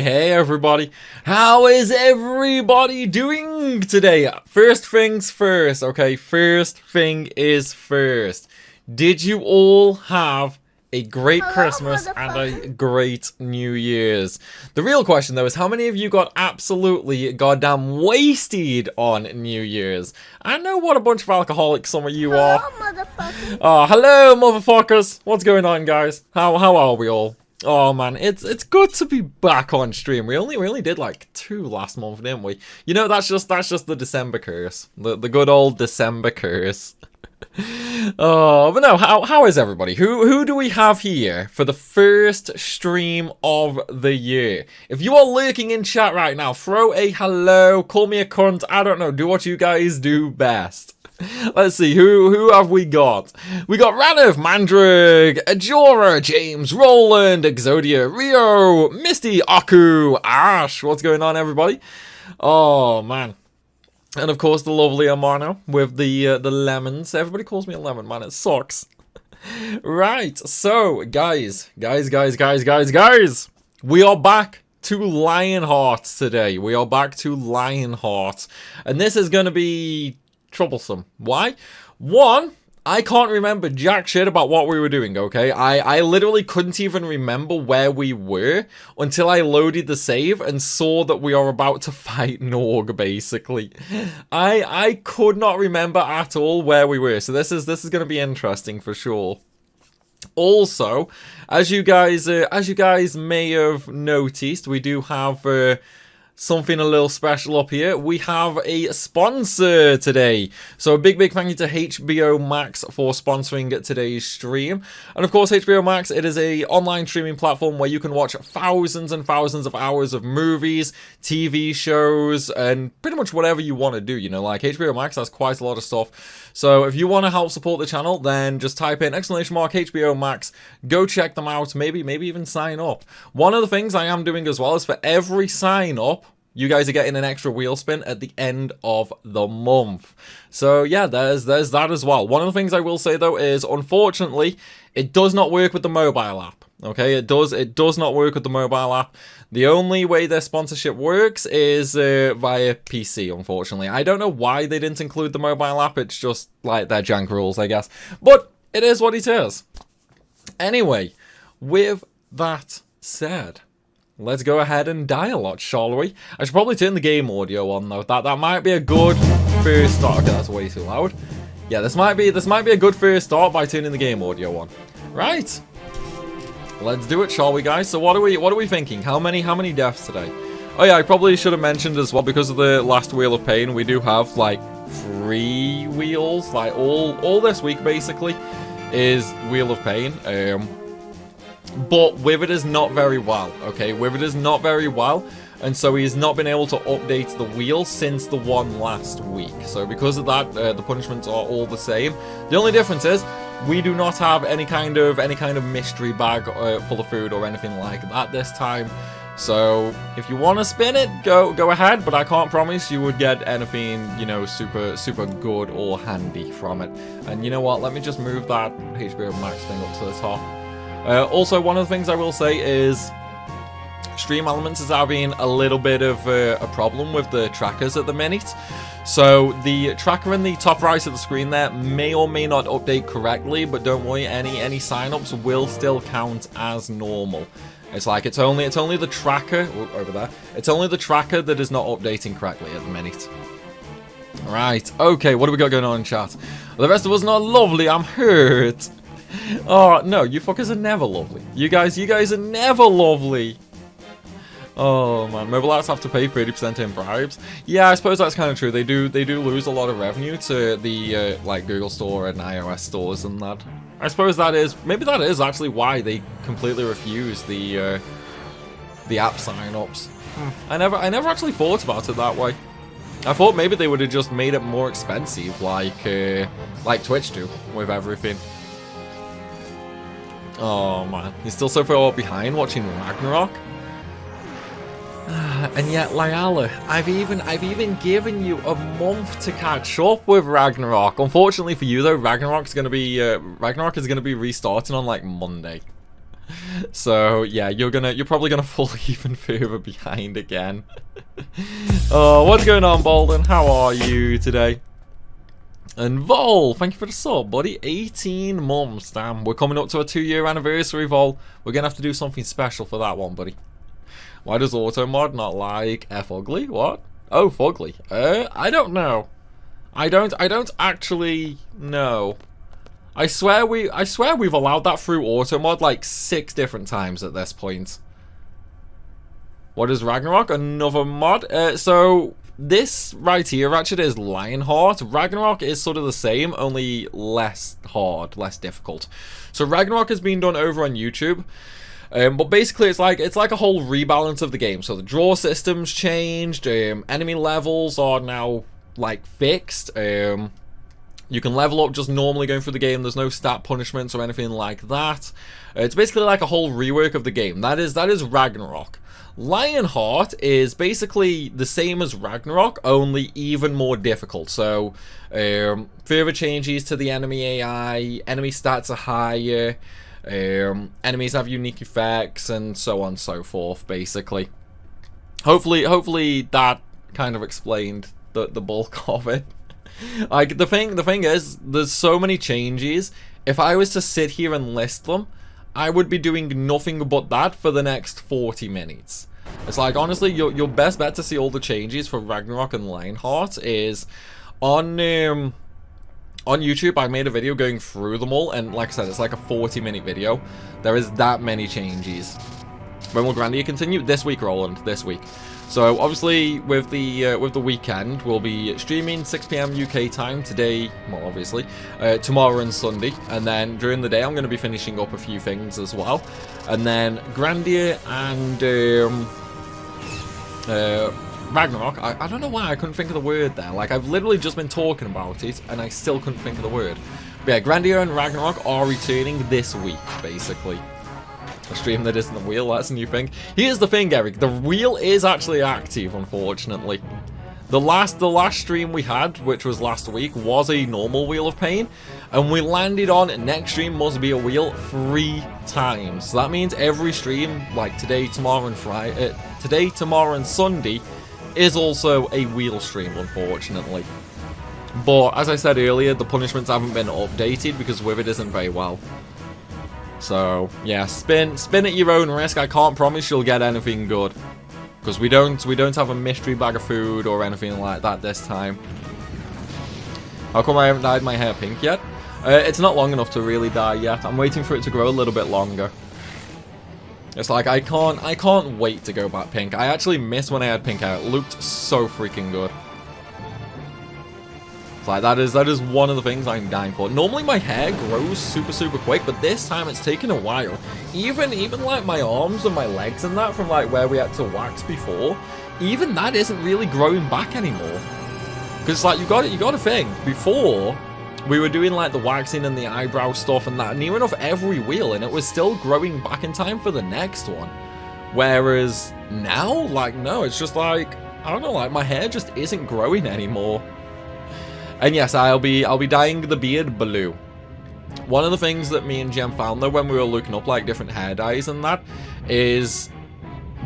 Hey everybody, how is everybody doing today? First things first, okay, first thing is first. Did you all have a great Christmas and a great New Year's? The real question though is how many of you got absolutely goddamn wasted on New Year's? I know what a bunch of alcoholics some of you are. Oh, hello motherfuckers. What's going on, guys? How are we all? Oh man, it's good to be back on stream. We only did like 2 last month, didn't we? You know, that's just the December curse. The good old December curse. Oh, but no, how is everybody? Who do we have here for the first stream of the year? If you are lurking in chat right now, throw a hello, call me a cunt, I don't know, do what you guys do best. Let's see, who have we got? We got Ranov, Mandrig, Ajora, James, Roland, Exodia, Rio, Misty, Aku, Ash. What's going on, everybody? Oh, man. And, of course, the lovely Amarno with the lemons. Everybody calls me a lemon, man. It sucks. Right, so, guys. We are back to Lionheart today. We are back to Lionheart. And this is going to be troublesome. Why? One, I can't remember jack shit about what we were doing, okay? I literally couldn't even remember where we were until I loaded the save and saw that we are about to fight Norg, basically. I could not remember at all where we were, so this is going to be interesting for sure. Also, as you guys may have noticed, we do have something a little special up here. We have a sponsor today. So a big thank you to HBO Max for sponsoring today's stream. And of course, HBO Max, it is a online streaming platform where you can watch thousands and thousands of hours of movies, TV shows, and pretty much whatever you want to do. You know, like HBO Max has quite a lot of stuff. So if you want to help support the channel, then just type in ! HBO Max, go check them out, maybe even sign up. One of the things I am doing as well is for every sign up, you guys are getting an extra wheel spin at the end of the month. So yeah, there's that as well. One of the things I will say though is, unfortunately, it does not work with the mobile app. Okay, it does not work with the mobile app. The only way their sponsorship works is via PC, unfortunately. I don't know why they didn't include the mobile app. It's just like their jank rules, I guess. But it is what it is. Anyway, with that said, let's go ahead and dialogue, shall we? I should probably turn the game audio on though. That might be a good first start. Okay, that's way too loud. Yeah, this might be a good first start by turning the game audio on. Right. Let's do it, shall we, guys? So what are we thinking? How many deaths today? Oh yeah, I probably should have mentioned as well, because of the last Wheel of Pain, we do have like 3 wheels, like all this week basically is Wheel of Pain. But Withered is not very well, okay? Withered is not very well, and so he has not been able to update the wheel since the one last week. So because of that, the punishments are all the same. The only difference is we do not have any kind of mystery bag full of food or anything like that this time. So if you want to spin it, go ahead, but I can't promise you would get anything, you know, super good or handy from it. And you know what? Let me just move that HBO Max thing up to the top. Also, one of the things I will say is Stream Elements is having a little bit of a problem with the trackers at the minute. So the tracker in the top right of the screen there may or may not update correctly, but don't worry, any sign-ups will still count as normal. It's like it's only the tracker over there. It's only the tracker that is not updating correctly at the minute. Right, okay, what do we got going on in chat? The rest of us not lovely, I'm hurt. Oh, no, you fuckers are never lovely. You guys are never lovely. Oh, man. Mobile apps have to pay 30% in bribes. Yeah, I suppose that's kind of true. They do lose a lot of revenue to the, like, Google Store and iOS stores and that. I suppose maybe that is actually why they completely refuse the app sign-ups. I never actually thought about it that way. I thought maybe they would have just made it more expensive, like Twitch do with everything. Oh man, you're still so far behind watching Ragnarok? And yet, Lyala, I've even given you a month to catch up with Ragnarok. Unfortunately for you though, Ragnarok is gonna be restarting on like Monday. So yeah, you're probably gonna fall even further behind again. Oh, what's going on, Bolden? How are you today? And Vol, thank you for the sub, buddy. 18 months, damn. We're coming up to a 2-year anniversary, Vol. We're gonna have to do something special for that one, buddy. Why does Automod not like F ugly? What? Oh, fugly. I don't know. I don't actually know. I swear we've allowed that through Automod like 6 different times at this point. What is Ragnarok? Another mod? So this right here actually is Lionheart. Ragnarok is sort of the same, only less hard, less difficult. So Ragnarok has been done over on YouTube. But basically it's like a whole rebalance of the game. So the draw system's changed, enemy levels are now like fixed. You can level up just normally going through the game. There's no stat punishments or anything like that. It's basically like a whole rework of the game. That is Ragnarok. Lionheart is basically the same as Ragnarok, only even more difficult. So, further changes to the enemy AI, enemy stats are higher, enemies have unique effects, and so on and so forth, basically. Hopefully that kind of explained the bulk of it. Like, the thing is, there's so many changes. If I was to sit here and list them, I would be doing nothing but that for the next 40 minutes. It's like, honestly, your best bet to see all the changes for Ragnarok and Lionheart is on YouTube. I made a video going through them all, and like I said, it's like a 40-minute video. There is that many changes. When will Grandia continue? This week, Roland. This week. So obviously with the weekend, we'll be streaming 6 PM UK time today, well obviously, tomorrow and Sunday, and then during the day I'm going to be finishing up a few things as well, and then Grandia and Ragnarok, I don't know why I couldn't think of the word there, like I've literally just been talking about it and I still couldn't think of the word. But yeah, Grandia and Ragnarok are returning this week, basically. A stream that isn't the wheel, that's a new thing. Here's the thing, Eric, the wheel is actually active, unfortunately. The last stream we had, which was last week, was a normal Wheel of Pain, and we landed on next stream must be a wheel 3 times. So that means every stream, like today, tomorrow, and Sunday, is also a wheel stream, unfortunately. But as I said earlier, the punishments haven't been updated because with it isn't very well. So yeah, spin at your own risk. I can't promise you'll get anything good, because we don't have a mystery bag of food or anything like that this time. How come I haven't dyed my hair pink yet? It's not long enough to really dye yet. I'm waiting for it to grow a little bit longer. It's like I can't wait to go back pink. I actually miss when I had pink hair. It looked so freaking good. Like that is one of the things I'm dying for. Normally my hair grows super quick, but this time it's taken a while. Even like my arms and my legs and that from like where we had to wax before, even that isn't really growing back anymore. Because like you got to think, before we were doing like the waxing and the eyebrow stuff and that near enough every wheel, and it was still growing back in time for the next one. Whereas now, like no, it's just like I don't know, like my hair just isn't growing anymore. And yes, I'll be dyeing the beard blue. One of the things that me and Jem found though when we were looking up like different hair dyes and that is,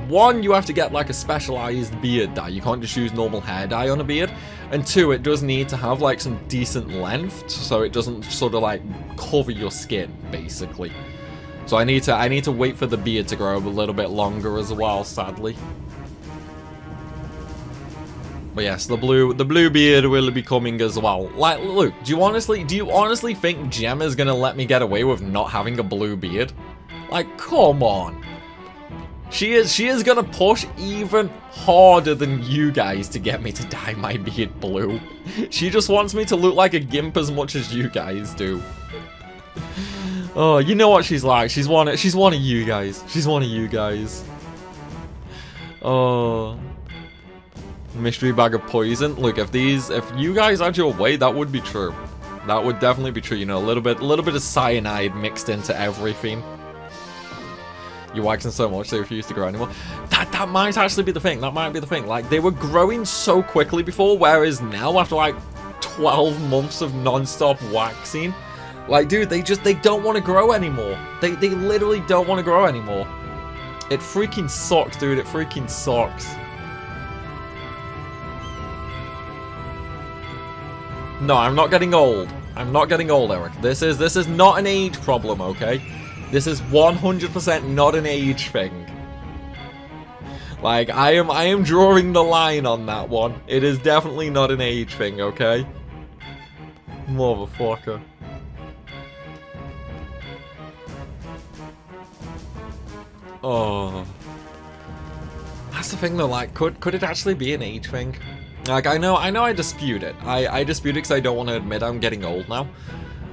one, you have to get like a specialized beard dye. You can't just use normal hair dye on a beard. And 2, it does need to have like some decent length so it doesn't sort of like cover your skin basically. So I need to wait for the beard to grow a little bit longer as well, sadly. But yes, the blue beard will be coming as well. Like, look, do you honestly think Gem is gonna let me get away with not having a blue beard? Like, come on. She is gonna push even harder than you guys to get me to dye my beard blue. She just wants me to look like a gimp as much as you guys do. Oh, you know what she's like. She's one of you guys. She's one of you guys. Oh. Mystery bag of poison. Look, if you guys had your way, that would be true. That would definitely be true. You know, a little bit of cyanide mixed into everything. You're waxing so much they refuse to grow anymore. That might actually be the thing. That might be the thing. Like, they were growing so quickly before, whereas now, after like 12 months of non-stop waxing, Like, dude, they don't want to grow anymore. They literally don't want to grow anymore. It freaking sucks, dude. It freaking sucks. No, I'm not getting old. I'm not getting old, Eric. This is not an age problem, okay? This is 100% not an age thing. Like, I am drawing the line on that one. It is definitely not an age thing, okay? Motherfucker. Oh. That's the thing though, like, could it actually be an age thing? Like, I know I dispute it. I dispute it because I don't want to admit I'm getting old now.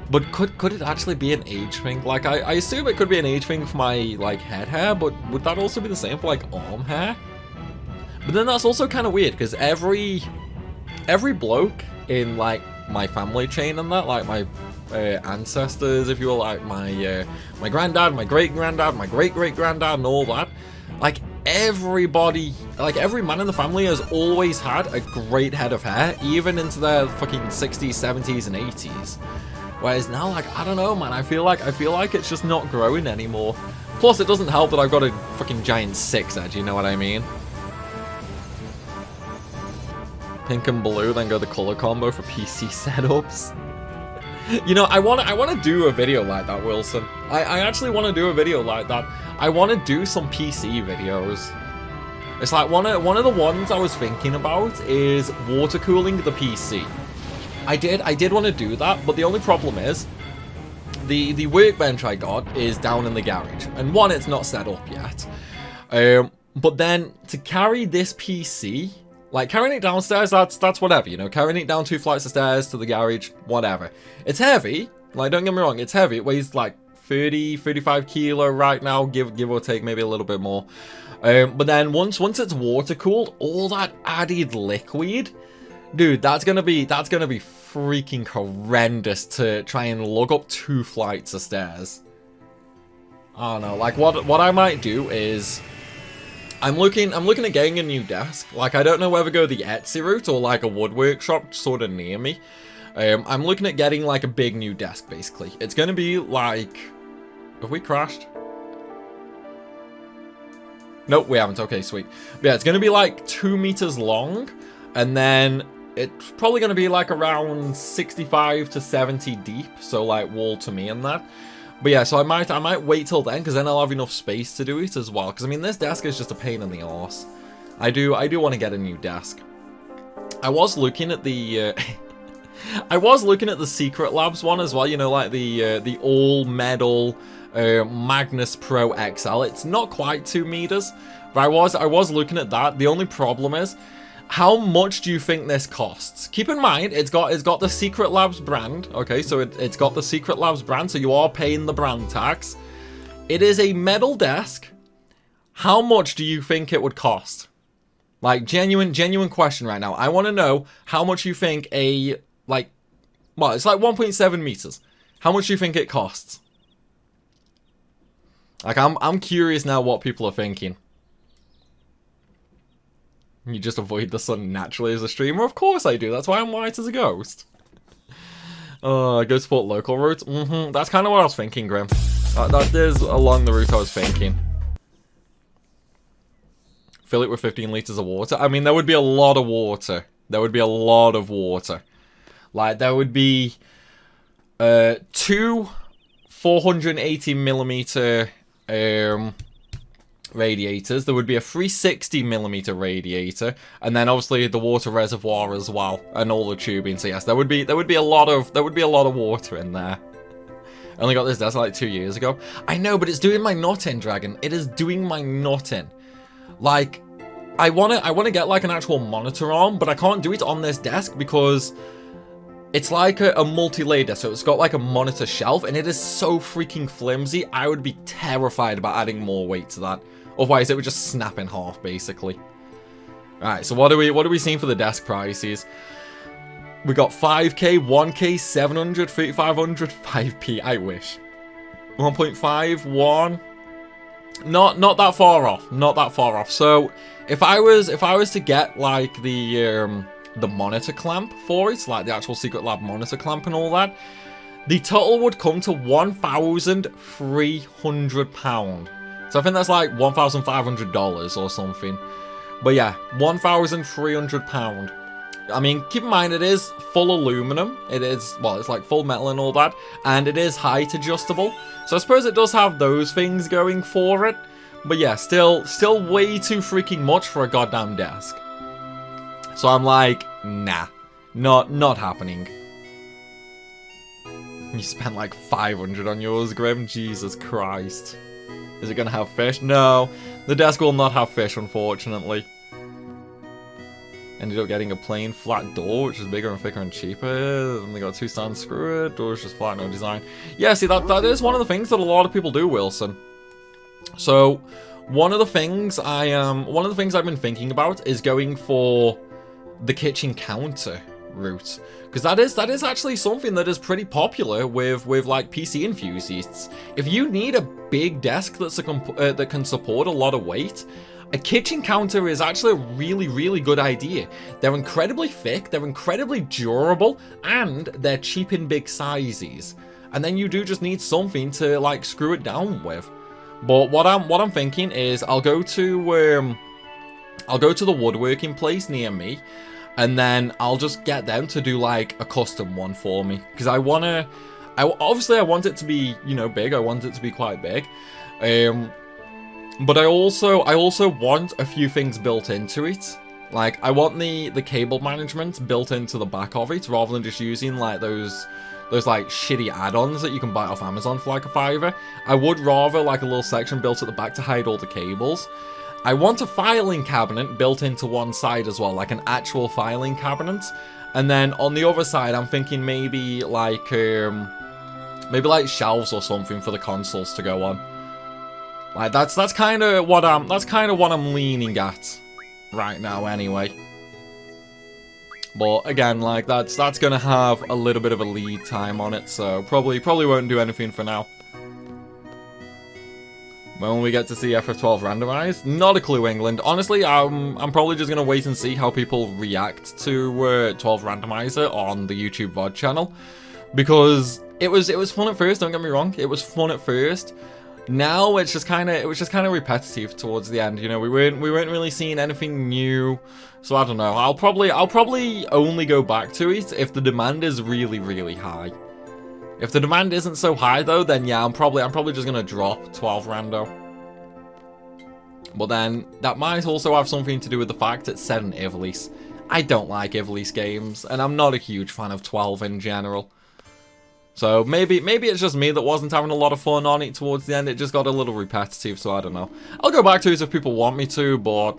But could it actually be an age thing? Like, I assume it could be an age thing for my, like, head hair, but would that also be the same for, like, arm hair? But then that's also kind of weird, because every bloke in, like, my family chain and that, like, my ancestors, if you will, like, my granddad, my great-granddad, my great-great-granddad, and all that, like, everybody, like, every man in the family has always had a great head of hair, even into their fucking 60s, 70s, and 80s. Whereas now, like, I don't know, man, I feel like it's just not growing anymore. Plus, it doesn't help that I've got a fucking giant 6 edge, you know what I mean? Pink and blue, then go the color combo for PC setups. You know, I want to do a video like that, Wilson. I actually want to do a video like that. I want to do some PC videos. It's like one of the ones I was thinking about is water cooling the PC. I did want to do that, but the only problem is the workbench I got is down in the garage, and one, it's not set up yet. But then to carry this PC, like carrying it downstairs, that's whatever, you know, carrying it down 2 flights of stairs to the garage, whatever. It's heavy, like, don't get me wrong, it's heavy. It weighs like 35 kilo right now, give or take, maybe a little bit more. But then once it's water cooled, all that added liquid, dude, that's gonna be freaking horrendous to try and lug up 2 flights of stairs. I don't know, like, what I might do is I'm looking at getting a new desk. Like, I don't know whether to go the Etsy route or like a woodwork shop sort of near me. I'm looking at getting like a big new desk, basically. It's gonna be like, have we crashed? Nope, we haven't. Okay, sweet. But yeah, it's gonna be like 2 meters long, and then it's probably gonna be like around 65 to 70 deep, so like wall to me and that. But yeah, so I might wait till then, because then I'll have enough space to do it as well. Because I mean, this desk is just a pain in the arse. I do want to get a new desk. I was looking at the I was looking at the Secret Labs one as well. You know, like the all metal Magnus Pro XL. It's not quite 2 meters, but I was looking at that. The only problem is, how much do you think this costs? Keep in mind, it's got the Secret Labs brand. Okay, so it's got the Secret Labs brand, so you are paying the brand tax. It is a metal desk. How much do you think it would cost? Like, genuine question right now. I want to know how much you think it's like 1.7 meters. How much do you think it costs? Like, I'm curious now what people are thinking. You just avoid the sun naturally as a streamer? Of course I do. That's why I'm white as a ghost. Go support local routes? That's kind of what I was thinking, Grim. That is along the route I was thinking. Fill it with 15 liters of water. I mean, there would be a lot of water. There would be a lot of water. Like, there would be 2 480 millimeter radiators. There would be a 360 millimeter radiator, and then obviously the water reservoir as well, and all the tubing. So yes, there would be a lot of water in there. I only got this desk like 2 years ago. I know, but it's doing my nut in, Dragon. It is doing my nut in. Like, I wanna get like an actual monitor on, but I can't do it on this desk because it's like a multi-layer desk, so it's got like a monitor shelf, and it is so freaking flimsy. I would be terrified about adding more weight to that. Otherwise, it would just snap in half, basically. Alright, so what are we seeing for the desk prices? We got 5k, 1k, 700, 3500, 5p. I wish. 1.5, 1. Not that far off. Not that far off. So if I was to get like the monitor clamp for it, like the actual Secret Lab monitor clamp and all that, the total would come to £1,300. So I think that's like $1,500 or something. But yeah, £1,300. I mean, keep in mind, it is full aluminum. It is, well, it's like full metal and all that. And it is height adjustable. So I suppose it does have those things going for it. But yeah, still way too freaking much for a goddamn desk. So I'm like, nah, not happening. You spent like 500 on yours, Grim. Jesus Christ. Is it going to have fish? No, the desk will not have fish, unfortunately. Ended up getting a plain flat door, which is bigger and thicker and cheaper. And they got 2 stand screw. Door's just flat, no design. Yeah, see, that is one of the things that a lot of people do, Wilson. So, one of the things I've been thinking about is going for the kitchen counter route, because that is actually something that is pretty popular with like PC enthusiasts. If you need a big desk that can support a lot of weight, a kitchen counter is actually a really good idea. They're incredibly thick, they're incredibly durable, and they're cheap in big sizes. And then you do just need something to like screw it down with. But what I'm thinking is I'll go to the woodworking place near me, and then I'll just get them to do like a custom one for me, because obviously I want it to be, you know, big. I want it to be quite big. But I also want a few things built into it. Like, I want the cable management built into the back of it, rather than just using like those like shitty add-ons that you can buy off Amazon for like a $5. I would rather like a little section built at the back to hide all the cables. I want a filing cabinet built into one side as well, like an actual filing cabinet. And then on the other side, I'm thinking maybe like shelves or something for the consoles to go on. Like that's kind of what I'm leaning at right now anyway. But again, like that's gonna have a little bit of a lead time on it, so probably won't do anything for now. When we get to see FF12 randomized, not a clue, England. Honestly, I'm probably just gonna wait and see how people react to 12 randomizer on the YouTube VOD channel, because it was fun at first. Don't get me wrong, it was fun at first. Now it was just kind of repetitive towards the end. You know, we weren't really seeing anything new. So I don't know. I'll probably only go back to it if the demand is really high. If the demand isn't so high though, then yeah, I'm probably just gonna drop 12 rando. But then that might also have something to do with the fact it's set in Ivalice. I don't like Ivalice games, and I'm not a huge fan of 12 in general. So maybe it's just me that wasn't having a lot of fun on it towards the end. It just got a little repetitive, so I don't know. I'll go back to it if people want me to, but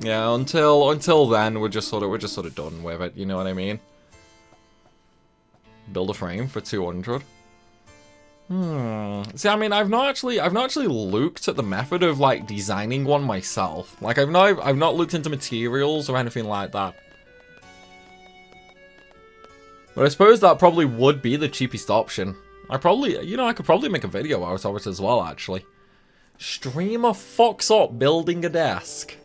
yeah, until then we're just sort of done with it. You know what I mean? Build a frame for 200. See, I mean, I've not actually looked at the method of like designing one myself. Like I've not looked into materials or anything like that. But I suppose that probably would be the cheapest option. I could probably make a video out of it as well, actually. Streamer fucks up building a desk.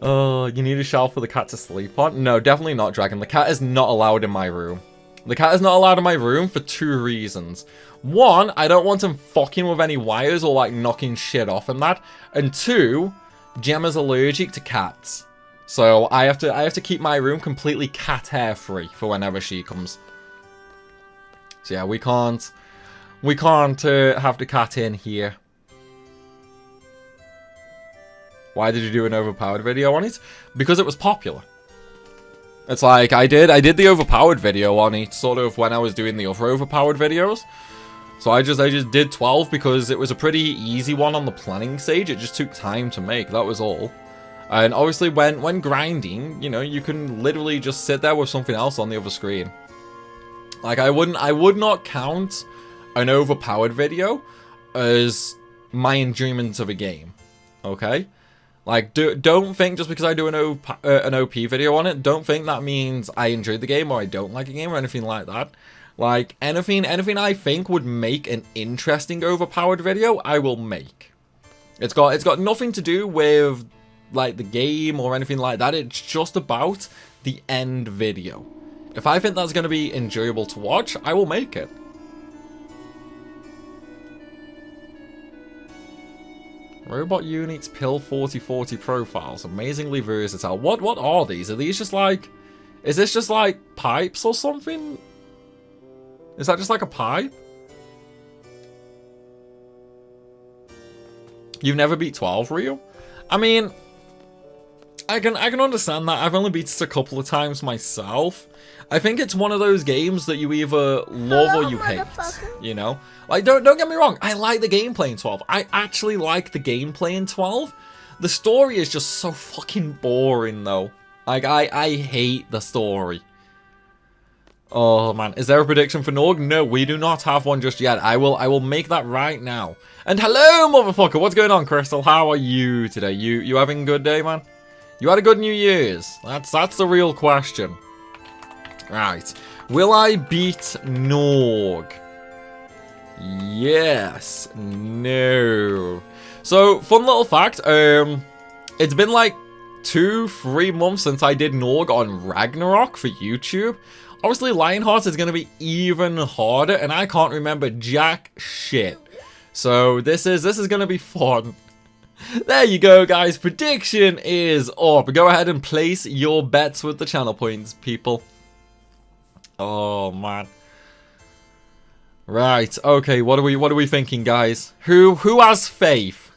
Oh, you need a shelf for the cat to sleep on? No, definitely not, Dragon. The cat is not allowed in my room. The cat is not allowed in my room for 2 reasons. 1, I don't want him fucking with any wires or like knocking shit off and that. And 2, Gemma's allergic to cats. So I have to keep my room completely cat hair free for whenever she comes. So yeah, we can't have the cat in here. Why did you do an overpowered video on it? Because it was popular. It's like I did the overpowered video on it sort of when I was doing the other overpowered videos. So I just did 12 because it was a pretty easy one on the planning stage. It just took time to make, that was all. And obviously when grinding, you know, you can literally just sit there with something else on the other screen. Like I would not count an overpowered video as my enjoyment of a game. Okay? Like don't think just because I do an OP video on it, don't think that means I enjoyed the game or I don't like a game or anything like that. Like anything I think would make an interesting overpowered video, I will make. It's got nothing to do with like the game or anything like that. It's just about the end video. If I think that's going to be enjoyable to watch, I will make it. Robot units, pill 4040 profiles, amazingly versatile. What are these? Are these just like... Is this just like pipes or something? Is that just like a pipe? You've never beat 12, Rio? I mean, I can understand that. I've only beat it a couple of times myself. I think it's one of those games that you either love or you hate, you know? Like, don't get me wrong, I like the gameplay in 12. I actually like the gameplay in 12. The story is just so fucking boring, though. Like, I hate the story. Oh, man. Is there a prediction for Norg? No, we do not have one just yet. I will make that right now. And hello, motherfucker. What's going on, Crystal? How are you today? You having a good day, man? You had a good New Year's? That's the real question. Right. Will I beat Norg? Yes. No. So, fun little fact. It's been like 2-3 months since I did Norg on Ragnarok for YouTube. Obviously, Lionheart is going to be even harder, and I can't remember jack shit. So, this is going to be fun. There you go, guys. Prediction is up. Go ahead and place your bets with the channel points, people. Oh, man. Right. Okay, what are we thinking, guys? Who has faith?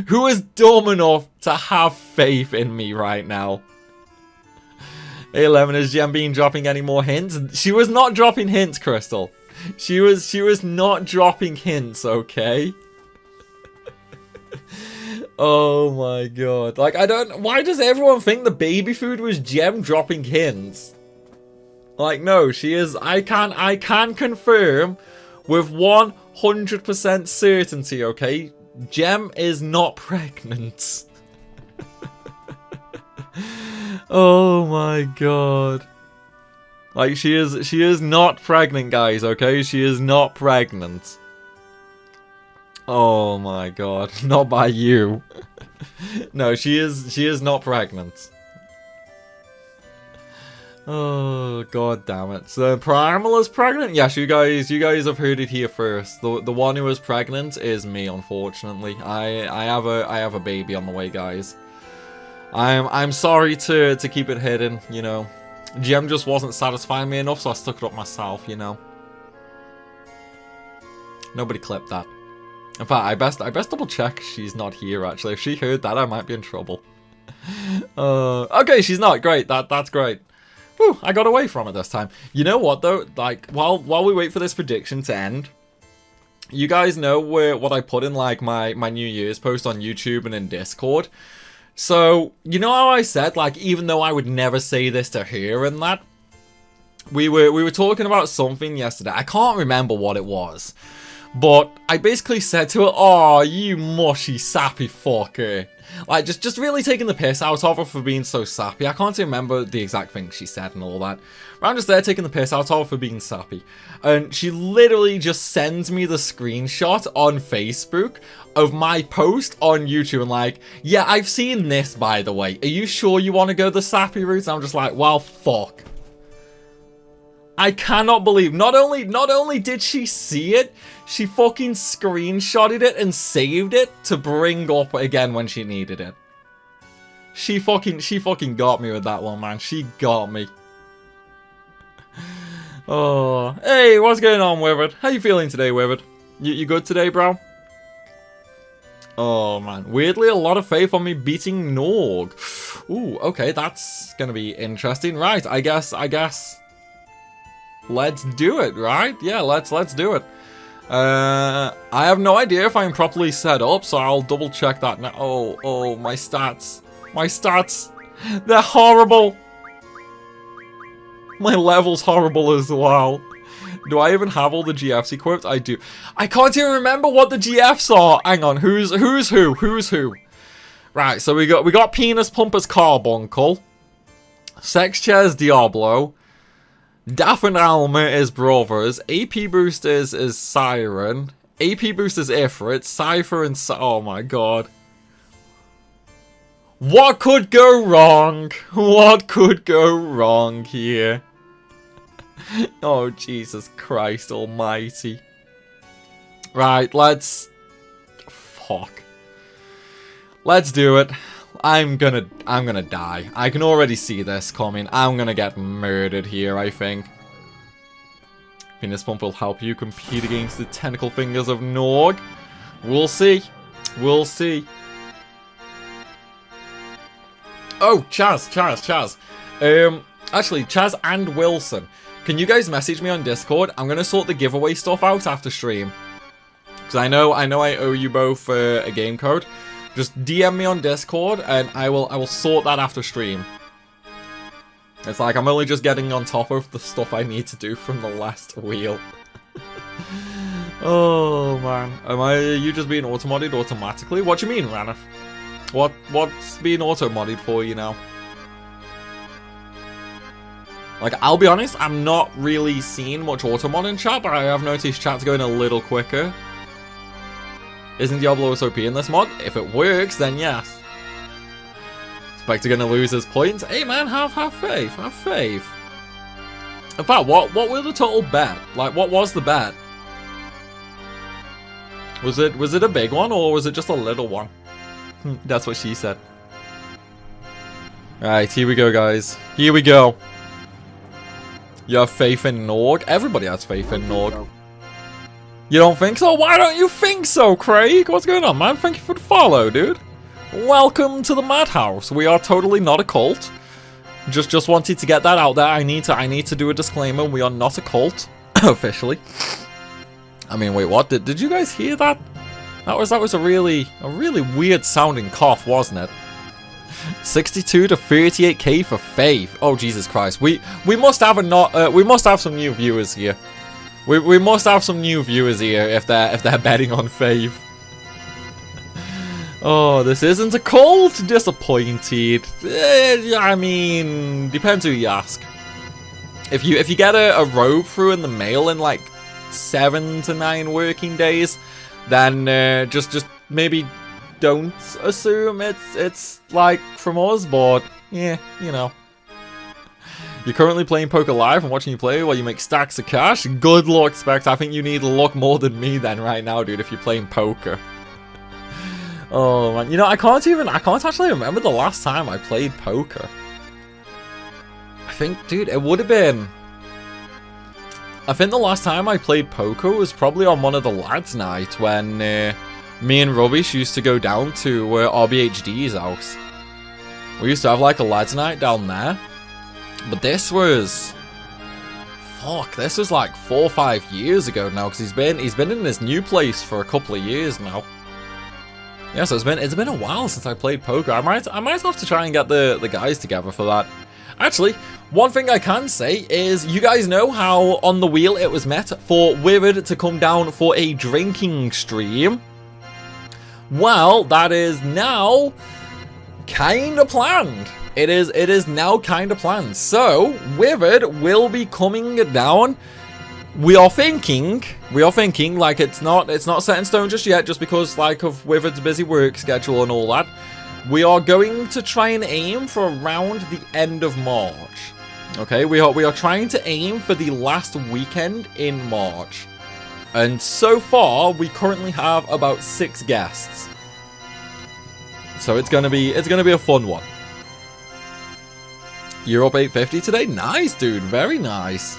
Who is dumb enough to have faith in me right now? Hey, Lemon, is Gem Bean dropping any more hints? She was not dropping hints, Crystal. She was not dropping hints, okay? Oh my god. Like, why does everyone think the baby food was Gem dropping hints? Like, no, she is, I can confirm with 100% certainty, okay? Gem is not pregnant. Oh my god. Like, she is not pregnant, guys, okay? She is not pregnant. Oh my god. Not by you. No, she is not pregnant. Oh god damn it. So Primal is pregnant? Yes, you guys have heard it here first. The one who is pregnant is me, unfortunately. I have a baby on the way, guys. I'm sorry to keep it hidden, you know. Gem just wasn't satisfying me enough, so I stuck it up myself, you know. Nobody clipped that. In fact, I best double check she's not here, actually. If she heard that, I might be in trouble. Okay, she's not. Great. That's great. Whew, I got away from it this time. You know what, though? Like, while we wait for this prediction to end, you guys know what I put in, like, my New Year's post on YouTube and in Discord. So, you know how I said, like, even though I would never say this to her and that, we were talking about something yesterday. I can't remember what it was. But I basically said to her, "Oh, you mushy, sappy fucker." Like, just really taking the piss out of her for being so sappy. I can't remember the exact thing she said and all that. But I'm just there taking the piss out of her for being sappy. And she literally just sends me the screenshot on Facebook of my post on YouTube and like, "Yeah, I've seen this, by the way. Are you sure you want to go the sappy route?" And I'm just like, well, fuck. I cannot believe, not only did she see it, she fucking screenshotted it and saved it to bring up again when she needed it. She fucking got me with that one, man. She got me. Oh, hey, what's going on, Withered? How you feeling today, Withered? You good today, bro? Oh, man. Weirdly, a lot of faith on me beating Norg. Ooh, okay, that's gonna be interesting. Right, I guess... Let's do it, right? Yeah, let's do it. I have no idea if I'm properly set up, so I'll double check that now. Oh, my stats. My stats. They're horrible. My level's horrible as well. Do I even have all the GFs equipped? I do. I can't even remember what the GFs are. Hang on, who's who? Right, so we got Penis Pumpers Carbuncle. Sex Chairs Diablo. Daff and Alma is brothers. AP Boosters is Siren. AP Boosters Ifrit. Cypher and oh my god. What could go wrong? What could go wrong here? Oh, Jesus Christ almighty. Right, let's... Fuck. Let's do it. I'm gonna die. I can already see this coming. I'm gonna get murdered here, I think. Penis Pump will help you compete against the tentacle fingers of Norg. We'll see. We'll see. Oh, Chaz. Actually, Chaz and Wilson. Can you guys message me on Discord? I'm gonna sort the giveaway stuff out after stream. Because I know I owe you both a game code. Just DM me on Discord and I will sort that after stream. It's like I'm only just getting on top of the stuff I need to do from the last wheel. Oh man. Are you just being auto-modded automatically? What do you mean, Ranif? What's being auto-modded for you now? Like, I'll be honest, I'm not really seeing much auto-mod in chat, but I have noticed chat's going a little quicker. Isn't Diablo OP in this mod? If it works, then yes. Spectre gonna lose his points? Hey man, have faith, have faith. In fact, what was the total bet? Like, what was the bet? Was it a big one, or was it just a little one? That's what she said. Alright, here we go, guys. Here we go. You have faith in Norg? Everybody has faith in Norg. You don't think so? Why don't you think so, Craig? What's going on, man? Thank you for the follow, dude. Welcome to the madhouse. We are totally not a cult. Just wanted to get that out there. I need to do a disclaimer. We are not a cult officially. I mean, wait, what? Did you guys hear that? That was a really weird sounding cough, wasn't it? 62 to 38k for Faith. Oh Jesus Christ. We must have we must have some new viewers here. We must have some new viewers here if they're betting on Faith. Oh, this isn't a cult. Disappointed. I mean, depends who you ask. If you get a robe through in the mail in like 7 to 9 working days, then just maybe don't assume it's like from us, but yeah, you know. You're currently playing poker live and watching you play while you make stacks of cash. Good luck, Spect. I think you need luck more than me then right now, dude, if you're playing poker. Oh man, you know, I can't actually remember the last time I played poker. I think, dude, it would have been... I think the last time I played poker was probably on one of the lads' nights when me and Rubbish used to go down to RBHD's house. We used to have like a lads' night down there. But this was... Fuck, this was like 4 or 5 years ago now, because he's been in this new place for a couple of years now. Yeah, so it's been a while since I played poker. I might have to try and get the guys together for that. Actually, one thing I can say is, you guys know how on the wheel it was met for Withered to come down for a drinking stream? Well, that is now kinda planned. It is now kinda planned. So, Withered will be coming down. We are thinking, like it's not set in stone just yet, just because like of Withered's busy work schedule and all that. We are going to try and aim for around the end of March. Okay, we are trying to aim for the last weekend in March. And so far, we currently have about 6 guests. So it's gonna be a fun one. You're up 850 today? Nice, dude, very nice.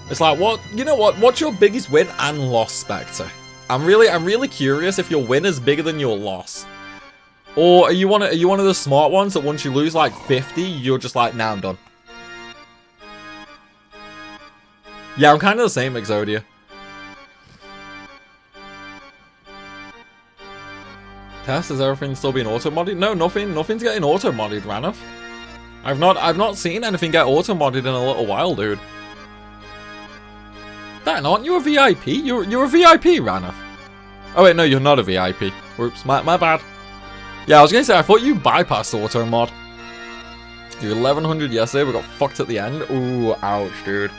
It's like, you know what? What's your biggest win and loss, Spectre? I'm really curious if your win is bigger than your loss. Or are you one of the smart ones that once you lose like 50, you're just like, nah, I'm done. Yeah, I'm kind of the same, Exodia. Test, is everything still being auto-modded? No, nothing's getting auto-modded, Ranif. I've not seen anything get auto-modded in a little while, dude. Dan, aren't you a VIP? You're a VIP, Ranif. Oh wait, no, you're not a VIP. Whoops, my bad. Yeah, I was gonna say, I thought you bypassed auto-mod. You were 1100 yesterday, we got fucked at the end. Ooh, ouch, dude.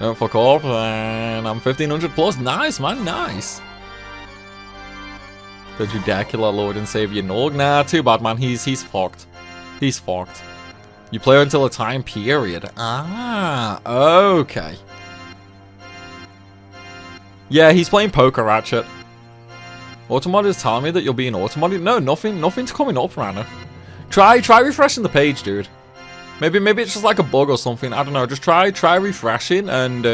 Don't fuck off, and I'm 1500 plus. Nice, man, nice. Did you dare kill our Lord and Savior Norg? Nah, too bad, man. He's fucked. He's fucked. You play until a time period. Ah, okay. Yeah, he's playing poker, Ratchet. Automod is telling me that you'll be in Automod. No, nothing's coming up, Rana. Try refreshing the page, dude. Maybe it's just like a bug or something. I don't know. Just try refreshing and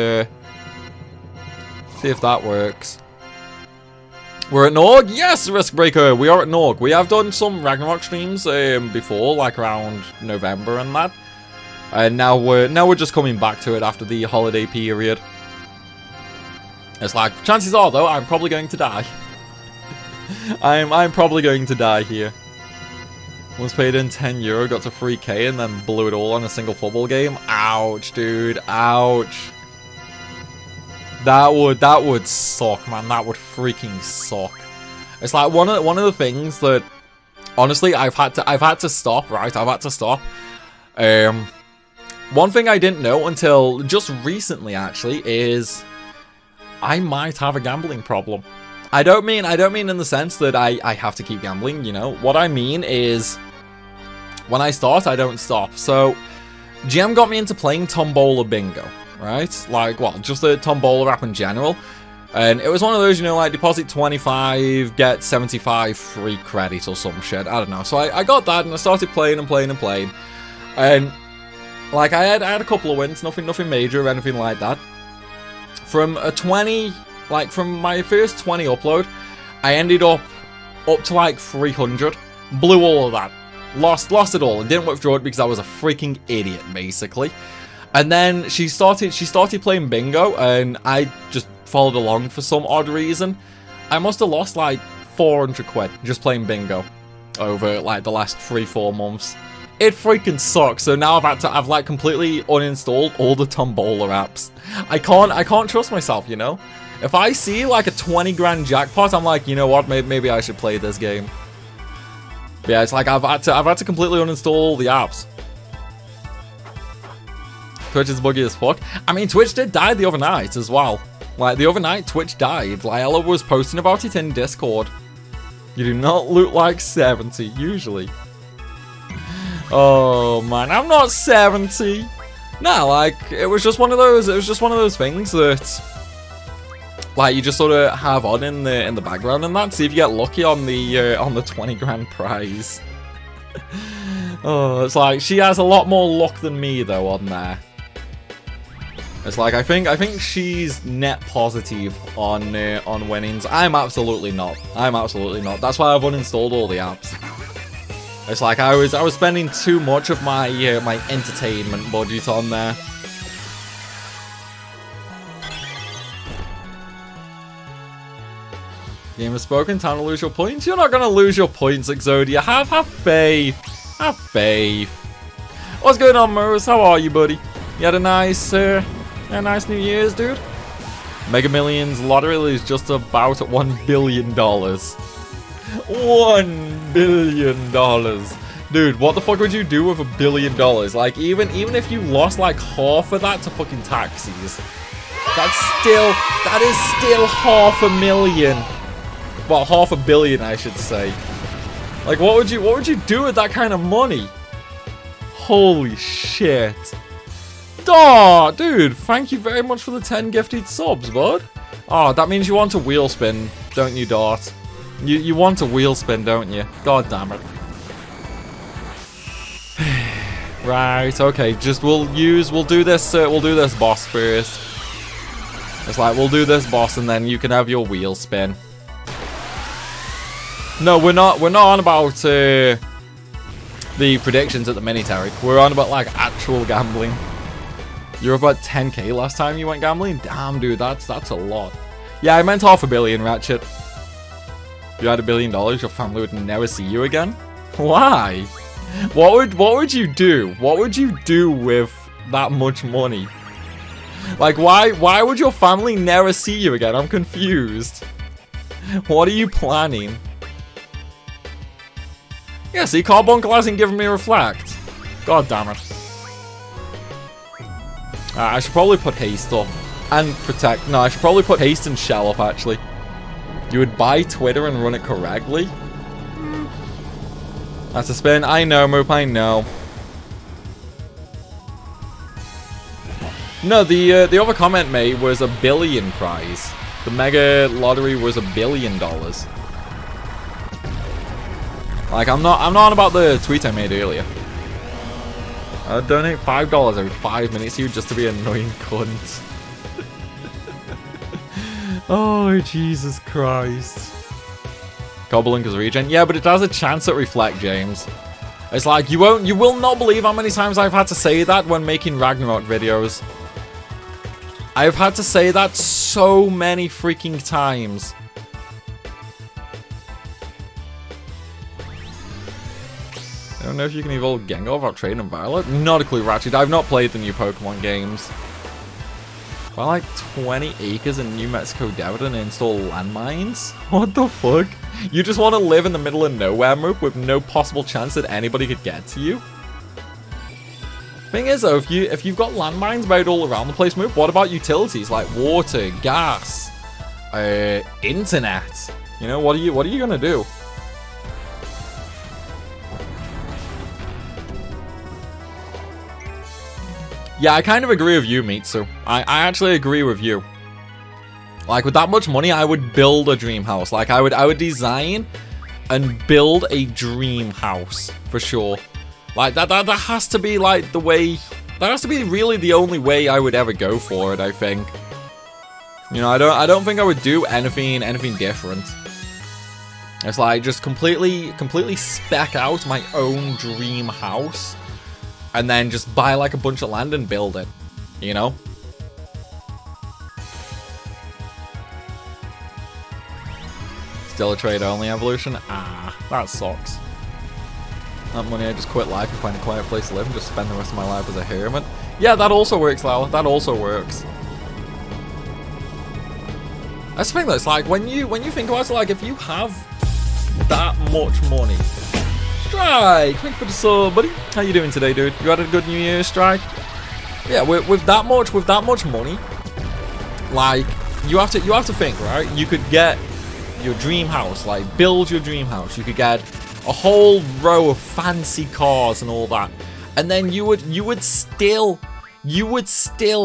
see if that works. We're at Norg? Yes, Risk Breaker. We are at Norg. We have done some Ragnarok streams before, like around November and that. And now we're just coming back to it after the holiday period. It's like, chances are though, I'm probably going to die. I'm probably going to die here. Once paid in €10, got to 3k and then blew it all on a single football game. Ouch, dude. Ouch. That would suck, man. That would freaking suck. It's like one of the things that honestly I've had to stop, right? I've had to stop. One thing I didn't know until just recently actually is I might have a gambling problem. I don't mean in the sense that I have to keep gambling, you know. What I mean is when I start, I don't stop. So GM got me into playing Tombola Bingo. Right? Like, well, just the Tombola app in general. And it was one of those, you know, like, deposit 25, get 75 free credit or some shit. I don't know. So I got that, and I started playing and playing and playing. And, like, I had a couple of wins, nothing major or anything like that. From a 20, like, from my first 20 upload, I ended up to, like, 300. Blew all of that. Lost it all, and didn't withdraw it because I was a freaking idiot, basically. And then she started playing bingo, and I just followed along for some odd reason. I must have lost like 400 quid just playing bingo over like the last 3-4 months. It freaking sucks. So now I've like completely uninstalled all the Tombola apps. I can't trust myself, you know. If I see like a 20 grand jackpot, I'm like, you know what, maybe I should play this game. But yeah, it's like I've had to completely uninstall all the apps. Twitch is buggy as fuck. I mean, Twitch did die the other night as well. Like, the other night, Twitch died. Lyella was posting about it in Discord. You do not look like 70, usually. Oh, man. I'm not 70. Nah, like, it was just one of those things that, like, you just sort of have on in the background and that. See if you get lucky on the 20 grand prize. Oh, it's like, she has a lot more luck than me, though, on there. It's like, I think she's net positive on winnings. I'm absolutely not. That's why I've uninstalled all the apps. It's like I was spending too much of my my entertainment budget on there. Game has spoken. Time to lose your points. You're not gonna lose your points, Exodia. Have faith. Have faith. What's going on, Mose? How are you, buddy? You had a nice New Year's, dude? Mega Millions lottery is just about at $1 billion. $1 billion. Dude, what the fuck would you do with $1 billion? Like, even if you lost like half of that to fucking taxis, that is still $500,000. Well, $500 million, I should say. Like, what would you do with that kind of money? Holy shit. Oh, dude, thank you very much for the 10 gifted subs, bud. Oh, that means you want a wheel spin, don't you, Dart? You want a wheel spin, don't you? God damn it. Right, okay, just we'll do this boss first. It's like, we'll do this boss and then you can have your wheel spin. No, we're not on about the predictions at the mini-Tarek. We're on about like actual gambling. You were about 10k last time you went gambling? Damn, dude, that's a lot. Yeah, I meant $500 million, Ratchet. If you had $1 billion, your family would never see you again? Why? What would you do? What would you do with that much money? Like, why would your family never see you again? I'm confused. What are you planning? Yeah, see, Carbuncle hasn't given me Reflect. God damn it. I should probably put Haste up. And Protect. No, I should probably put Haste and Shell up, actually. You would buy Twitter and run it correctly? That's a spin. I know, Moop, I know. No, the other comment made was a billion prize. The mega lottery was $1 billion. Like, I'm not on about the tweet I made earlier. I'd donate $5 every 5 minutes to you just to be an annoying cunt. Oh, Jesus Christ. Cobbling is regen. Yeah, but it has a chance at reflect, James. It's like, you will not believe how many times I've had to say that when making Ragnarok videos. I've had to say that so many freaking times. I don't know if you can evolve Gengar without trading Violet. Not a clue, Ratchet. I've not played the new Pokemon games. Buy like 20 acres in New Mexico Desert and install landmines? What the fuck? You just want to live in the middle of nowhere, Moop, with no possible chance that anybody could get to you? Thing is though, if you've got landmines made all around the place, Moop, what about utilities like water, gas, internet? You know, what are you gonna do? Yeah, I kind of agree with you, Mitsu. I actually agree with you. Like, with that much money, I would build a dream house. Like, I would design and build a dream house for sure. Like, that has to be like the way. That has to be really the only way I would ever go for it, I think. You know, I don't think I would do anything different. It's like just completely spec out my own dream house. And then just buy like a bunch of land and build it, you know? Still a trade only evolution? Ah, that sucks. That money, I just quit life and find a quiet place to live and just spend the rest of my life as a hermit. Yeah, that also works, Lala. That also works. That's the thing though, it's like when you think about it, like if you have that much money. Strike! Thank you for the sub, buddy. How you doing today, dude? You had a good New Year, Strike? Yeah, with that much money, like you have to think, right? You could get your dream house, like build your dream house. You could get a whole row of fancy cars and all that, and then you would still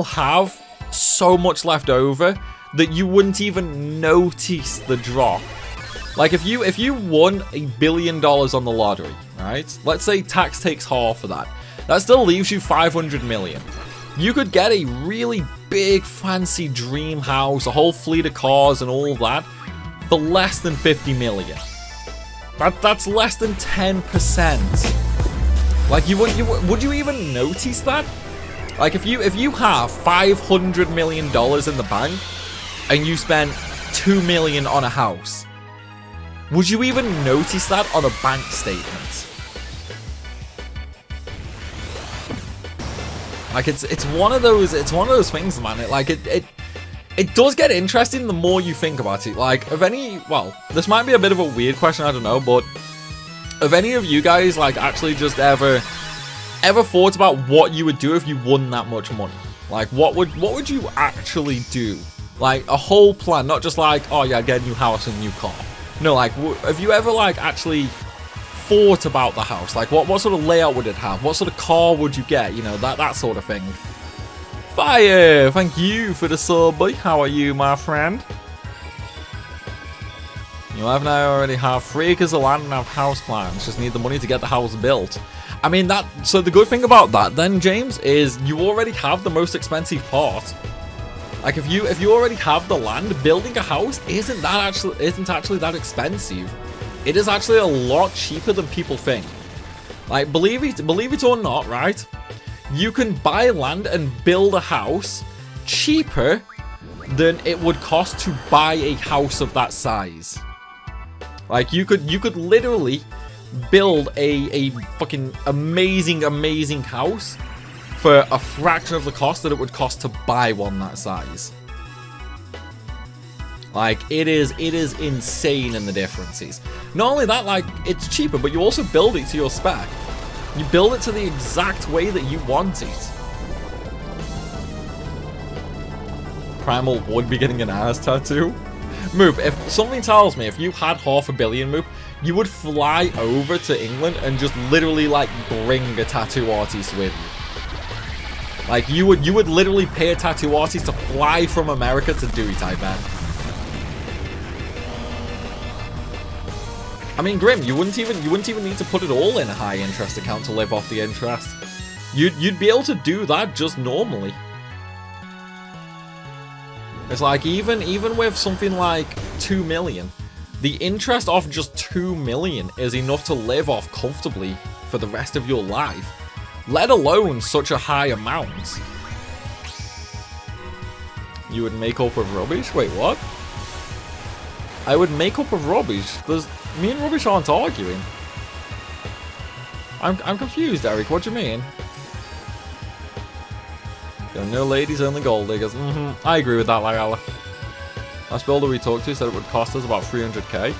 have so much left over that you wouldn't even notice the drop. Like if you won $1 billion on the lottery, right? Let's say tax takes half of that. That still leaves you 500 million. You could get a really big fancy dream house, a whole fleet of cars and all that for less than 50 million. That's less than 10%. Like would you even notice that? Like if you have $500 million in the bank and you spend $2 million on a house, would you even notice that on a bank statement? Like it's one of those things, man. It does get interesting the more you think about it. Like well, this might be a bit of a weird question, I don't know, but have any of you guys like actually just ever thought about what you would do if you won that much money? Like what would you actually do? Like a whole plan, not just like, oh yeah, get a new house and a new car. No, like, have you ever, like, actually thought about the house? Like, what sort of layout would it have? What sort of car would you get? You know, that sort of thing. Fire! Thank you for the sub, buddy. How are you, my friend? You have now already have 3 acres of land and have house plans. Just need the money to get the house built. I mean, so the good thing about that, then, James, is you already have the most expensive part. Like if you already have the land, building a house isn't actually that expensive. It is actually a lot cheaper than people think. Like believe it or not, right? You can buy land and build a house cheaper than it would cost to buy a house of that size. Like you could literally build a fucking amazing house for a fraction of the cost that it would cost to buy one that size. Like, it is insane in the differences. Not only that, like, it's cheaper, but you also build it to your spec. You build it to the exact way that you want it. Primal would be getting an ass tattoo. Moop, if something tells me if you had $500 million, Moop, you would fly over to England and just literally, like, bring a tattoo artist with you. Like, you would literally pay a tattoo artist to fly from America to do it, I bet. I mean, Grim, you wouldn't even need to put it all in a high interest account to live off the interest. You'd be able to do that just normally. It's like, even with something like 2 million, the interest off just 2 million is enough to live off comfortably for the rest of your life, let alone such a high amount. You would make up of rubbish? Wait, what? I would make up of rubbish? Me and rubbish aren't arguing. I'm confused, Eric. What do you mean? Yo, no ladies, only gold diggers. I agree with that, Lagala. Last builder we talked to said it would cost us about 300k.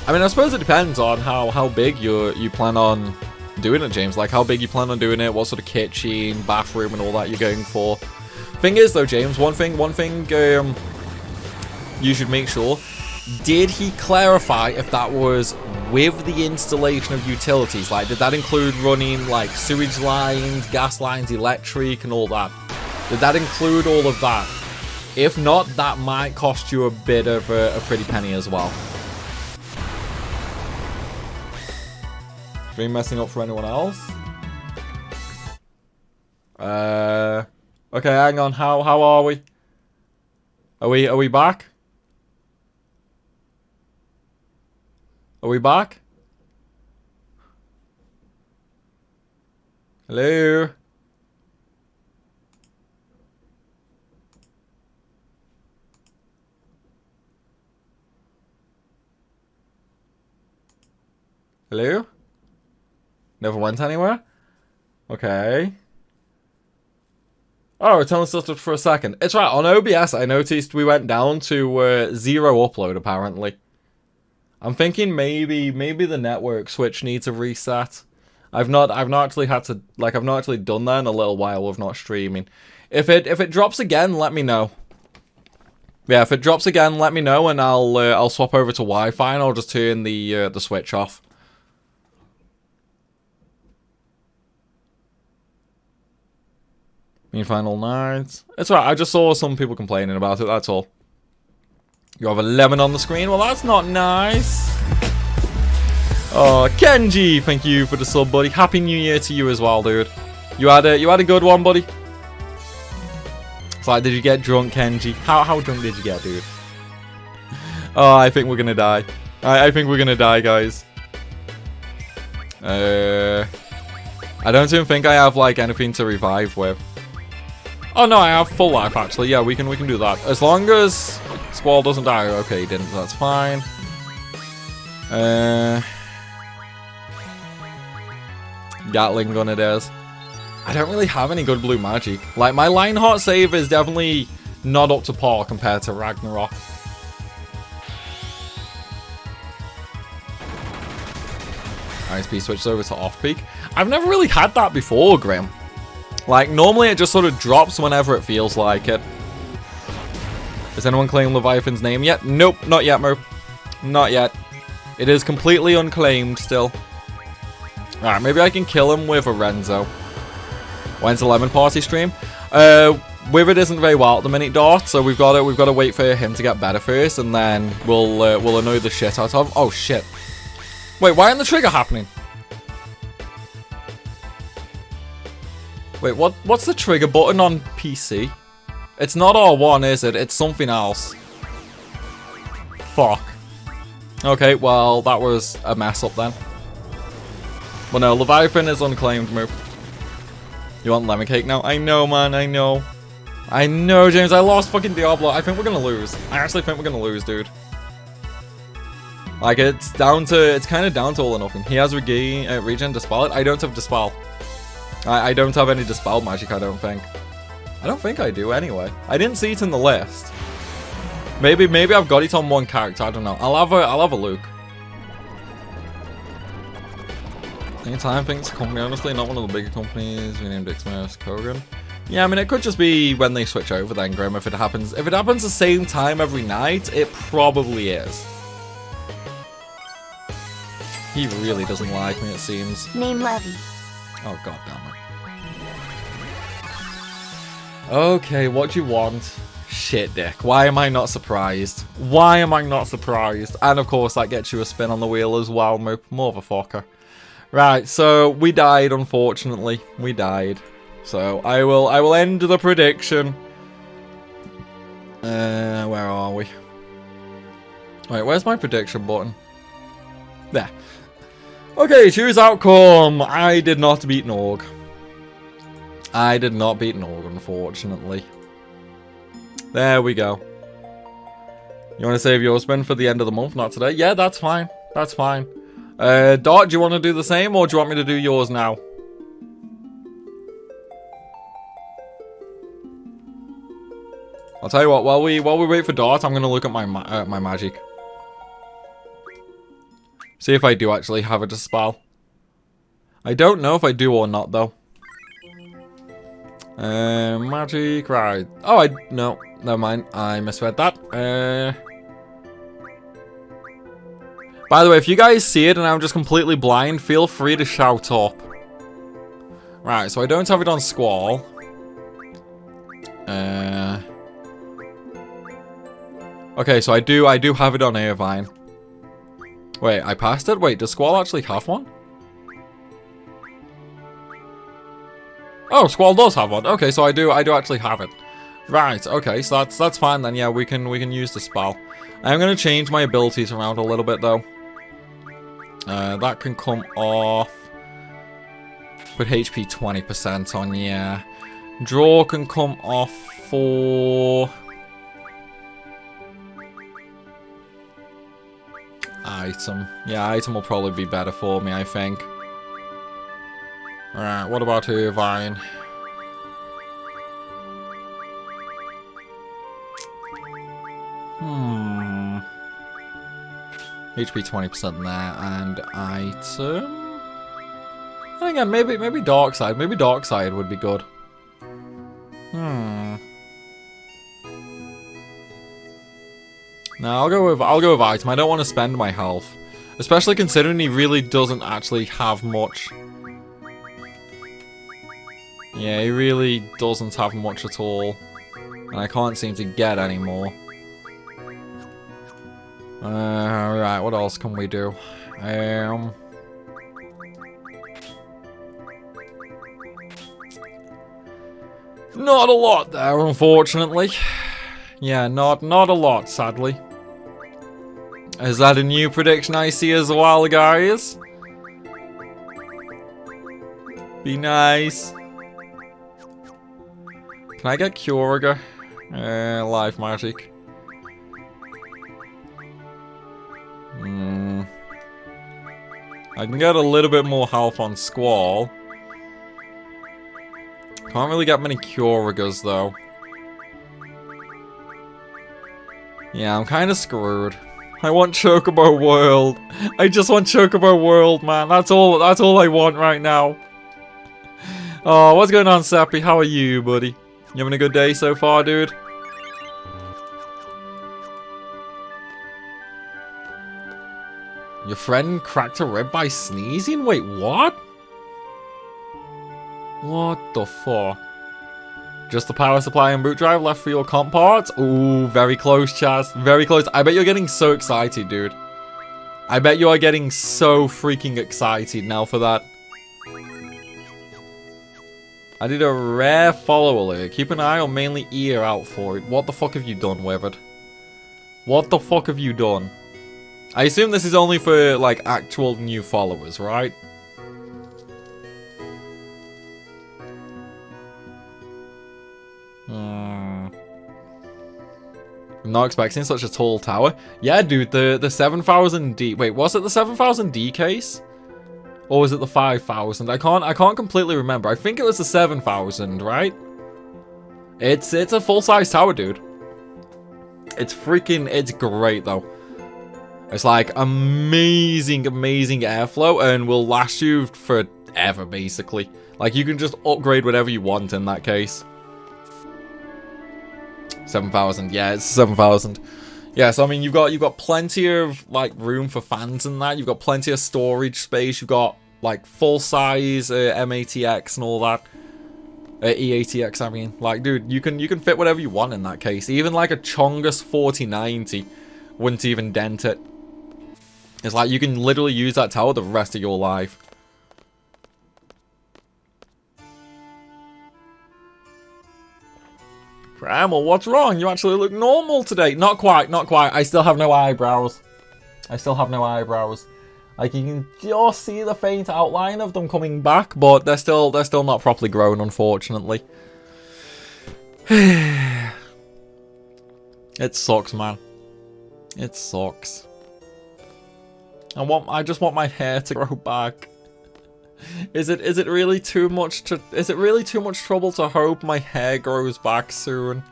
I mean, I suppose it depends on how big you plan on doing it, James. Like, how big you plan on doing it, what sort of kitchen, bathroom, and all that you're going for. Thing is, though, James, one thing you should make sure. Did he clarify if that was with the installation of utilities? Like, did that include running, like, sewage lines, gas lines, electric, and all that? Did that include all of that? If not, that might cost you a bit of a pretty penny as well. Been messing up for anyone else? Okay, hang on. How are we? Are we back? Are we back? Hello? Hello? Never went anywhere? Okay. Oh, it's only still for a second. It's right, on OBS I noticed we went down to 0 upload apparently. I'm thinking maybe the network switch needs a reset. I've not actually had to, like, I've not actually done that in a little while with not streaming. If it drops again, let me know. Yeah, if it drops again, let me know and I'll swap over to Wi-Fi and I'll just turn the switch off. Mean final night. It's alright, I just saw some people complaining about it, that's all. You have a lemon on the screen? Well, that's not nice. Oh, Kenji, thank you for the sub, buddy. Happy New Year to you as well, dude. You had a good one, buddy. It's like, did you get drunk, Kenji? How drunk did you get, dude? Oh, I think we're gonna die. I think we're gonna die, guys. I don't even think I have, like, anything to revive with. Oh no, I have full life actually. Yeah, we can do that. As long as Squall doesn't die. Okay, he didn't. That's fine. Gatling gun it is. I don't really have any good blue magic. Like, my Lionheart save is definitely not up to par compared to Ragnarok. ISP switched over to off-peak. I've never really had that before, Grim. Like, normally it just sort of drops whenever it feels like it. Has anyone claimed Leviathan's name yet? Nope, not yet, Mo. Not yet. It is completely unclaimed still. Alright, maybe I can kill him with a Renzo. When's the Lemon Party stream? Withered isn't very well at the minute, Dart, so we've got to wait for him to get better first, and then we'll annoy the shit out of him. Oh shit. Wait, why isn't the trigger happening? Wait, what's the trigger button on PC? It's not R1, is it? It's something else. Fuck. Okay, well, that was a mess up then. Well, no, Leviathan is unclaimed, move. You want lemon cake now? I know, man, I know. I know, James, I lost fucking Diablo. I think we're gonna lose. I actually think we're gonna lose, dude. Like, it's kind of down to all or nothing. He has regen, Dispel it. I don't have Dispel. I don't have any Dispel magic, I don't think. I don't think I do, anyway. I didn't see it in the list. Maybe I've got it on one character, I don't know. I'll have a look. Anytime thinks company, honestly, not one of the bigger companies. We named Xmas Kogan. Yeah, I mean, it could just be when they switch over then, Grim, if it happens. If it happens the same time every night, it probably is. He really doesn't like me, it seems. Name Levy. Oh, god damn it. Okay, what do you want? Shit, Dick. Why am I not surprised? Why am I not surprised? And of course, that gets you a spin on the wheel as well, motherfucker. Right, so we died, unfortunately. We died. So I will end the prediction. Where are we? Wait, where's my prediction button? There. Okay, choose outcome. I did not beat Norg. I did not beat Norg, unfortunately. There we go. You want to save your spin for the end of the month, not today? Yeah, that's fine. That's fine. Dart, do you want to do the same, or do you want me to do yours now? I'll tell you what. While we wait for Dart, I'm gonna look at my my magic. See if I do actually have a dispel. I don't know if I do or not though. Magic, right. Oh, no, never mind. I misread that. By the way, if you guys see it and I'm just completely blind, feel free to shout up. Right, so I don't have it on Squall. Okay, so I do have it on Irvine. Wait, I passed it? Wait, does Squall actually have one? Oh, Squall does have one. Okay, so I do actually have it. Right, okay, so that's fine then. Yeah, we can use the spell. I'm gonna change my abilities around a little bit though. That can come off. Put HP 20% on, yeah. Draw can come off for item. Yeah, item will probably be better for me, I think. Alright, what about Irvine? HP 20% there, and item? And again, maybe Dark Side. Maybe Dark Side would be good. No, I'll go with item. I don't want to spend my health. Especially considering he really doesn't actually have much. Yeah, he really doesn't have much at all. And I can't seem to get any more. Right, what else can we do? Not a lot there, unfortunately. Yeah, not a lot, sadly. Is that a new prediction I see as well, guys? Be nice. Can I get Kyurga? Life magic. I can get a little bit more health on Squall. Can't really get many Kyurgas though. Yeah, I'm kind of screwed. I want Chocobo World. I just want Chocobo World, man. That's all I want right now. Oh, what's going on, Sappy? How are you, buddy? You having a good day so far, dude? Your friend cracked a rib by sneezing? Wait, what? What the fuck? Just the power supply and boot drive left for your comp parts? Ooh, very close, Chaz. Very close. I bet you're getting so excited, dude. I bet you are getting so freaking excited now for that. I did a rare follow alert. Keep an eye or mainly ear out for it. What the fuck have you done, Withered? What the fuck have you done? I assume this is only for, like, actual new followers, right? I'm not expecting such a tall tower. Yeah, dude, the 7000D... Wait, was it the 7000D case? Or was it the 5000? I can't completely remember. I think it was the 7000, right? It's a full-size tower, dude. It's great, though. It's like amazing airflow and will last you forever, basically. Like, you can just upgrade whatever you want in that case. 7,000, yeah, it's 7,000. Yeah, so I mean, you've got plenty of like room for fans and that. You've got plenty of storage space. You've got like full size MATX and all that. EATX, I mean. Like, dude, you can fit whatever you want in that case. Even like a Chongus 4090 wouldn't even dent it. It's like you can literally use that tower the rest of your life. Primal, what's wrong? You actually look normal today. Not quite, not quite. I still have no eyebrows. I still have no eyebrows. Like, you can just see the faint outline of them coming back, but they're still not properly grown, unfortunately. It sucks, man. It sucks. I just want my hair to grow back. Is it really too much trouble to hope my hair grows back soon?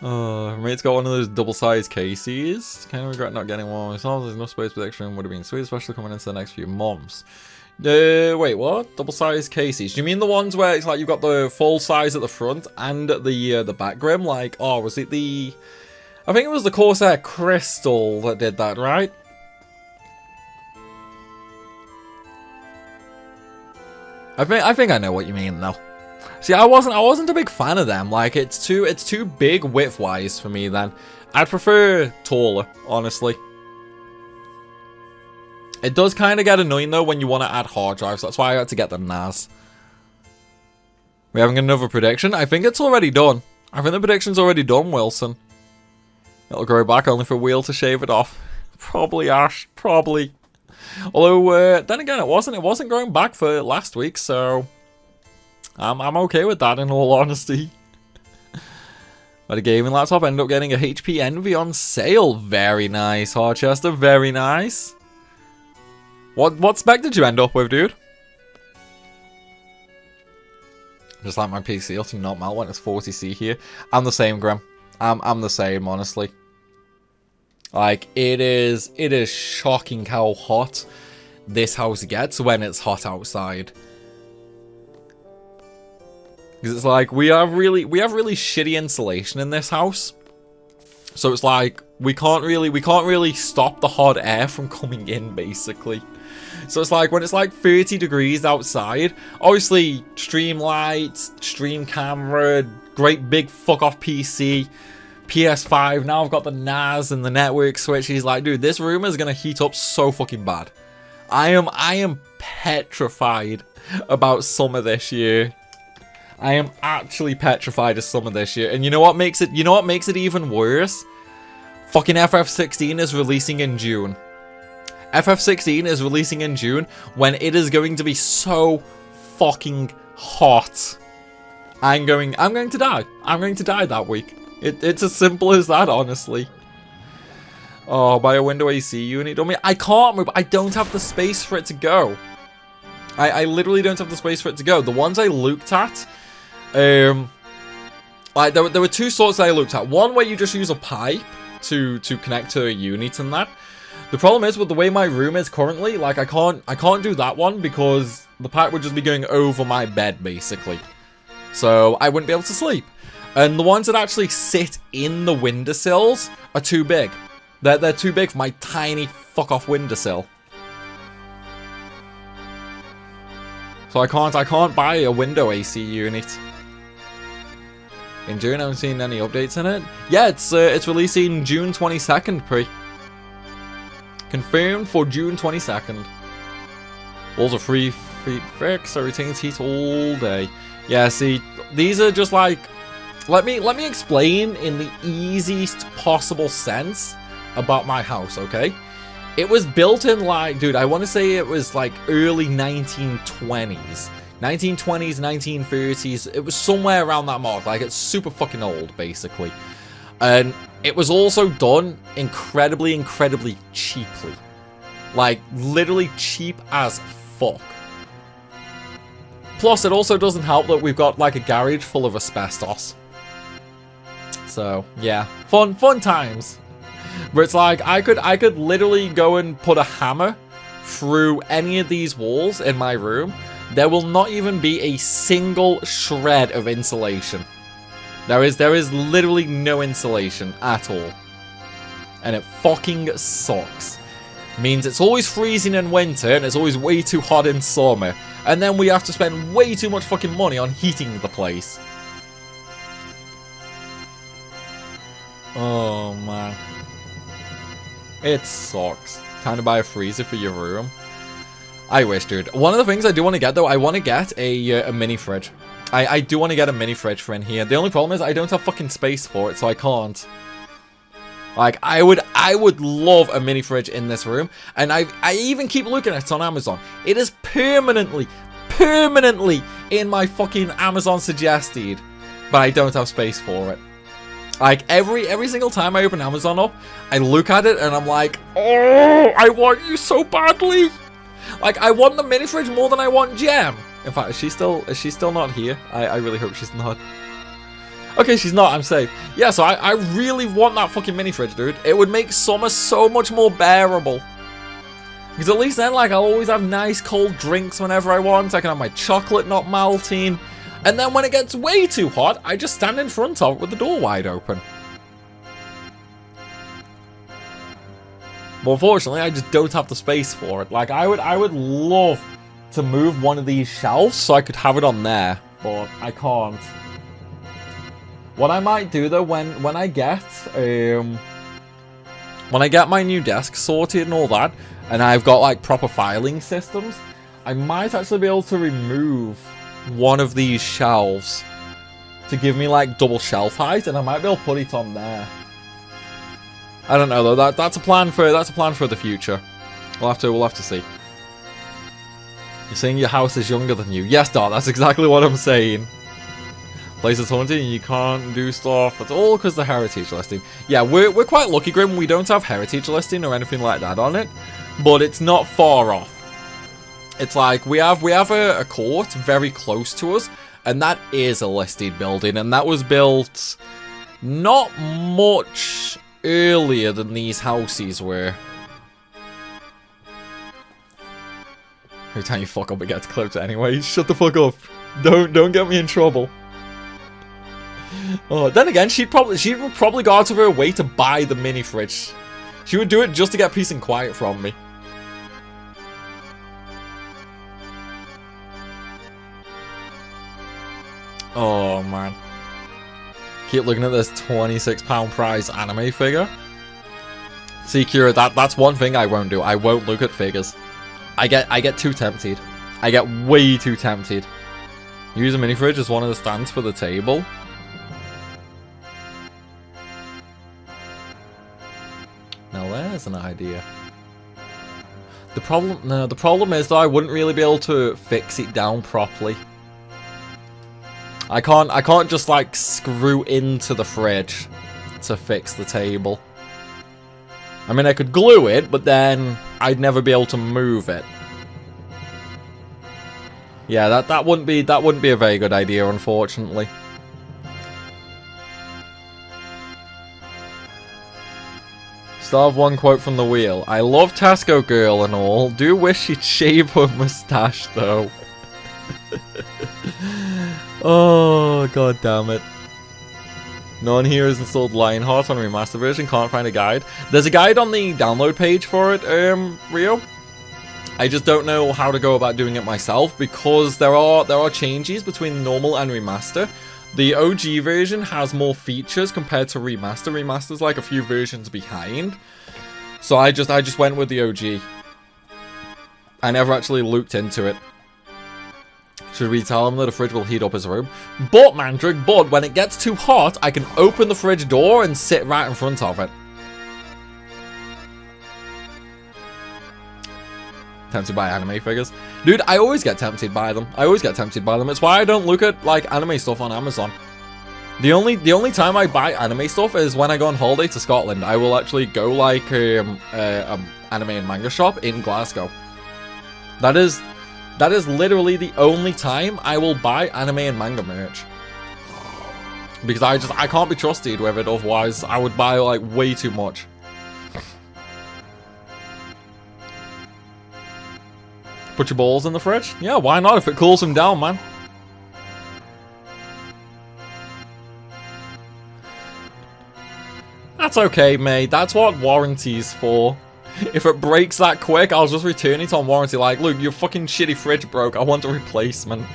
Mate's got one of those double-sized cases. Kind of regret not getting one myself. There's enough space, but the extra room would have been sweet, especially coming into the next few months. Wait, what? Double-sized cases? Do you mean the ones where it's like you've got the full size at the front and at the back grim? Like, oh, was it the... I think it was the Corsair Crystal that did that, right? I think I know what you mean, though. See, I wasn't a big fan of them. Like, it's too big width-wise for me, then. I'd prefer taller, honestly. It does kind of get annoying, though, when you want to add hard drives. That's why I had to get the NAS. We're having another prediction. I think it's already done. I think the prediction's already done, Wilson. It'll grow back only for Wheel to shave it off. Probably, Ash. Probably. Although, then again, it wasn't growing back for last week, so... I'm okay with that, in all honesty. But a gaming laptop ended up getting a HP Envy on sale. Very nice, Harchester. Very nice. What spec did you end up with, dude? Just like my PC, it'll not melt when it's 40C here. I'm the same, Graham. I'm the same, honestly. Like, it is shocking how hot this house gets when it's hot outside. Because it's like, we have really shitty insulation in this house. So it's like, we can't really stop the hot air from coming in, basically. So it's like, when it's like 30 degrees outside, obviously, stream lights, stream camera, great big fuck off PC, PS5, now I've got the NAS and the network switch. He's like, dude, this room is gonna heat up so fucking bad. I am petrified about summer this year. I am actually petrified of summer this year. And you know what makes it even worse? Fucking FF16 is releasing in June. FF16 is releasing in June when it is going to be so fucking hot. I'm going to die. I'm going to die that week. It's as simple as that, honestly. Oh, buy a window AC unit. I can't move. I don't have the space for it to go. I literally don't have the space for it to go. The ones I looked at, like there were two sorts that I looked at. One where you just use a pipe to connect to a unit and that. The problem is with the way my room is currently, like I can't do that one because the pipe would just be going over my bed basically. So I wouldn't be able to sleep. And the ones that actually sit in the windowsills are too big. They're too big for my tiny fuck off windowsill. So I can't buy a window AC unit. In June, I haven't seen any updates in it. Yeah, it's releasing June 22nd, pre. Confirmed for June 22nd. Walls are free fix, so retains heat all day. Yeah, see, these are just like... Let me explain in the easiest possible sense about my house, okay? It was built in like, dude, I want to say it was like early 1920s. 1920s, 1930s. It was somewhere around that mark. Like, it's super fucking old, basically. And it was also done incredibly, incredibly cheaply. Like, literally cheap as fuck. Plus, it also doesn't help that we've got, like, a garage full of asbestos. So, yeah. Fun times. But it's like, I could literally go and put a hammer through any of these walls in my room. There will not even be a single shred of insulation. There is literally no insulation at all. And it fucking sucks. means it's always freezing in winter and it's always way too hot in summer. And then we have to spend way too much fucking money on heating the place. Oh, man. It sucks. Time to buy a freezer for your room. I wish, dude. One of the things I do want to get, though, I want to get a mini fridge. I do want to get a mini fridge for in here. The only problem is I don't have fucking space for it, so I can't. Like, I would love a mini fridge in this room. And I even keep looking at it on Amazon. It is permanently in my fucking Amazon suggested. But I don't have space for it. Like, every single time I open Amazon up, I look at it and I'm like, oh, I want you so badly. Like, I want the mini fridge more than I want Gem. In fact, is she still not here? I really hope she's not. Okay, she's not. I'm safe. Yeah, so I really want that fucking mini fridge, dude. It would make summer so much more bearable. Because at least then, like, I'll always have nice cold drinks whenever I want. I can have my chocolate not melting. And then when it gets way too hot, I just stand in front of it with the door wide open. But unfortunately, I just don't have the space for it. Like, I would love to move one of these shelves so I could have it on there. But I can't. What I might do though, when I get my new desk sorted and all that, and I've got like proper filing systems, I might actually be able to remove one of these shelves to give me like double shelf height, and I might be able to put it on there. I don't know though. That's a plan for the future. We'll have to see. You're saying your house is younger than you? Yes, Dart. That's exactly what I'm saying. Place is haunted and you can't do stuff. It's all because of the heritage listing. Yeah, we're quite lucky, Grim. We don't have heritage listing or anything like that on it, but it's not far off. It's like we have a court very close to us, and that is a listed building, and that was built not much earlier than these houses were. Every time you fuck up, it gets clipped anyway. Shut the fuck up. Don't get me in trouble. Oh, then again, she would probably go out of her way to buy the mini fridge. She would do it just to get peace and quiet from me. Oh man. Keep looking at this £26 prize anime figure. See, Kira, that's one thing I won't do. I won't look at figures. I get too tempted. I get way too tempted. Use a mini fridge as one of the stands for the table. Now there's an idea. The problem is though, I wouldn't really be able to fix it down properly. I can't just like screw into the fridge to fix the table. I mean, I could glue it, but then I'd never be able to move it. Yeah, that wouldn't be a very good idea, unfortunately. Still have one quote from the wheel. I love Tasco Girl and all. Do wish she'd shave her mustache though. Oh, god damn it. No one here has installed Lionheart on remaster version. Can't find a guide. There's a guide on the download page for it, Rio. I just don't know how to go about doing it myself because there are changes between normal and remaster. The OG version has more features compared to remaster. Remaster's like a few versions behind. So I just went with the OG. I never actually looked into it. Should we tell him that a fridge will heat up his room? But, Mandrick, but when it gets too hot, I can open the fridge door and sit right in front of it. Tempted by anime figures. Dude, I always get tempted by them. It's why I don't look at, like, anime stuff on Amazon. The only time I buy anime stuff is when I go on holiday to Scotland. I will actually go, like, anime and manga shop in Glasgow. That is literally the only time I will buy anime and manga merch. Because I can't be trusted with it, otherwise I would buy, like, way too much. Put your balls in the fridge? Yeah, why not if it cools them down, man? That's okay, mate. That's what warranty's for. If it breaks that quick, I'll just return it on warranty. Like, look, your fucking shitty fridge broke. I want a replacement.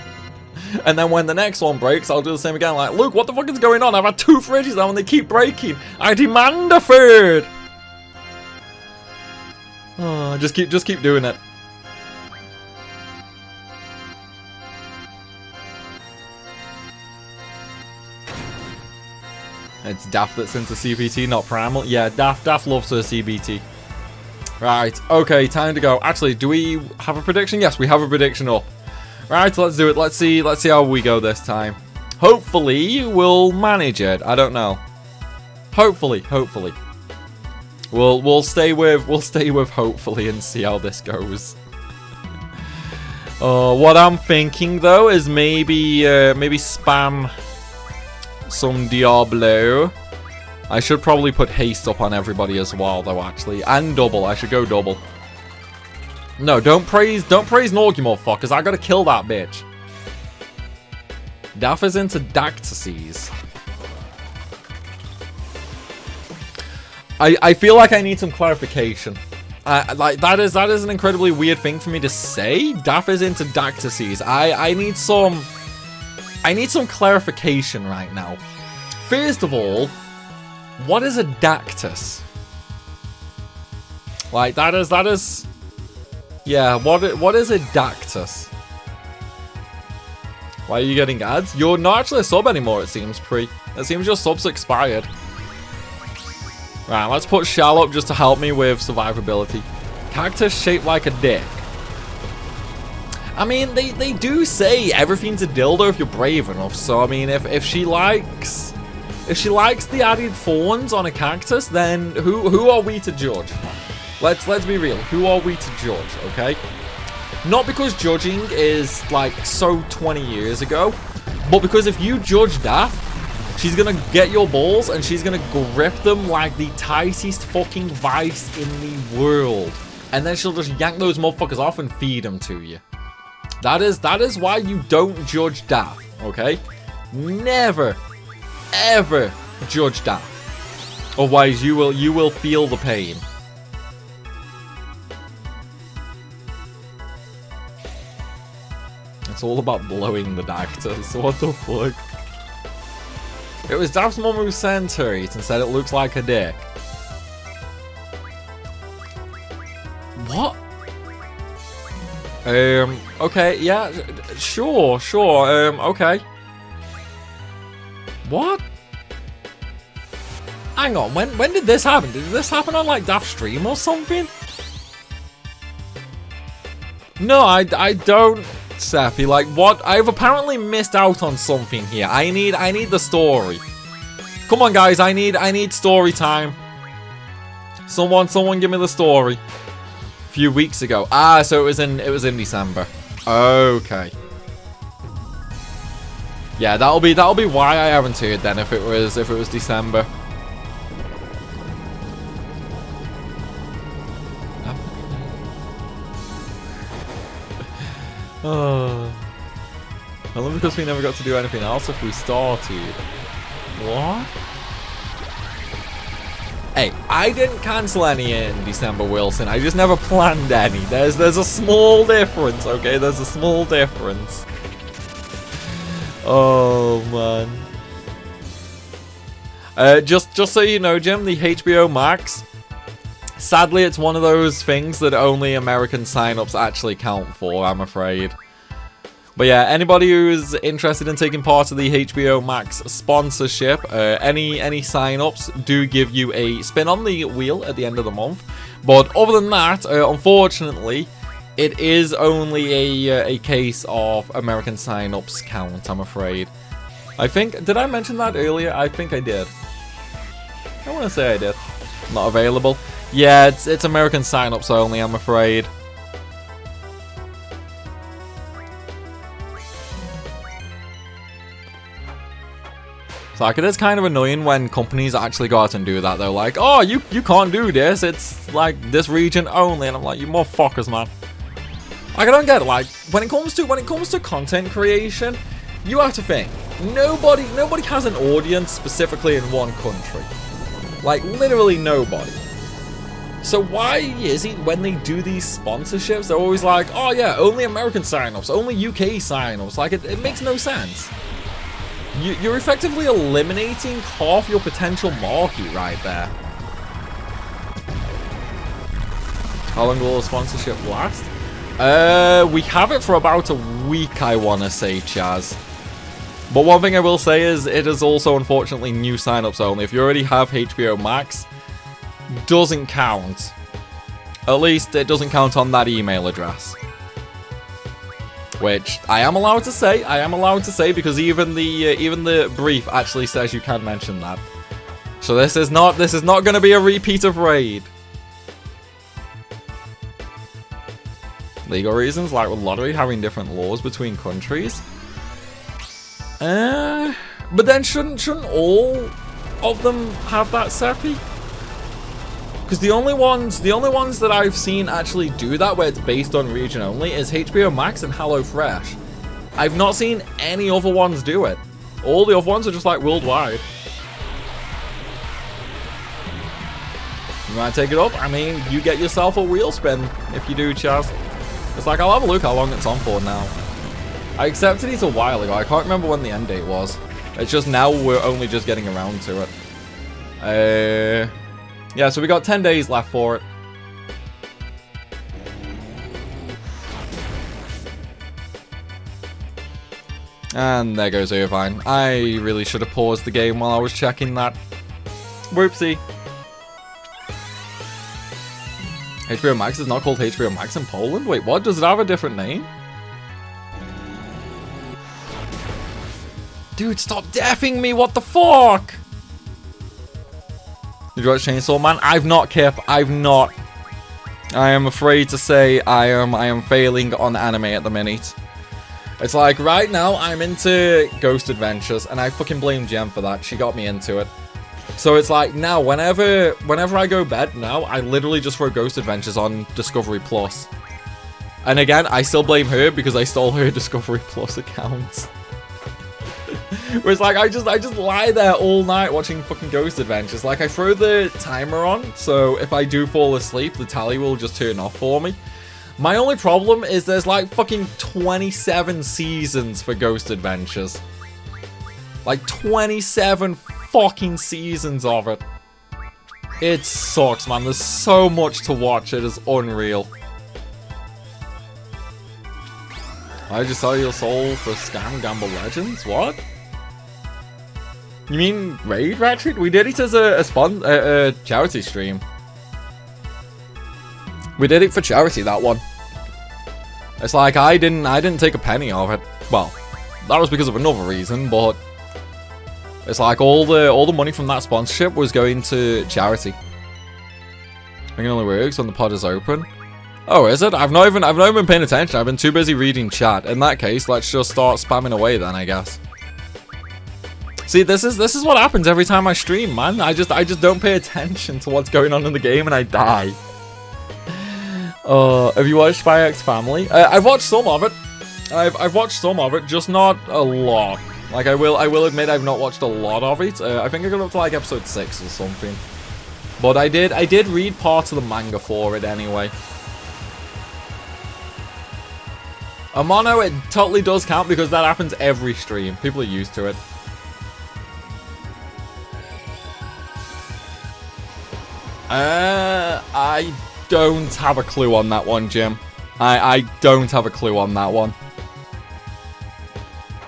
And then when the next one breaks, I'll do the same again. Like, look, what the fuck is going on? I've had 2 fridges now and they keep breaking. I demand a third. Oh, just keep doing it. It's Daft that's into CBT, not Primal. Yeah, Daft loves her CBT. Right, okay, time to go. Actually, do we have a prediction? Yes, we have a prediction up. Right, let's do it. Let's see how we go this time. Hopefully, we'll manage it. I don't know. Hopefully. We'll stay with hopefully and see how this goes. What I'm thinking though is maybe spam some Diablo. I should probably put haste up on everybody as well though, actually, and double. I should go double. No, don't praise Norg, you motherfuckers. I gotta kill that bitch. Daff is into Dactyces. I feel like I need some clarification. Like that is an incredibly weird thing for me to say. Daff is into Dactyces. I need some clarification right now. First of all, what is a Dactys? Like that is yeah, what is a Dactys? Why are you getting ads? You're not actually a sub anymore, it seems, Pre. It seems your sub's expired. Right, let's put Shell up just to help me with survivability. Cactus shaped like a dick. I mean, they do say everything's a dildo if you're brave enough. So I mean, if she likes the added thorns on a cactus, then who are we to judge? Let's be real. Who are we to judge? Okay. Not because judging is like so 20 years ago, but because if you judge Daft, she's gonna get your balls and she's gonna grip them like the tightest fucking vice in the world. And then she'll just yank those motherfuckers off and feed them to you. That is why you don't judge Daft, okay? Never, ever judge Daft. Otherwise you will feel the pain. It's all about blowing the Dactys. What the fuck? It was Daft's mum who sent her it and said it looks like a dick. What? Okay, yeah, sure, okay. What? Hang on, when did this happen? Did this happen on like Daft stream or something? No, I don't, Sappy. Like, what? I've apparently missed out on something here. I need the story. Come on, guys, I need story time. Someone give me the story. A few weeks ago. Ah, so it was in December. Okay. Yeah, that'll be why I haven't heard then if it was December. Oh. Only because we never got to do anything else if we started. What? Hey, I didn't cancel any in December, Wilson. I just never planned any. There's a small difference, okay? There's a small difference. Oh man. Just so you know, Jim, the HBO Max. Sadly, it's one of those things that only American signups actually count for, I'm afraid. But yeah, anybody who's interested in taking part of the HBO Max sponsorship, any signups do give you a spin on the wheel at the end of the month. But other than that, unfortunately, it is only a case of American signups count, I'm afraid. I think, did I mention that earlier? I think I did. I want to say I did. Not available. Yeah, it's American signups only, I'm afraid. So like, it is kind of annoying when companies actually go out and do that. They're like, oh, you can't do this. It's like this region only, and I'm like, you motherfuckers, man. Like, I don't get it. Like, when it comes to content creation, you have to think. Nobody has an audience specifically in one country. Like, literally nobody. So why is it when they do these sponsorships, they're always like, oh yeah, only American signups, only UK signups? Like, it makes no sense. You're effectively eliminating half your potential market right there. How long will the sponsorship last? We have it for about a week, I want to say, Chaz. But one thing I will say is it is also, unfortunately, new signups only. If you already have HBO Max, doesn't count. At least it doesn't count on that email address. Which I am allowed to say, because even the brief actually says you can mention that. So this is not going to be a repeat of Raid. Legal reasons, like with lottery having different laws between countries. But then shouldn't all of them have that SEPI? Because the only ones that I've seen actually do that, where it's based on region only, is HBO Max and HelloFresh. I've not seen any other ones do it. All the other ones are just like worldwide. You want to take it up? I mean, you get yourself a wheel spin if you do, Chaz. It's like, I'll have a look how long it's on for now. I accepted it a while ago. I can't remember when the end date was. It's just now we're only just getting around to it. Yeah, so we got 10 days left for it. And there goes Irvine. I really should have paused the game while I was checking that. Whoopsie. HBO Max is not called HBO Max in Poland? Wait, what? Does it have a different name? Dude, stop deffing me, what the fuck? Did you watch Chainsaw Man? I've not, Kip. I've not. I am afraid to say I am failing on anime at the minute. It's like, right now, I'm into Ghost Adventures, and I fucking blame Jem for that. She got me into it. So it's like, now, whenever I go bed, now, I literally just throw Ghost Adventures on Discovery Plus. And again, I still blame her because I stole her Discovery Plus account. Where it's like, I just lie there all night watching fucking Ghost Adventures. Like, I throw the timer on, so if I do fall asleep, the tally will just turn off for me. My only problem is there's like fucking 27 seasons for Ghost Adventures. Like 27 fucking seasons of it. It sucks, man. There's so much to watch. It is unreal. Why'd you sell your soul for Scam Gamble Legends? What? You mean Raid Ratchet? We did it as a charity stream. We did it for charity, that one. It's like I didn't take a penny of it. Well, that was because of another reason, but it's like all the money from that sponsorship was going to charity. I think it only works when the pod is open. Oh, is it? I've not even been paying attention. I've been too busy reading chat. In that case, let's just start spamming away then, I guess. See, this is what happens every time I stream, man. I just don't pay attention to what's going on in the game and I die. Have you watched Spy X Family? I've watched some of it. I've watched some of it, just not a lot. Like I will admit I've not watched a lot of it. I think I got up to like episode 6 or something. But I did read parts of the manga for it anyway. Mono, it totally does count because that happens every stream. People are used to it. I don't have a clue on that one, Jim. I don't have a clue on that one.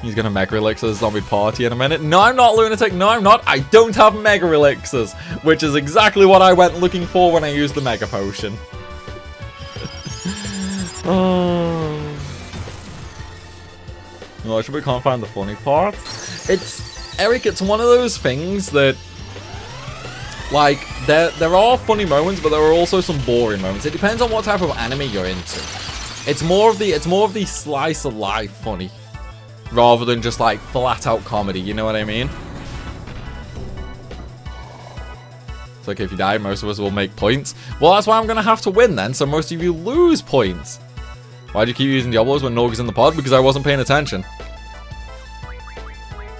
He's gonna Mega Elixir Zombie Party in a minute. No, I'm not, Lunatic. No, I'm not. I don't have Mega Elixirs, which is exactly what I went looking for when I used the Mega Potion. Oh. No, I should can't find the funny part. Eric, it's one of those things that, like, there are funny moments, but there are also some boring moments. It depends on what type of anime you're into. It's more of the slice of life funny, rather than just like flat out comedy. You know what I mean? It's like if you die, most of us will make points. Well, that's why I'm gonna have to win then, so most of you lose points. Why'd you keep using Diablos when Norg is in the pod? Because I wasn't paying attention.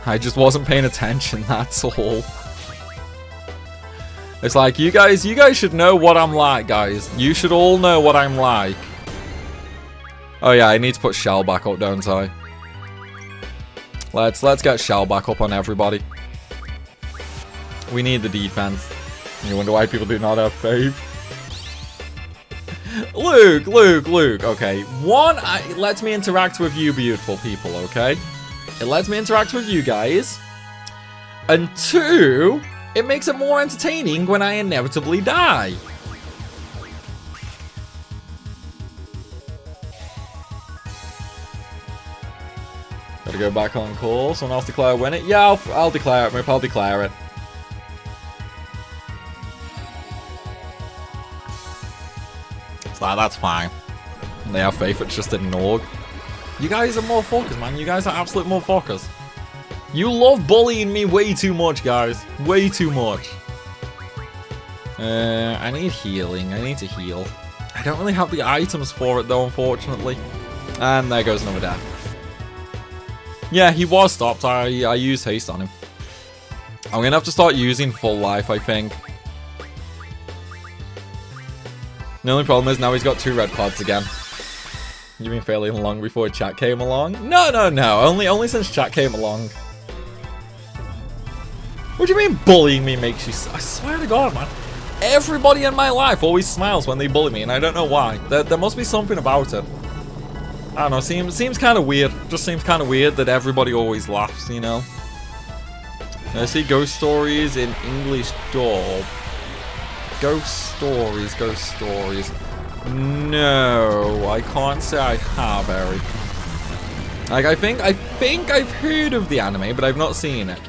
I just wasn't paying attention, that's all. It's like, you guys should know what I'm like, guys. You should all know what I'm like. Oh yeah, I need to put Shell back up, don't I? Let's get Shell back up on everybody. We need the defense. You wonder why people do not have faith. Luke. Okay, one, it lets me interact with you beautiful people, okay? It lets me interact with you guys. And two, it makes it more entertaining when I inevitably die. Gotta go back on call. Someone else declare win it. Yeah, I'll declare it, Moop. I'll declare it. So that's fine. They have faith, it's just a Norg. You guys are motherfuckers, man. You guys are absolute motherfuckers. You love bullying me way too much, guys. Way too much. I need healing. I need to heal. I don't really have the items for it, though, unfortunately. And there goes another death. Yeah, he was stopped. I used haste on him. I'm gonna have to start using full life, I think. The only problem is now he's got 2 red pods again. You've been failing long before chat came along? No. Only since chat came along. What do you mean bullying me makes you... I swear to God, man. Everybody in my life always smiles when they bully me, and I don't know why. There must be something about it. I don't know, seems kind of weird. Just seems kind of weird that everybody always laughs, you know? I see ghost stories in English dub. Ghost stories. No, I can't say I have, Eric. Like, I think I've heard of the anime, but I've not seen it.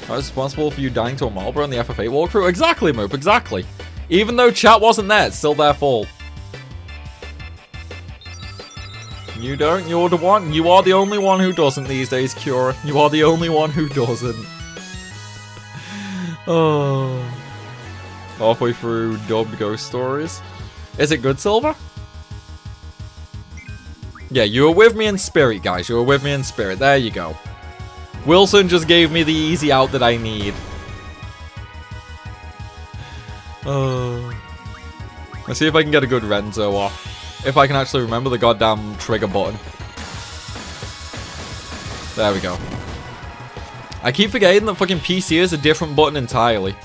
I was responsible for you dying to a Marlboro on the FF8 walkthrough? Exactly, Moop, exactly. Even though chat wasn't there, it's still their fault. You don't, you're the one. You are the only one who doesn't these days, Cura. You are the only one who doesn't. Oh. Halfway through dubbed ghost stories. Is it good, Silver? Yeah, you were with me in spirit, guys. You were with me in spirit. There you go. Wilson just gave me the easy out that I need. Let's see if I can get a good Renzo off. If I can actually remember the goddamn trigger button. There we go. I keep forgetting that fucking PC is a different button entirely.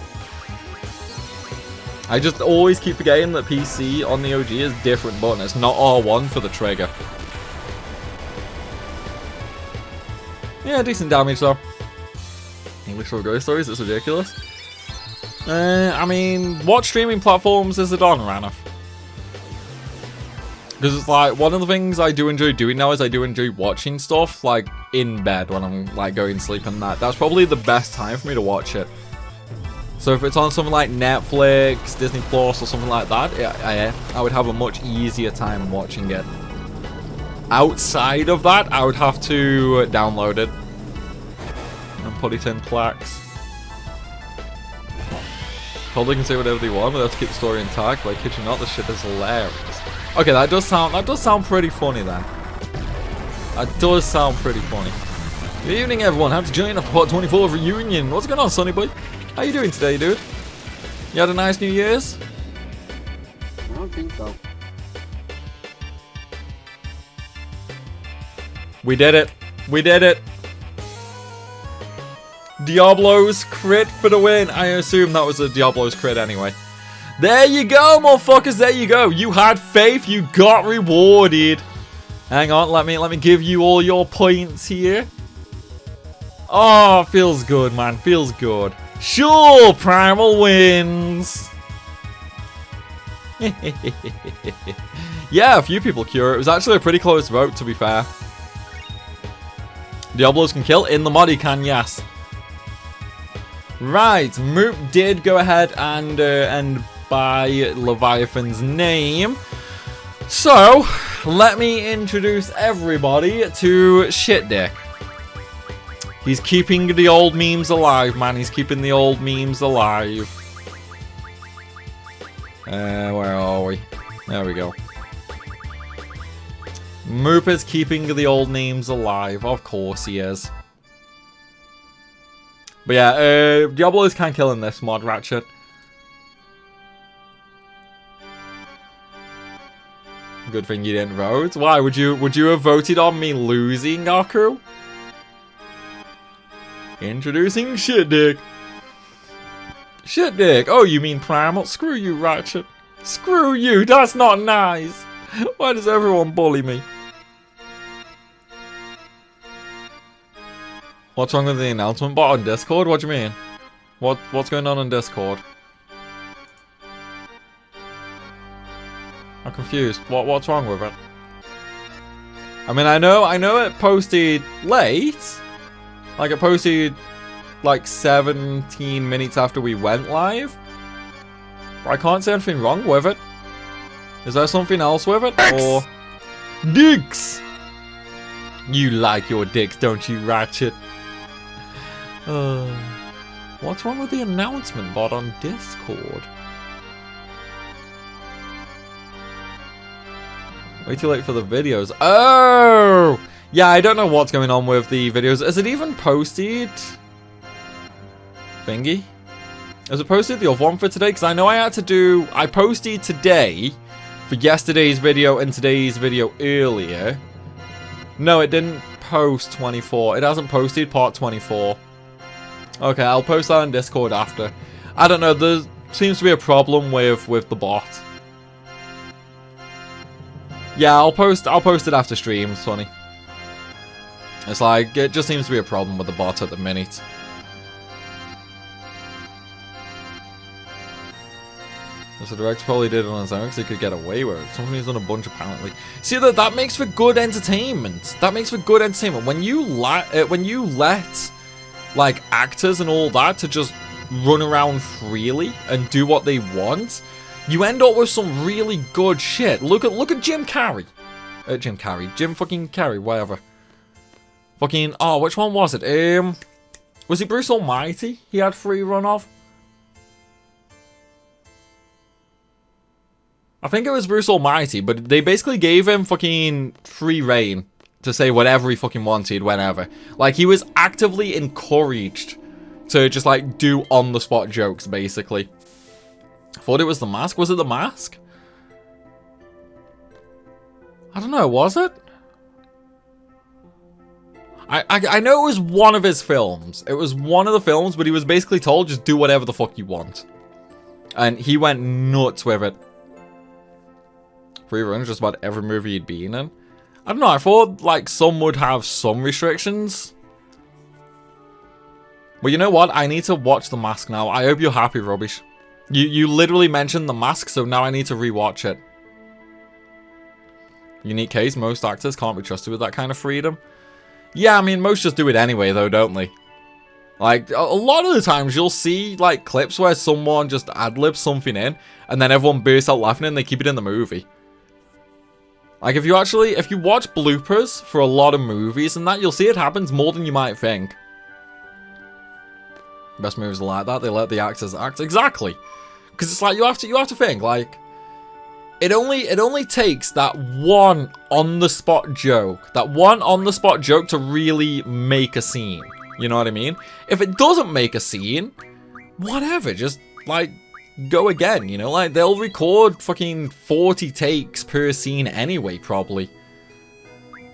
I just always keep forgetting that PC on the OG is a different button. It's not R1 for the trigger. Yeah, decent damage though. English for ghost stories, it's ridiculous. I mean, what streaming platforms is it on, Ranif? Because it's like, one of the things I do enjoy doing now is I do enjoy watching stuff, like, in bed when I'm, like, going to sleep and that. That's probably the best time for me to watch it. So if it's on something like Netflix, Disney Plus, or something like that, yeah, I would have a much easier time watching it. Outside of that, I would have to download it and put it in Plex. Probably can say whatever they want, but they have to keep the story intact. Like, kid you not, this shit is hilarious. Okay, that does sound pretty funny then. That does sound pretty funny. Good evening, everyone. Had to join after part 24 of Reunion. What's going on, Sonny boy? How you doing today, dude? You had a nice New Year's? I don't think so. We did it. We did it. Diablo's crit for the win. I assume that was a Diablo's crit anyway. There you go, motherfuckers. There you go. You had faith. You got rewarded. Hang on. Let me give you all your points here. Oh, feels good, man. Feels good. Sure, Primal wins. Yeah, a few people cure. It was actually a pretty close vote, to be fair. Diablos can kill. In the mod, he can, yes. Right, Moop did go ahead and buy Leviathan's name. So, let me introduce everybody to Shitdick. He's keeping the old memes alive, man. He's keeping the old memes alive. Where are we? There we go. Moop is keeping the old names alive. Of course he is. But yeah, Diablo's can kill in this mod, Ratchet. Good thing you didn't vote. Why would you have voted on me losing, Aku? Introducing Shit Dick. Shit Dick. Oh, you mean Primal? Screw you, Ratchet. Screw you. That's not nice. Why does everyone bully me? What's wrong with the announcement bot on Discord? What do you mean? What's going on Discord? I'm confused. What's wrong with it? I mean, I know it posted late. Like, it posted like 17 minutes after we went live. But I can't see anything wrong with it. Is there something else with it? Dicks. Or dicks? You like your dicks, don't you, Ratchet? What's wrong with the announcement bot on Discord? Way too late for the videos. Oh! Yeah, I don't know what's going on with the videos. Is it even posted? Thingy? Is it posted the other one for today? Because I know I posted today for yesterday's video and today's video earlier. No, it didn't post 24. It hasn't posted part 24. Okay, I'll post that on Discord after. I don't know, there seems to be a problem with the bot. Yeah, I'll post it after stream, it's funny. It's like, it just seems to be a problem with the bot at the minute. So the Rex probably did it on his own because he could get away with it. Something he's done a bunch apparently. See, that makes for good entertainment. That makes for good entertainment. When you let like actors and all that to just run around freely and do what they want, you end up with some really good shit. Look at Jim Carrey. Jim fucking Carrey, whatever. Fucking, oh, which one was it? Was it Bruce Almighty he had free run of? I think it was Bruce Almighty, but they basically gave him fucking free reign to say whatever he fucking wanted whenever. Like, he was actively encouraged to just, like, do on-the-spot jokes, basically. I thought it was The Mask. Was it The Mask? I don't know, was it? I know it was one of his films. It was one of the films, but he was basically told, just do whatever the fuck you want. And he went nuts with it. Free run just about every movie he'd been in. I don't know, I thought, like, some would have some restrictions. But you know what? I need to watch The Mask now. I hope you're happy, Rubbish. You literally mentioned The Mask, so now I need to rewatch it. Unique case, most actors can't be trusted with that kind of freedom. Yeah, I mean, most just do it anyway, though, don't they? Like, a lot of the times you'll see, like, clips where someone just ad-libs something in, and then everyone bursts out laughing and they keep it in the movie. Like, if you watch bloopers for a lot of movies and that, you'll see it happens more than you might think. Best movies are like that, they let the actors act. Exactly. Because it's like, you have to think, like, it only takes that one on-the-spot joke. That one on-the-spot joke to really make a scene. You know what I mean? If it doesn't make a scene, whatever, just, like, go again, you know? Like, they'll record fucking 40 takes per scene anyway, probably.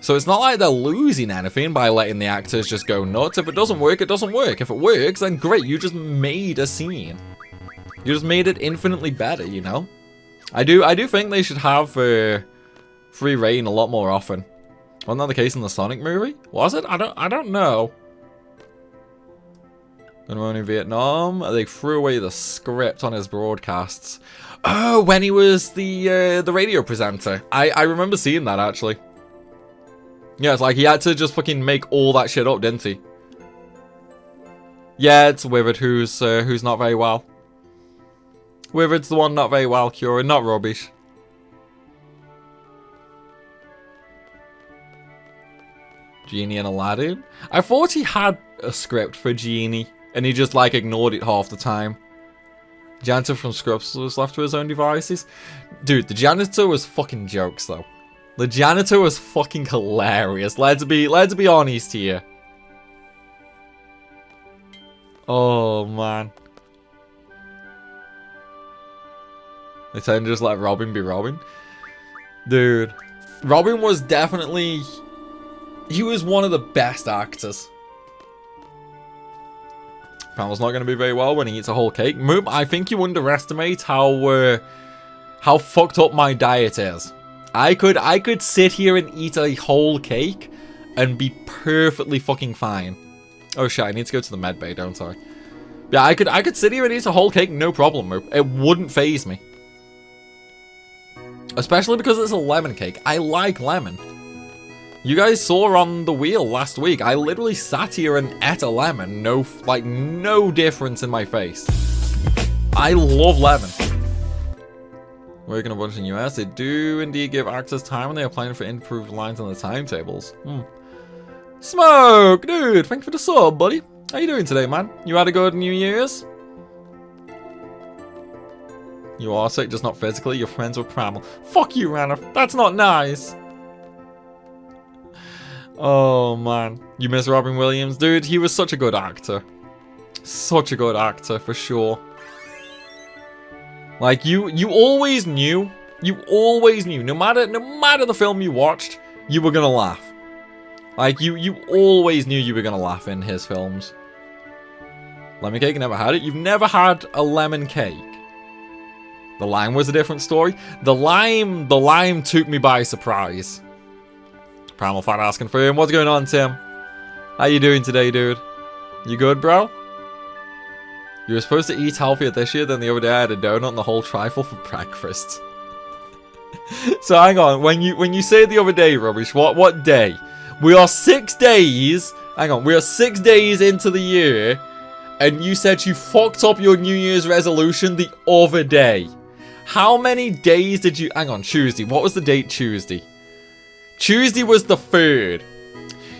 So it's not like they're losing anything by letting the actors just go nuts. If it doesn't work, it doesn't work. If it works, then great, you just made a scene. You just made it infinitely better, you know? I do think they should have free reign a lot more often. Wasn't that the case in the Sonic movie? Was it? I don't know. When we were in Vietnam, they threw away the script on his broadcasts. Oh, when he was the radio presenter. I remember seeing that, actually. Yeah, it's like he had to just fucking make all that shit up, didn't he? Yeah, it's Withered who's not very well. Withered's the one not very well cured, not Rubbish. Genie and Aladdin? I thought he had a script for Genie, and he just, like, ignored it half the time. Janitor from Scrubs was left to his own devices. Dude, the janitor was fucking jokes, though. The janitor was fucking hilarious. Let's be honest here. Oh, man. They tend to just let Robin be Robin. Dude. Robin was definitely... He was one of the best actors. Primal's not going to be very well when he eats a whole cake. Moop, I think you underestimate how fucked up my diet is. I could sit here and eat a whole cake and be perfectly fucking fine. Oh shit, I need to go to the med bay, don't I? Yeah, I could sit here and eat a whole cake, no problem, Moop. It wouldn't faze me. Especially because it's a lemon cake. I like lemon. You guys saw on the wheel last week, I literally sat here and ate a lemon. No difference in my face. I love lemon. Working a bunch in US, they do indeed give actors time when they are applying for improved lines on the timetables. Smoke, dude, thank you for the sub, buddy. How you doing today, man? You had a good New Year's? You are sick, just not physically. You're friends with Primal. Fuck you, Rana. That's not nice. Oh, man. You miss Robin Williams? Dude, he was such a good actor. Such a good actor, for sure. Like, you always knew. You always knew. No matter the film you watched, you were gonna laugh. Like, you always knew you were gonna laugh in his films. Lemon cake, never had it. You've never had a lemon cake. The lime was a different story. The lime took me by surprise. Primal fan asking for him. What's going on, Tim? How you doing today, dude? You good, bro? You were supposed to eat healthier this year than the other day. I had a donut and the whole trifle for breakfast. So hang on. When you say the other day, rubbish, what day? We are 6 days. Hang on. We are 6 days into the year, and you said you fucked up your New Year's resolution the other day. How many days did you... Hang on, Tuesday. What was the date Tuesday? Tuesday was the 3rd.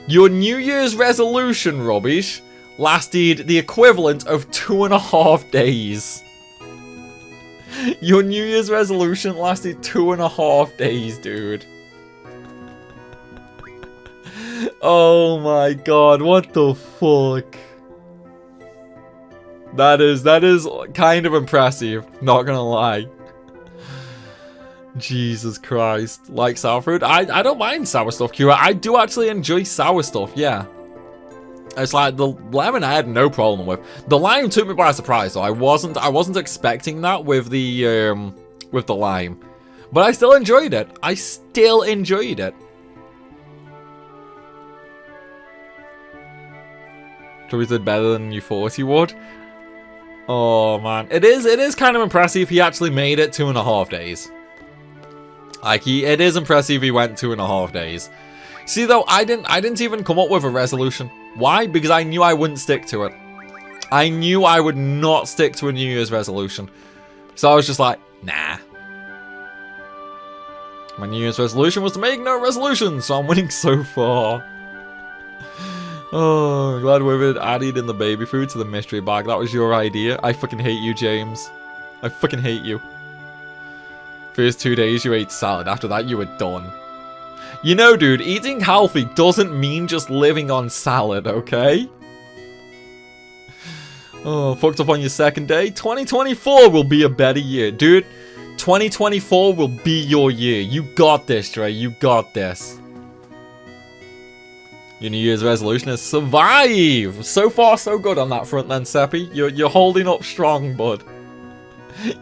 Your New Year's resolution, rubbish, lasted the equivalent of 2.5 days. Your New Year's resolution lasted 2.5 days, dude. Oh my god, what the fuck? That is kind of impressive, not gonna lie. Jesus Christ. Like sour fruit? I don't mind sour stuff, Kira. I do actually enjoy sour stuff, yeah. It's like the lemon I had no problem with. The lime took me by surprise, though. I wasn't expecting that with the lime. But I still enjoyed it. I still enjoyed it. Joey did better than you thought he would. Oh man. It is kind of impressive he actually made it 2.5 days. Like it is impressive he went 2.5 days. See though, I didn't even come up with a resolution. Why? Because I knew I wouldn't stick to it. I knew I would not stick to a New Year's resolution. So I was just like, nah. My New Year's resolution was to make no resolutions, so I'm winning so far. Oh, glad we added in the baby food to the mystery bag. That was your idea. I fucking hate you, James. I fucking hate you. First 2 days you ate salad. After that you were done. You know, dude, eating healthy doesn't mean just living on salad, okay? Oh, fucked up on your second day? 2024 will be a better year. Dude, 2024 will be your year. You got this, Dre. You got this. Your New Year's resolution is survive. So far, so good on that front then, Seppi. You're holding up strong, bud.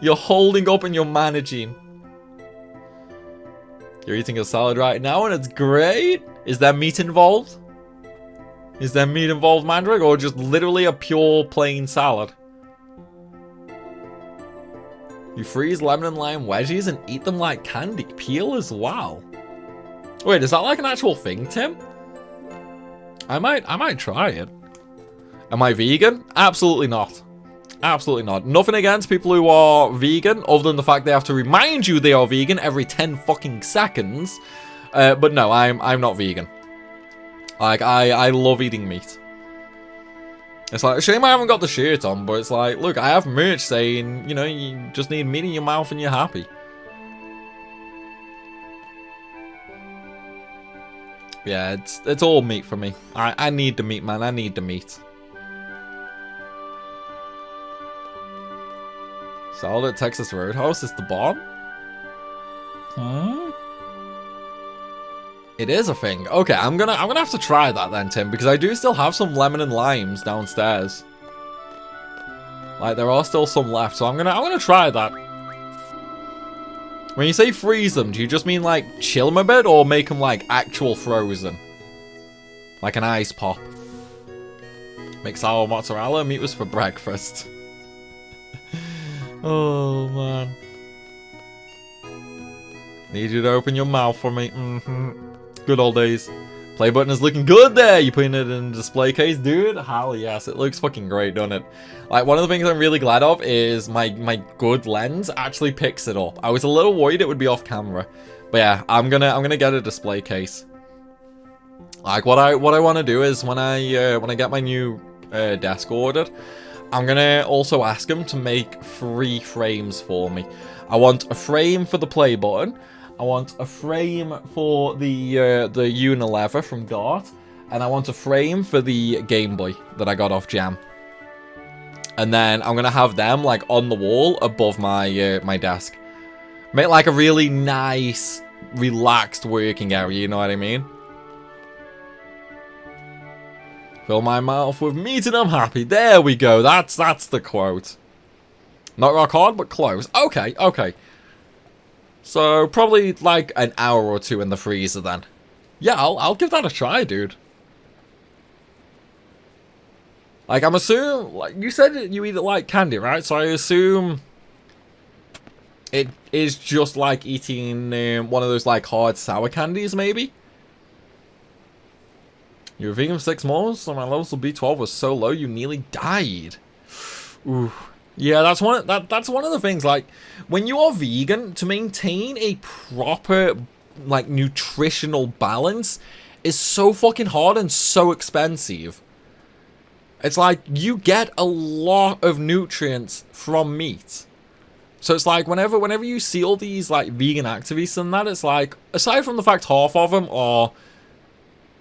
You're holding up and you're managing. You're eating a salad right now and it's great. Is there meat involved? Is there meat involved, Mandrake, or just literally a pure plain salad? You freeze lemon and lime wedgies and eat them like candy. Peel as well. Wait, is that like an actual thing, Tim? I might try it. Am I vegan? Absolutely not. Absolutely not. Nothing against people who are vegan, other than the fact they have to remind you they are vegan every 10 fucking seconds. But no, I'm not vegan. Like, I love eating meat. It's like, shame I haven't got the shirt on, but it's like, look, I have merch saying, you know, you just need meat in your mouth and you're happy. Yeah, it's all meat for me. I need the meat, man. I need the meat. Salad at Texas Roadhouse is the bomb? It is a thing. Okay, I'm gonna have to try that then, Tim, because I do still have some lemon and limes downstairs. Like, there are still some left, so I'm gonna try that. When you say freeze them, do you just mean like chill them a bit, or make them like actual frozen? Like an ice pop. Make sour mozzarella, meat was for breakfast. Oh man. Need you to open your mouth for me. Good old days. Play button is looking good there. You putting it in a display case, dude? Hell yes, it looks fucking great, doesn't it? Like, one of the things I'm really glad of is my good lens actually picks it up. I was a little worried it would be off camera, but yeah, I'm gonna get a display case. Like, what I want to do is when I get my new desk ordered, I'm gonna also ask him to make 3 frames for me. I want a frame for the play button. I want a frame for the Unilever from Dart, and I want a frame for the Game Boy that I got off Jam. And then I'm gonna have them like on the wall above my my desk. Make like a really nice, relaxed working area. You know what I mean? Fill my mouth with meat and I'm happy. There we go. That's the quote. Not rock hard, but close. Okay, okay. So, probably like an hour or 2 in the freezer then. Yeah, I'll give that a try, dude. Like, I'm assuming, like, you said you eat it like candy, right? So I assume it is just like eating one of those, like, hard sour candies, maybe? You were vegan for 6 months, so my levels of B12 was so low you nearly died. Ooh. Yeah, that's one of the things, like, when you are vegan, to maintain a proper, like, nutritional balance is so fucking hard and so expensive. It's like, you get a lot of nutrients from meat. So it's like, whenever you see all these, like, vegan activists and that, it's like, aside from the fact half of them are,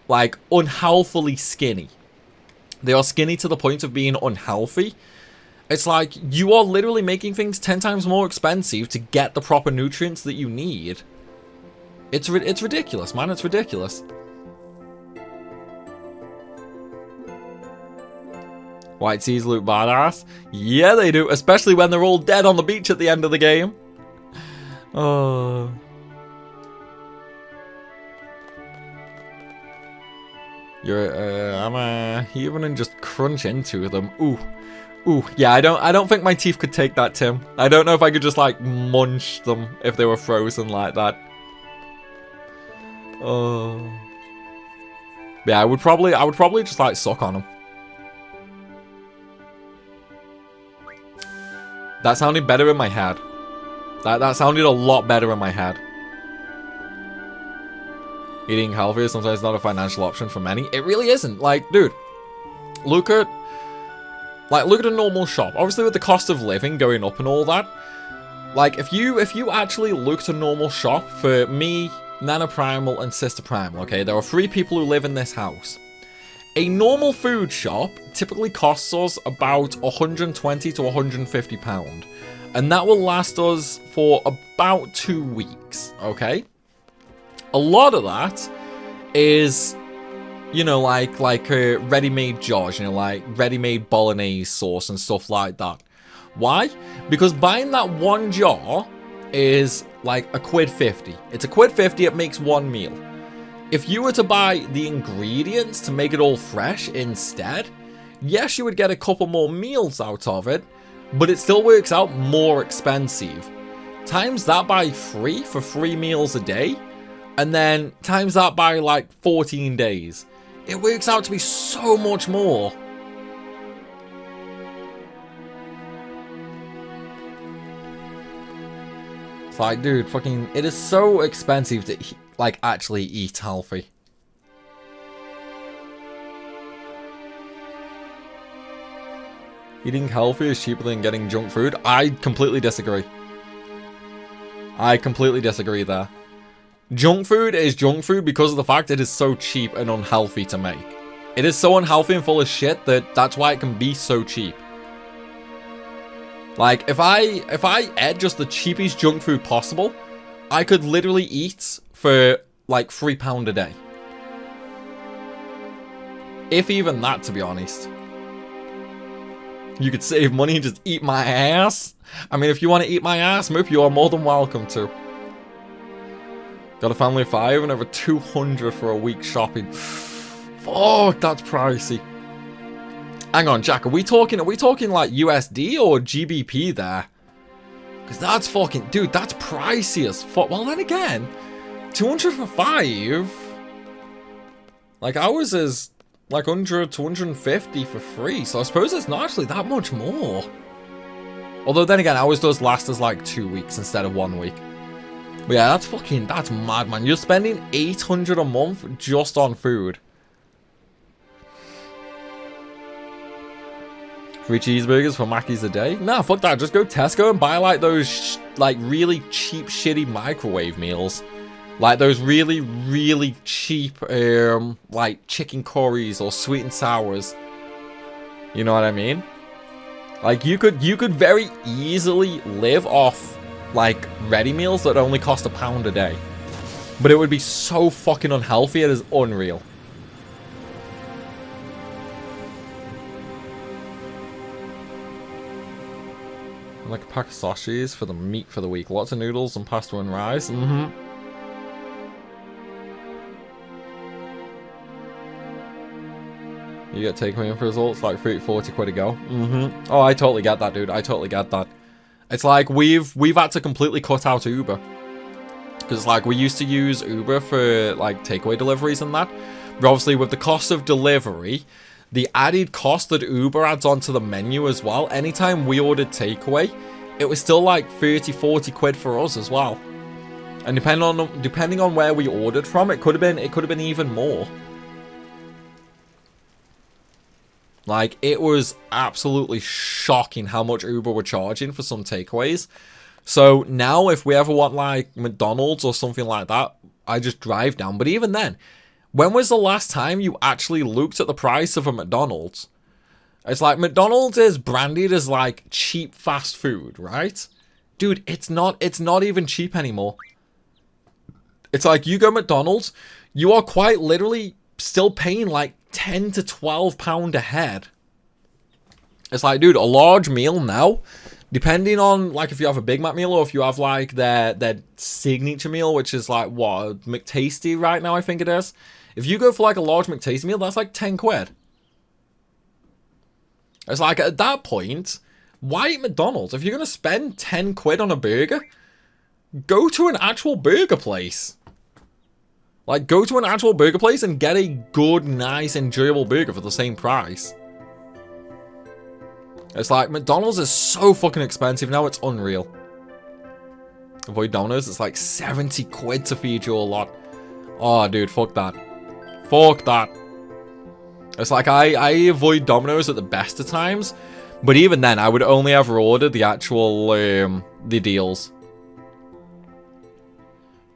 like, unhealthily skinny. They are skinny to the point of being unhealthy. It's like, you are literally making things 10 times more expensive to get the proper nutrients that you need. It's ridiculous, man. It's ridiculous. White teas look badass. Yeah, they do. Especially when they're all dead on the beach at the end of the game. Oh. I'm a human and just crunch into them. Ooh. Ooh, yeah, I don't think my teeth could take that, Tim. I don't know if I could just, like, munch them if they were frozen like that. Oh. Yeah, I would probably just, like, suck on them. That sounded better in my head. That sounded a lot better in my head. Eating healthy is sometimes not a financial option for many. It really isn't. Like, dude, look at a normal shop. Obviously, with the cost of living going up and all that, like, if you actually looked a normal shop for me, Nana Primal, and Sister Primal, okay, there are 3 people who live in this house. A normal food shop typically costs us about £120 to £150, and that will last us for about 2 weeks, okay? A lot of that is, you know, like ready-made jars, you know, like ready-made bolognese sauce and stuff like that. Why? Because buying that one jar is like £1.50. It's £1.50, it makes 1 meal. If you were to buy the ingredients to make it all fresh instead, yes, you would get a couple more meals out of it, but it still works out more expensive. Times that by 3 for 3 meals a day, and then times that by like 14 days. It works out to be so much more. It's like, dude, fucking, it is so expensive to, like, actually eat healthy. Eating healthy is cheaper than getting junk food. I completely disagree. I completely disagree there. Junk food is junk food because of the fact it is so cheap and unhealthy to make. It is so unhealthy and full of shit that that's why it can be so cheap. Like, if I ate just the cheapest junk food possible, I could literally eat for, like, £3 a day. If even that, to be honest. You could save money and just eat my ass. I mean, if you want to eat my ass, Moop, you are more than welcome to. Got a family of 5 and over 200 for a week shopping. Fuck, that's pricey. Hang on, Jack, are we talking like USD or GBP there? Because that's fucking, dude, that's pricey as fuck. Well, then again, 200 for 5. Like, ours is like 100 to 150 for free. So I suppose it's not actually that much more. Although then again, ours does last us like 2 weeks instead of 1 week. But yeah, that's mad, man. You're spending 800 a month just on food. 3 cheeseburgers for Mackey's a day? Nah, fuck that. Just go Tesco and buy like those like really cheap, shitty microwave meals. Like those really, really cheap like chicken curries or sweet and sours. You know what I mean? Like you could very easily live off like ready meals that only cost £1 a day. But it would be so fucking unhealthy, it is unreal. Like a pack of sausages for the meat for the week. Lots of noodles and pasta and rice. You get takeaway in for results like 30-40 quid a go. Oh, I totally get that, dude. I totally get that. It's like we've had to completely cut out Uber. Because like we used to use Uber for like takeaway deliveries and that. But obviously with the cost of delivery, the added cost that Uber adds onto the menu as well, anytime we ordered takeaway, it was still like 30-40 quid for us as well. And depending on where we ordered from, it could have been even more. Like, it was absolutely shocking how much Uber were charging for some takeaways. So now if we ever want like McDonald's or something like that, I just drive down. But even then, when was the last time you actually looked at the price of a McDonald's? It's like McDonald's is branded as like cheap fast food, right? Dude, it's not even cheap anymore. It's like you go McDonald's, you are quite literally still paying like £10 to £12 a head. It's like, dude, a large meal now, depending on like if you have a Big Mac meal or if you have like their signature meal, which is like what, McTasty right now I think it is. If you go for like a large McTasty meal, that's like 10 quid. It's like at that point, why eat McDonald's? If you're going to spend 10 quid on a burger, go to an actual burger place. Like go to an actual burger place and get a good, nice, enjoyable burger for the same price. It's like McDonald's is so fucking expensive now, it's unreal. Avoid Domino's, it's like 70 quid to feed you a lot. Oh, dude, fuck that. Fuck that. It's like I avoid Domino's at the best of times, but even then I would only ever order the actual the deals.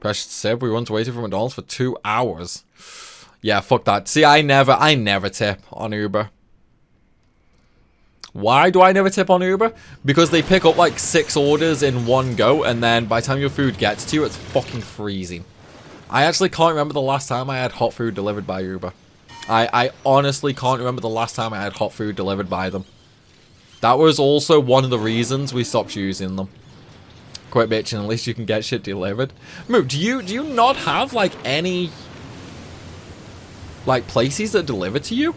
Precious Sib, we once waited for McDonald's for 2 hours. Yeah, fuck that. See, I never tip on Uber. Why do I never tip on Uber? Because they pick up like 6 orders in one go, and then by the time your food gets to you, it's fucking freezing. I actually can't remember the last time I had hot food delivered by Uber. I honestly can't remember the last time I had hot food delivered by them. That was also one of the reasons we stopped using them. Quit bitching, at least you can get shit delivered. Moop, do you not have like any like places that deliver to you?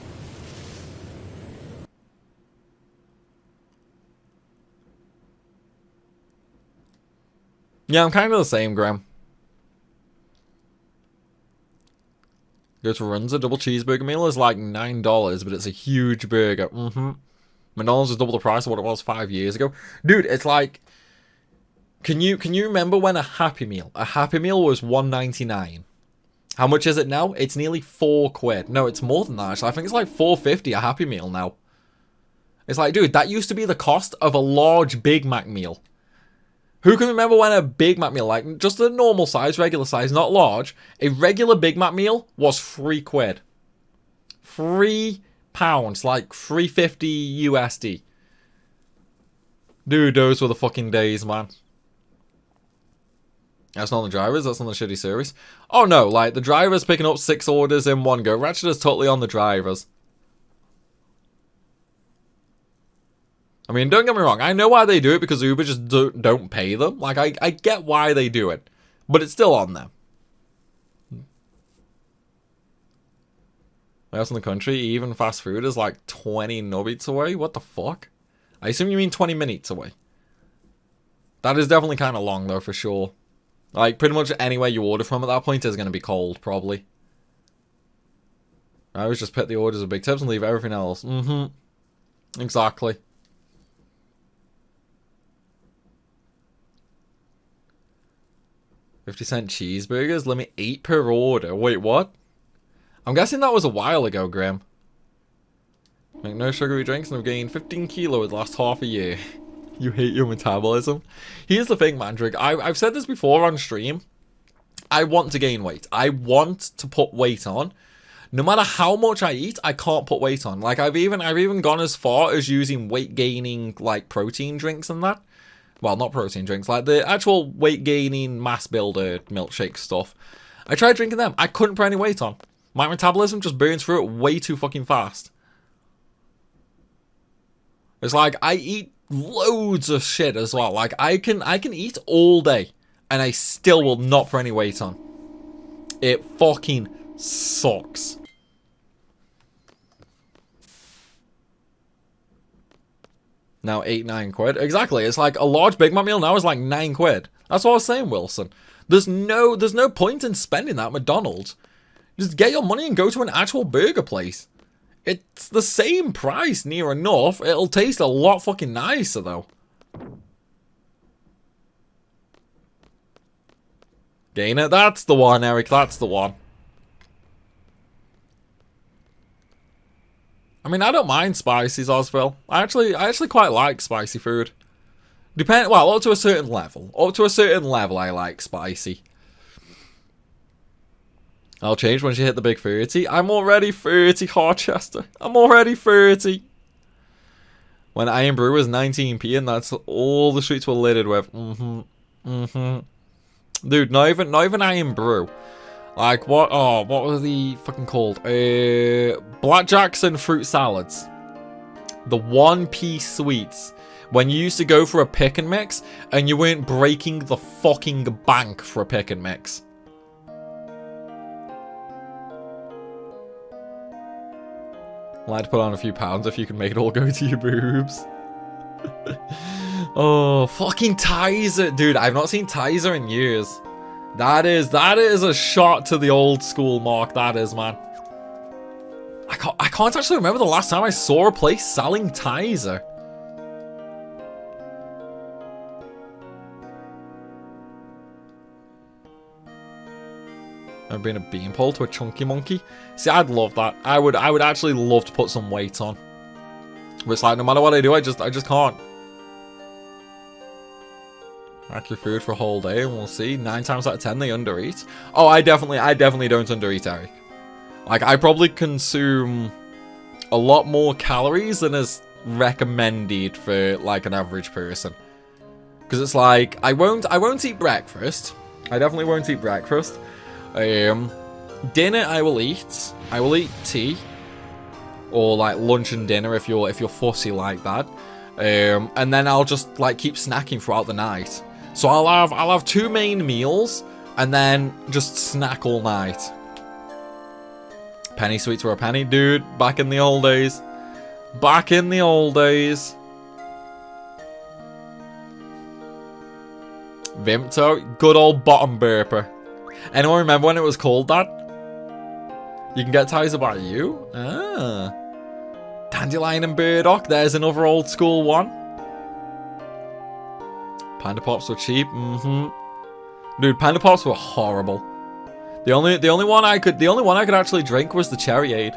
Yeah, I'm kind of the same, Graham. Go to Runza, double cheeseburger meal is like $9, but it's a huge burger. McDonald's is double the price of what it was 5 years ago. Dude, it's like, can you remember when a Happy Meal was $1.99? How much is it now? It's nearly 4 quid. No, it's more than that, actually. I think it's like $4.50 a Happy Meal now. It's like, dude, that used to be the cost of a large Big Mac meal. Who can remember when a Big Mac meal, like just a normal size, regular size, not large, a regular Big Mac meal was 3 quid. £3, like $3.50 USD. Dude, those were the fucking days, man. That's not on the drivers, that's on the shitty service. Oh no, like, the drivers picking up 6 orders in one go. Ratchet is totally on the drivers. I mean, don't get me wrong, I know why they do it, because Uber just don't pay them. Like, I get why they do it, but it's still on them. Else in the country, even fast food is like 20 nubbits away? What the fuck? I assume you mean 20 minutes away. That is definitely kind of long, though, for sure. Like, pretty much anywhere you order from at that point is going to be cold, probably. I always just put the orders with big tips and leave everything else. Mm-hmm. Exactly. $0.50 cheeseburgers? Limit 8 per order. Wait, what? I'm guessing that was a while ago, Grim. Make no sugary drinks and I've gained 15 kilos the last half a year. You hate your metabolism. Here's the thing, Mandrick. I've said this before on stream. I want to gain weight. I want to put weight on. No matter how much I eat, I can't put weight on. Like, I've even gone as far as using weight gaining, like, protein drinks and that. Well, not protein drinks, like the actual weight gaining mass builder milkshake stuff. I tried drinking them. I couldn't put any weight on. My metabolism just burns through it way too fucking fast. It's like, I eat loads of shit as well. Like, I can eat all day and I still will not put any weight on. It fucking sucks. Now 8-9 quid. Exactly. It's like a large Big Mac meal now is like 9 quid. That's what I was saying, Wilson. There's no point in spending that at McDonald's. Just get your money and go to an actual burger place. It's the same price, near enough. It'll taste a lot fucking nicer, though. Gain it. That's the one, Eric. That's the one. I mean, I don't mind spices, Osville. I actually quite like spicy food. Well, up to a certain level. Up to a certain level, I like spicy. I'll change once you hit the big 30. I'm already 30, Harchester. I'm already 30. When Iron Brew was 19p and that's all the streets were littered with. Dude, not even Iron Brew. Like, what? Oh, what were the fucking called? Blackjacks and fruit salads. The 1p sweets. When you used to go for a pick and mix and you weren't breaking the fucking bank for a pick and mix. Like to put on a few pounds if you can make it all go to your boobs. Oh, fucking Tizer. Dude, I've not seen Tizer in years. That is a shot to the old school, Mark. That is, man. I can't actually remember the last time I saw a place selling Tizer. I've been a beanpole to a chunky monkey. See, I'd love that. I would actually love to put some weight on. But it's like, no matter what I do, I just can't. Rack your food for a whole day and we'll see. 9 times out of 10 they undereat. Oh, I definitely don't undereat, Eric. Like, I probably consume a lot more calories than is recommended for like an average person. Because it's like, I won't eat breakfast. I definitely won't eat breakfast. Dinner I will eat. I will eat tea. Or like lunch and dinner if you're fussy like that. And then I'll just like keep snacking throughout the night. So I'll have 2 main meals and then just snack all night. Penny sweets were a penny, dude. Back in the old days. Back in the old days. Vimto, good old bottom burper. Anyone remember when it was called that? You can get ties about you? Ah. Dandelion and burdock, there's another old school one. Panda Pops were cheap, Dude, Panda Pops were horrible. The only one I could actually drink was the Cherryade.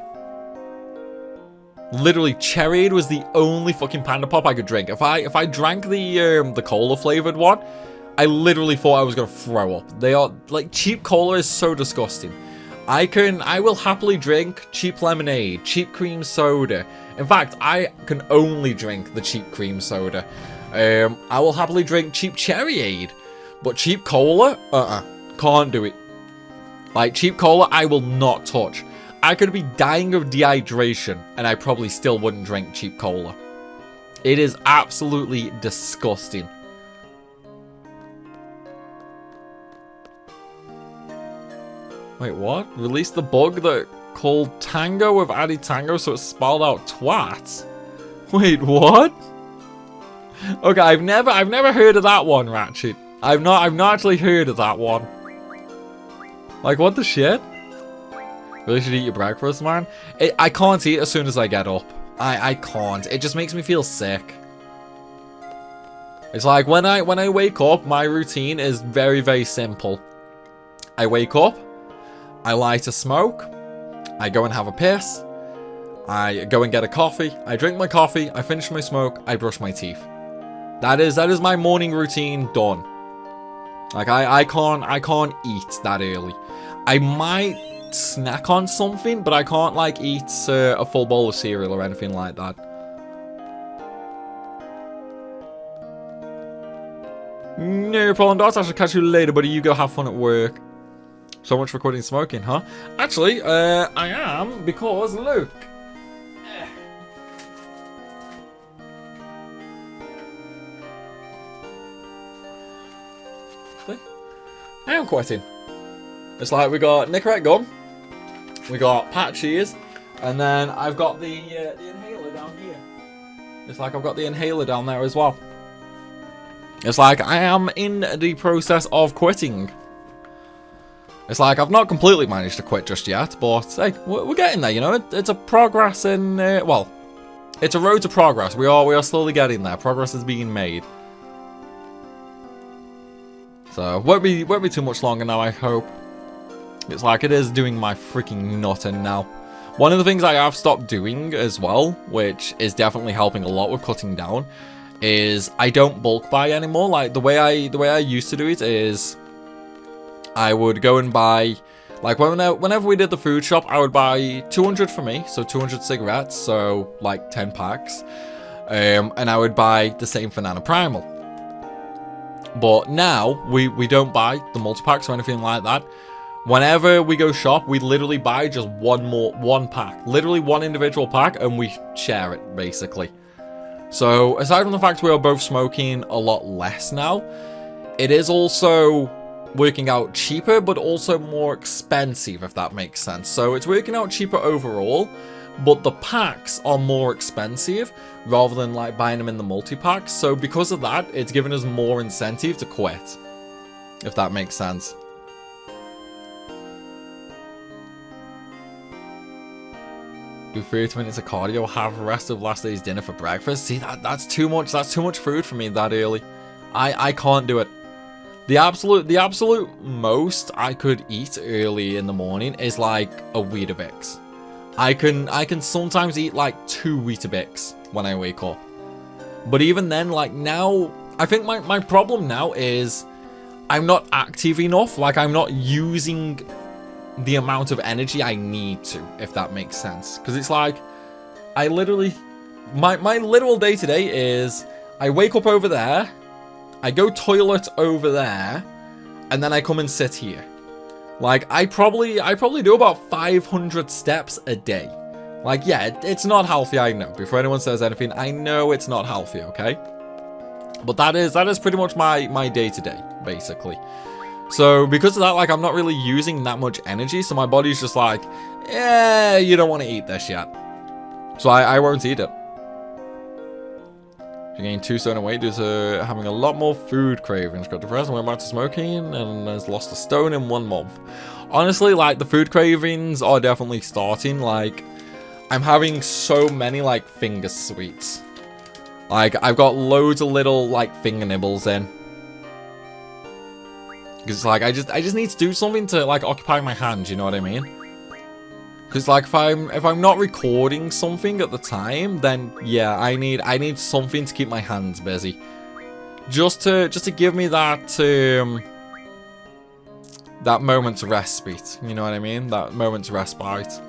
Literally, Cherryade was the only fucking Panda Pop I could drink. If I drank the cola flavored one, I literally thought I was gonna throw up. They are like, cheap cola is so disgusting. I will happily drink cheap lemonade, cheap cream soda. In fact, I can only drink the cheap cream soda. I will happily drink cheap cherryade. But cheap cola? Can't do it. Like, cheap cola, I will not touch. I could be dying of dehydration, and I probably still wouldn't drink cheap cola. It is absolutely disgusting. Wait, what? Release the bug that called Tango with added Tango, so it spelled out twat? Wait, what? Okay, I've never heard of that one, Ratchet. I've not actually heard of that one. Like, what the shit? Really should eat your breakfast, man. I can't eat as soon as I get up. I can't. It just makes me feel sick. It's like when I wake up, my routine is very, very simple. I wake up, I light a smoke, I go and have a piss, I go and get a coffee, I drink my coffee, I finish my smoke, I brush my teeth. That is my morning routine done. Like I can't eat that early. I might snack on something, but I can't like eat a full bowl of cereal or anything like that. No problem, Dots. I shall catch you later, buddy. You go have fun at work. So much for quitting smoking, huh? Actually, I am, because look. I am quitting. It's like we got Nicorette gum, we got patches, and then I've got the inhaler down here. It's like I've got the inhaler down there as well. It's like I am in the process of quitting. It's like I've not completely managed to quit just yet, but hey, we're getting there, you know. It's a progress in, well, it's a road to progress. We are slowly getting there. Progress is being made. So won't be too much longer now, I hope. It's like it is doing my freaking nutting now. One of the things I have stopped doing as well, which is definitely helping a lot with cutting down, is I don't bulk buy anymore. Like the way I used to do it is I would go and buy, like whenever we did the food shop, I would buy 200 for me, so 200 cigarettes, so like 10 packs, and I would buy the same for Nana Primal. But now we don't buy the multi-packs or anything like that. Whenever we go shop, we literally buy just one pack, literally one individual pack, and we share it basically. So aside from the fact we are both smoking a lot less now, it is also working out cheaper, but also more expensive, if that makes sense. So it's working out cheaper overall, but the packs are more expensive rather than like buying them in the multi-packs. So because of that, it's given us more incentive to quit, if that makes sense. Do 30 minutes of cardio, have the rest of last day's dinner for breakfast. See, that's too much. That's too much food for me that early. I can't do it. The absolute most I could eat early in the morning is like a Weetabix. I can sometimes eat like 2 Weetabix when I wake up. But even then, like now, I think my problem now is I'm not active enough. Like I'm not using the amount of energy I need to, if that makes sense. Because it's like, I literally, my literal day today is, I wake up over there, I go toilet over there, and then I come and sit here. Like, I probably do about 500 steps a day. Like, yeah, it's not healthy, I know. Before anyone says anything, I know it's not healthy, okay? But that is pretty much my day-to-day, basically. So because of that, like, I'm not really using that much energy, so my body's just like, yeah, you don't want to eat this yet. So I won't eat it. She gained 2 stone in weight due to having a lot more food cravings. Got depressed and went back to smoking and has lost 1 stone in 1 month. Honestly, like, the food cravings are definitely starting. Like, I'm having so many, like, finger sweets. Like, I've got loads of little, like, finger nibbles in. Because, like, I just need to do something to, like, occupy my hands, you know what I mean? Because, like, if I'm not recording something at the time, then, yeah, I need something to keep my hands busy. Just to give me that, that moment's respite, you know what I mean? That moment's respite.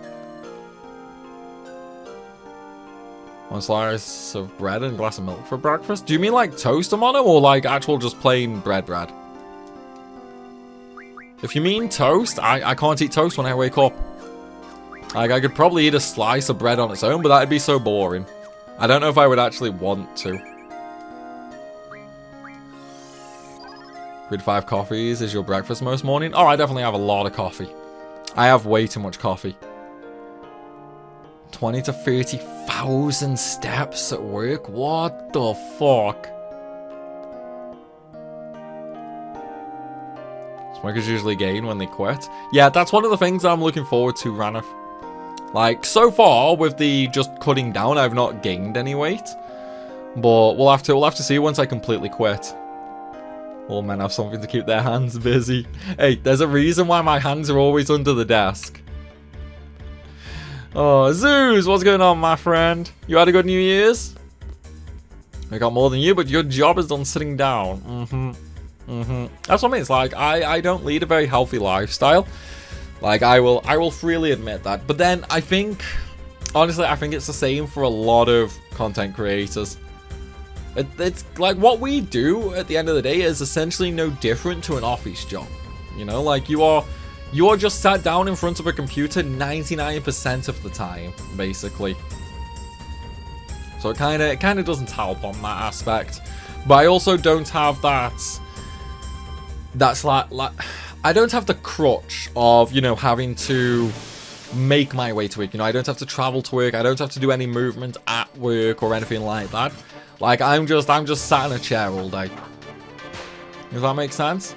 1 slice of bread and a glass of milk for breakfast. Do you mean like toast, Amano, or like actual just plain bread? If you mean toast, I can't eat toast when I wake up. Like, I could probably eat a slice of bread on its own, but that'd be so boring. I don't know if I would actually want to. 3 to 5 coffees is your breakfast most morning? Oh, I definitely have a lot of coffee. I have way too much coffee. 20 to 30,000 steps at work? What the fuck? Smokers usually gain when they quit. Yeah, that's one of the things I'm looking forward to, Ranif. Like, so far, with the just cutting down, I've not gained any weight. But we'll have to see once I completely quit. All men have something to keep their hands busy. Hey, there's a reason why my hands are always under the desk. Oh, Zeus, what's going on, my friend? You had a good New Year's? I got more than you, but your job is done sitting down. That's what I mean. It's like, I don't lead a very healthy lifestyle. Like, I will freely admit that. But then, I think, honestly, I think it's the same for a lot of content creators. It's like, what we do at the end of the day is essentially no different to an office job. You know, like, you are just sat down in front of a computer 99% of the time, basically. So it kind of doesn't help on that aspect. But I also don't have that's like I don't have the crutch of, you know, having to make my way to work. You know, I don't have to travel to work. I don't have to do any movement at work or anything like that. Like, I'm just sat in a chair all day. Does that make sense?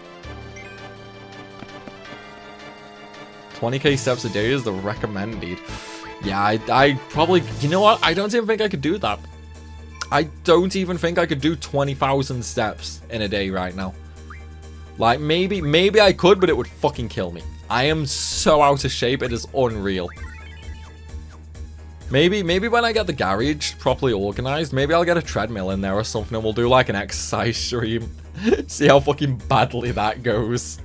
20k steps a day is the recommended. Yeah, I probably, you know what? I don't even think I could do that. I don't even think I could do 20,000 steps in a day right now. Like, maybe I could, but it would fucking kill me. I am so out of shape, it is unreal. Maybe when I get the garage properly organized, maybe I'll get a treadmill in there or something and we'll do like an exercise stream. See how fucking badly that goes.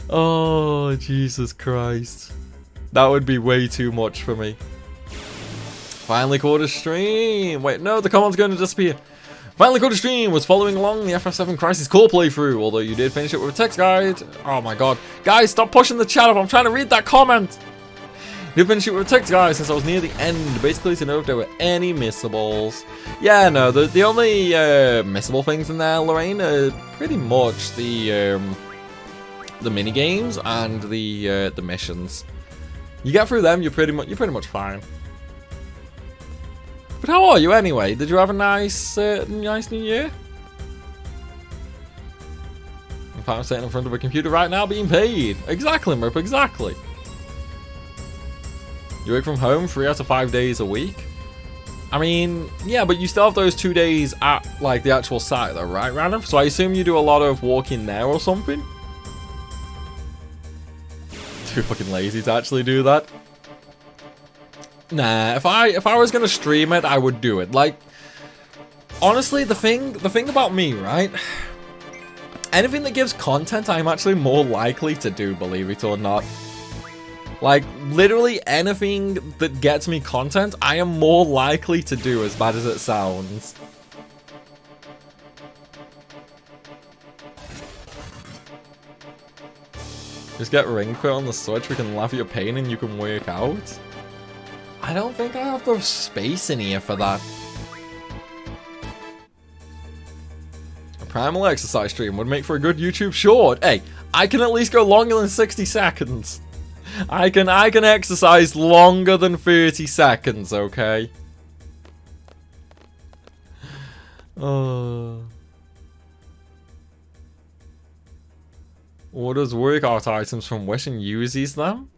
Oh, Jesus Christ. That would be way too much for me. Finally caught a stream. Wait, no, the comment's going to disappear. Finally caught a stream. Was following along the FF7 Crisis Core playthrough, although you did finish it with a text guide. Oh my god. Guys, stop pushing the chat up. I'm trying to read that comment. You did finish it with a text guide since I was near the end, basically to know if there were any missables. Yeah, no, the only missable things in there, Lorraine, are pretty much the mini games and the missions. You get through them, you're pretty much fine. But how are you anyway? Did you have a nice New Year? In fact, I'm sitting in front of a computer right now being paid. Exactly, Murp, exactly. You work from home 3 out of 5 days a week? I mean, yeah, but you still have those 2 days at, like, the actual site though, right, Random? So I assume you do a lot of walking there or something? Too fucking lazy to actually do that. Nah, if I was gonna stream it, I would do it. Like, honestly, the thing about me, right? Anything that gives content, I'm actually more likely to do, believe it or not. Like, literally anything that gets me content, I am more likely to do, as bad as it sounds. Just get Ring Fit on the Switch, we can laugh at your pain and you can work out. I don't think I have the space in here for that. A Primal exercise stream would make for a good YouTube short. Hey, I can at least go longer than 60 seconds. I can exercise longer than 30 seconds, okay? Orders workout items from Wish and uses them?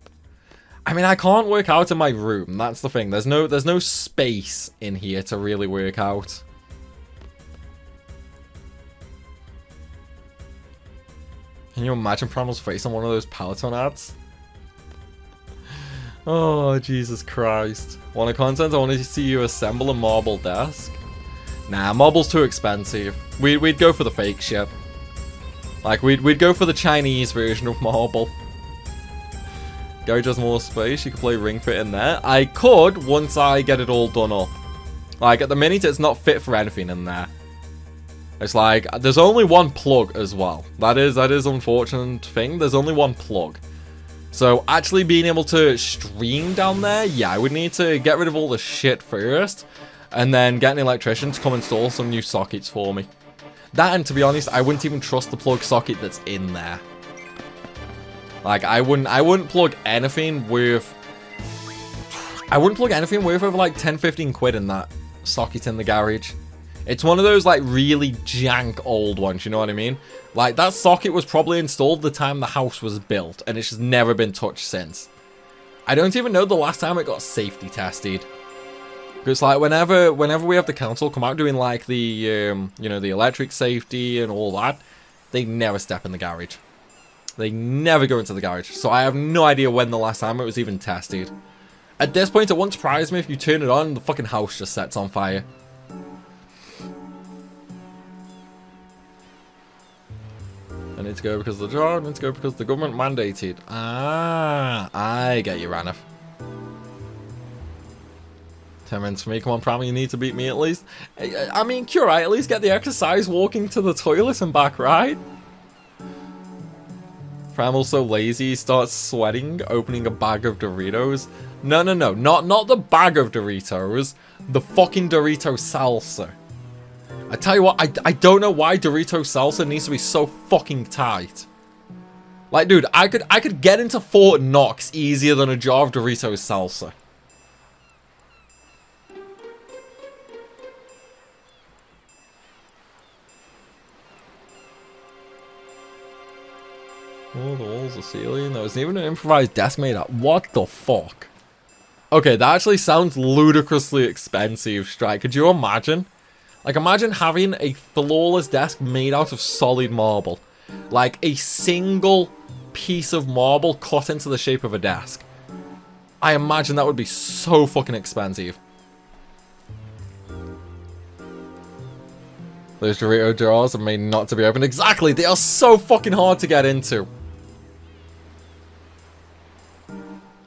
I mean, I can't work out in my room. That's the thing. There's no space in here to really work out. Can you imagine Primal's face on one of those Peloton ads? Oh, Jesus Christ. Want a content? I want to see you assemble a marble desk. Nah, marble's too expensive. We'd go for the fake shit. Like, we'd go for the Chinese version of marble. Garage has more space. You could play Ring Fit in there. I could once I get it all done up. Like, at the minute, it's not fit for anything in there. It's like, there's only one plug as well. That is unfortunate thing. There's only one plug. So, actually being able to stream down there, yeah, I would need to get rid of all the shit first. And then get an electrician to come install some new sockets for me. That, and to be honest, I wouldn't even trust the plug socket that's in there. Like, I wouldn't plug anything worth... I wouldn't plug anything worth over like 10-15 quid in that socket in the garage. It's one of those like really jank old ones, you know what I mean? Like, that socket was probably installed the time the house was built, and it's just never been touched since. I don't even know the last time it got safety tested. Because like whenever we have the council come out doing like the you know, the electric safety and all that, they never step in the garage. They never go into the garage. So I have no idea when the last time it was even tested. At this point, it won't surprise me if you turn it on and the fucking house just sets on fire. I need to go because of the job. I need to go because the government mandated. Ah, I get you, Ranif. 10 minutes for me. Come on, Primal, you need to beat me at least. I mean, you're right. At least get the exercise walking to the toilet and back, right? Primal's so lazy, he starts sweating, opening a bag of Doritos. No, not the bag of Doritos. The fucking Dorito salsa. I tell you what, I don't know why Dorito salsa needs to be so fucking tight. Like, dude, I could get into Fort Knox easier than a jar of Doritos salsa. Oh, the walls, the ceiling. There was even an improvised desk made out. What the fuck? Okay, that actually sounds ludicrously expensive, Strike. Could you imagine? Like, imagine having a flawless desk made out of solid marble. Like, a single piece of marble cut into the shape of a desk. I imagine that would be so fucking expensive. Those Dorito jars are made not to be opened. Exactly, they are so fucking hard to get into.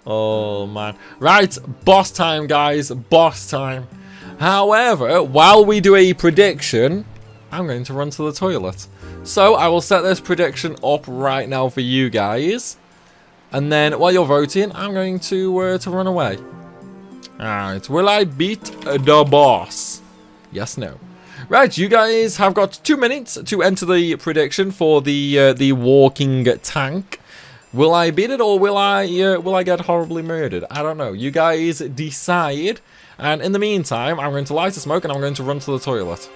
Oh, man. Right, boss time, guys. Boss time. However, while we do a prediction, I'm going to run to the toilet. So, I will set this prediction up right now for you guys. And then, while you're voting, I'm going to run away. Alright, will I beat the boss? Yes, no. Right, you guys have got 2 minutes to enter the prediction for the walking tank. Will I beat it, or will I get horribly murdered? I don't know. You guys decide. And in the meantime, I'm going to light a smoke and I'm going to run to the toilet.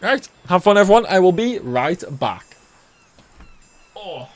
Right, have fun, everyone. I will be right back. Oh.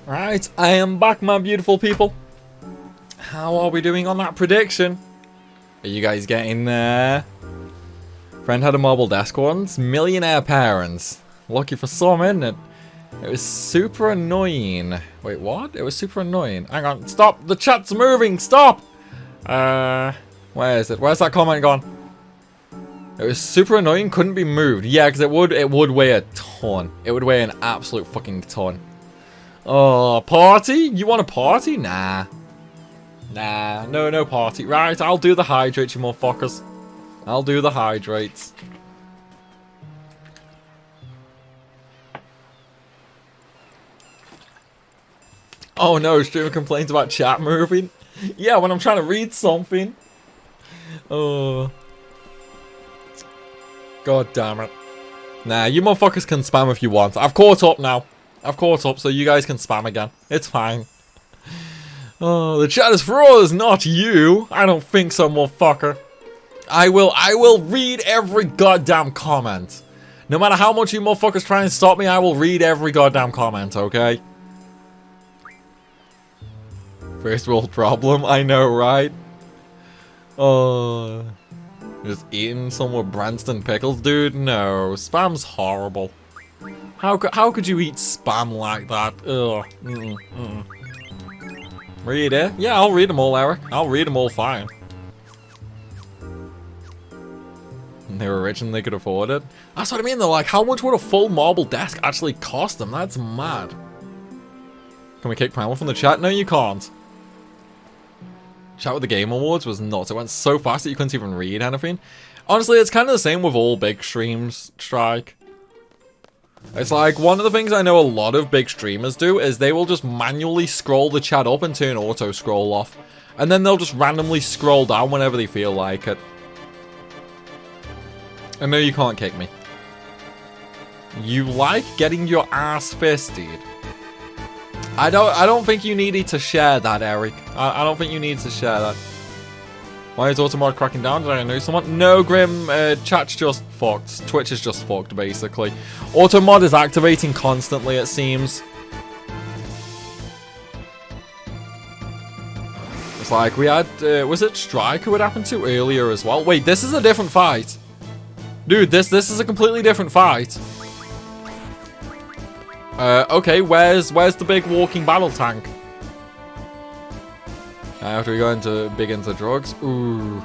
Right, I am back, my beautiful people. How are we doing on that prediction? Are you guys getting there? Friend had a marble desk once. Millionaire parents. Lucky for some, isn't it? It was super annoying. Wait, what? It was super annoying. Hang on, stop! The chat's moving! Stop! Where is it? Where's that comment gone? It was super annoying, couldn't be moved. Yeah, because it would weigh a ton. It would weigh an absolute fucking ton. Oh, party? You want a party? Nah. Nah, no party. Right, I'll do the hydrates, you motherfuckers. I'll do the hydrates. Oh no, streamer complains about chat moving. Yeah, when I'm trying to read something. Oh. God damn it. Nah, you motherfuckers can spam if you want. I've caught up now. I've caught up, so you guys can spam again. It's fine. Oh, the chat is for us, not you. I don't think so, motherfucker. I will read every goddamn comment. No matter how much you motherfuckers try and stop me, I will read every goddamn comment, okay? First world problem, I know, right? Oh, just eating some with Branston pickles, dude? No, spam's horrible. How could you eat spam like that? Ugh. Read it? Yeah, I'll read them all, Eric. I'll read them all fine. They were rich and they could afford it. That's what I mean, though. Like, how much would a full marble desk actually cost them? That's mad. Can we kick Primal from the chat? No, you can't. Chat with the Game Awards was nuts. It went so fast that you couldn't even read anything. Honestly, it's kind of the same with all big streams, Strike. It's like, one of the things I know a lot of big streamers do is they will just manually scroll the chat up and turn auto scroll off. And then they'll just randomly scroll down whenever they feel like it. And no, you can't kick me. You like getting your ass fisted. I don't think you needed to share that, Eric. I don't think you need to share that. Why is Automod cracking down? Did I know someone? No, Grim. Chat's just fucked. Twitch is just fucked, basically. Automod is activating constantly, it seems. It's like we had... was it Strike who it happened to earlier as well? Wait, this is a different fight. Dude, this is a completely different fight. Okay, where's the big walking battle tank? After we go into drugs. Ooh.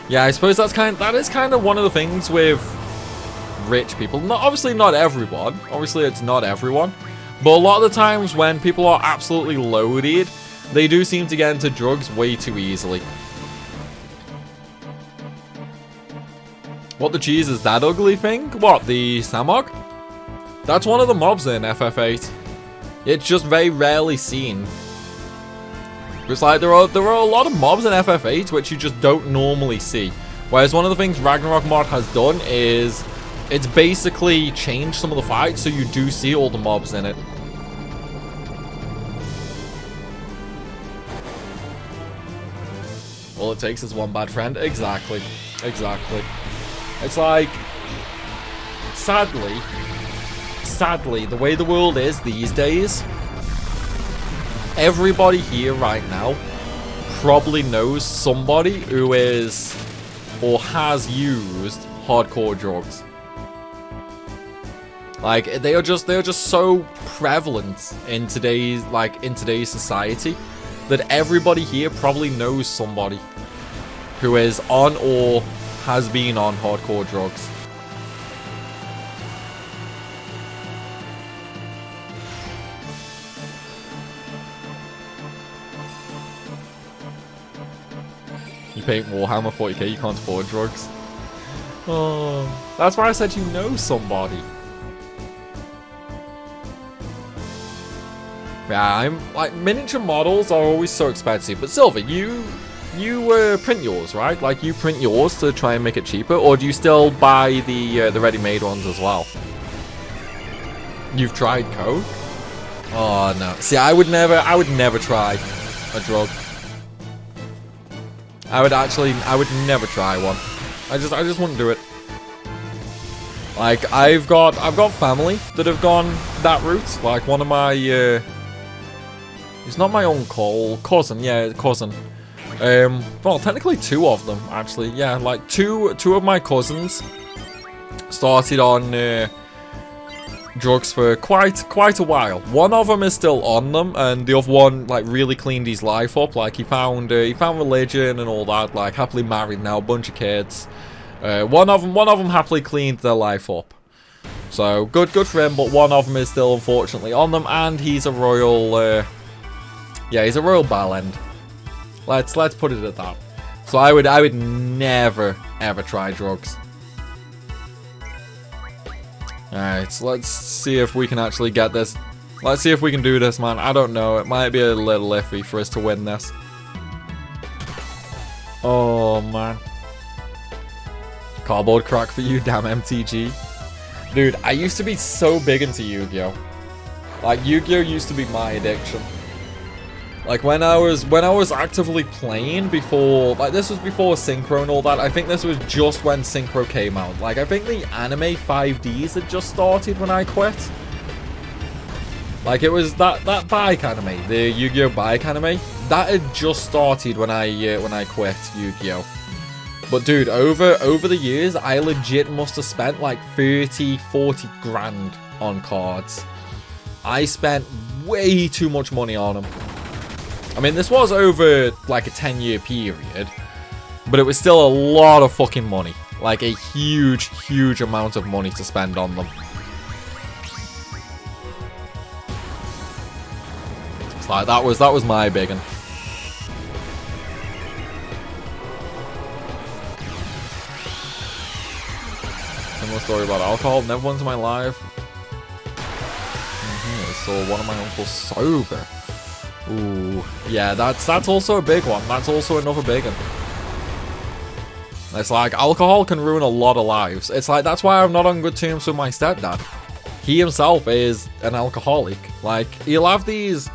Yeah, I suppose that is kind of one of the things with rich people. Obviously not everyone. Obviously it's not everyone. But a lot of the times when people are absolutely loaded, they do seem to get into drugs way too easily. What the cheese is that ugly thing? What, the Samog? That's one of the mobs in FF8. It's just very rarely seen. It's like there are a lot of mobs in FF8 which you just don't normally see. Whereas one of the things Ragnarok mod has done is it's basically changed some of the fights so you do see all the mobs in it. All it takes is one bad friend. Exactly. Exactly. It's like, sadly, the way the world is these days, everybody here right now probably knows somebody who is or has used hardcore drugs. Like they are just so prevalent in today's society that everybody here probably knows somebody who is on or has been on hardcore drugs. You pay Warhammer 40k, you can't afford drugs. Oh, that's why I said you know somebody. Yeah, I'm like, miniature models are always so expensive, but Silver, you print yours, right? Like you print yours to try and make it cheaper, or do you still buy the ready-made ones as well? You've tried coke? Oh no. See, I would never try a drug. I would never try one. I just wouldn't do it. Like I've got family that have gone that route. Like one of my it's not my uncle, cousin, yeah, cousin. Well, technically two of them actually. Yeah, like two of my cousins started on drugs for quite a while. One of them is still on them, and the other one like really cleaned his life up. Like he found religion and all that. Like happily married now, bunch of kids. One of them happily cleaned their life up. So good for him. But one of them is still unfortunately on them, and he's a royal. Yeah, he's a royal bellend. Let's put it at that. So I would never ever try drugs. Alright, so let's see if we can actually get this. Let's see if we can do this, man. I don't know. It might be a little iffy for us to win this. Oh, man. Cardboard crack for you, damn MTG. Dude, I used to be so big into Yu-Gi-Oh! Like, Yu-Gi-Oh! Used to be my addiction. Like, when I was actively playing before, like, this was before Synchro and all that. I think this was just when Synchro came out. Like, I think the anime 5Ds had just started when I quit. Like, it was that bike anime, the Yu-Gi-Oh! Bike anime, that had just started when I quit Yu-Gi-Oh! But dude, over the years, I legit must have spent like 30, 40 grand on cards. I spent way too much money on them. I mean, this was over like a 10-year period, but it was still a lot of fucking money. Like a huge amount of money to spend on them. It's like that was my big one. Similar story about alcohol. Never once in my life. Saw one of my uncles sober. Ooh, yeah, that's also a big one. That's also another big one. It's like, alcohol can ruin a lot of lives. It's like, that's why I'm not on good terms with my stepdad. He himself is an alcoholic. Like, he'll have these...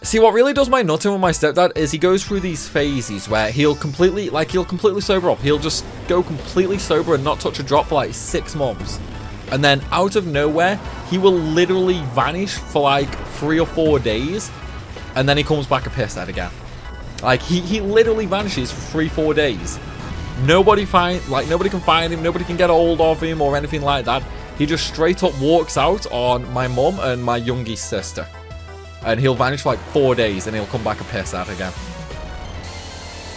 See, what really does my nut in with my stepdad is he goes through these phases where he'll completely sober up. He'll just go completely sober and not touch a drop for like 6 months. And then, out of nowhere, he will literally vanish for like 3 or 4 days. And then he comes back a pissed head again. Like, he literally vanishes for 3-4 days. Nobody can find him, nobody can get a hold of him or anything like that. He just straight up walks out on my mum and my youngest sister. And he'll vanish for like 4 days and he'll come back a pissed head again.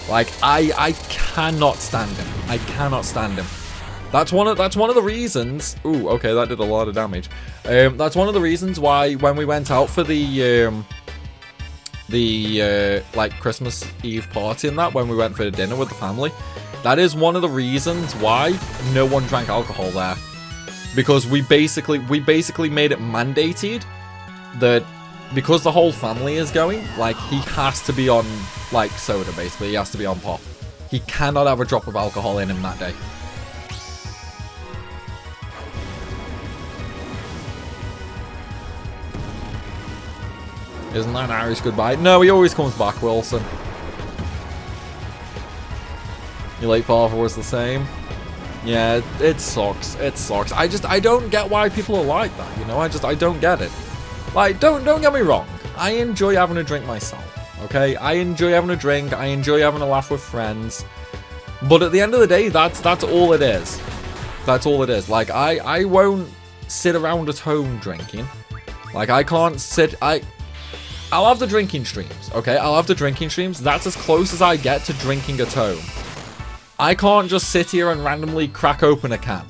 Like, I cannot stand him. I cannot stand him. That's one of the reasons. Ooh, okay, that did a lot of damage. That's one of the reasons why when we went out for the like Christmas Eve party and that, when we went for dinner with the family, that is one of the reasons why no one drank alcohol there, because we basically made it mandated that because the whole family is going, like, he has to be on like soda. Basically, he has to be on pop. He cannot have a drop of alcohol in him that day. Isn't that an Irish goodbye? No, he always comes back, Wilson. Your late father was the same. Yeah, it sucks. It sucks. I don't get why people are like that, you know? I don't get it. Like, don't get me wrong. I enjoy having a drink myself, okay? I enjoy having a drink. I enjoy having a laugh with friends. But at the end of the day, that's all it is. That's all it is. Like, I won't sit around at home drinking. Like, I can't sit... I'll have the drinking streams, okay? I'll have the drinking streams. That's as close as I get to drinking at home. I can't just sit here and randomly crack open a can.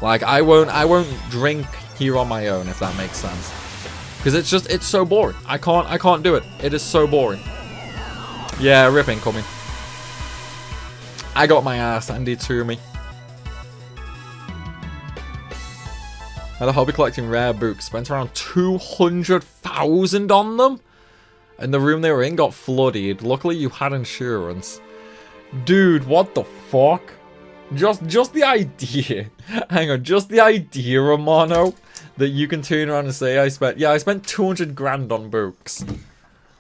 Like, I won't drink here on my own, if that makes sense. Because it's so boring. I can't do it. It is so boring. Yeah, rip incoming. I got my ass handed to me. Had a hobby collecting rare books. Spent around 200,000 on them. And the room they were in got flooded. Luckily, you had insurance. Dude, what the fuck? Just the idea. Hang on, just the idea, Romano, that you can turn around and say I spent 200 grand on books.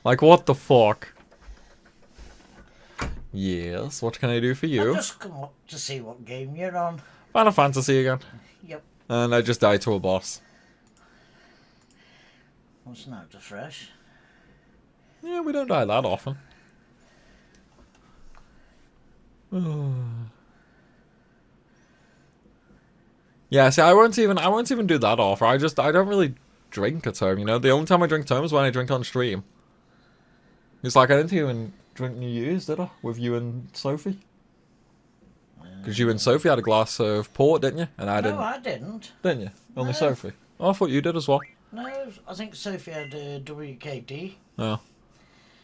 Like, what the fuck? Yes, what can I do for you? I just come up to see what game you're on. Final Fantasy again. Yep. And I just died to a boss. What's now to fresh? Yeah, we don't die that often. Yeah, see, I won't even do that offer. I don't really drink at home, you know? The only time I drink at home is when I drink on stream. It's like, I didn't even drink New Year's, did I? With you and Sophie? Because you and Sophie had a glass of port, didn't you? And I didn't. No, I didn't. Didn't you? Only No. Sophie. Oh, I thought you did as well. No, I think Sophie had WKD. Oh.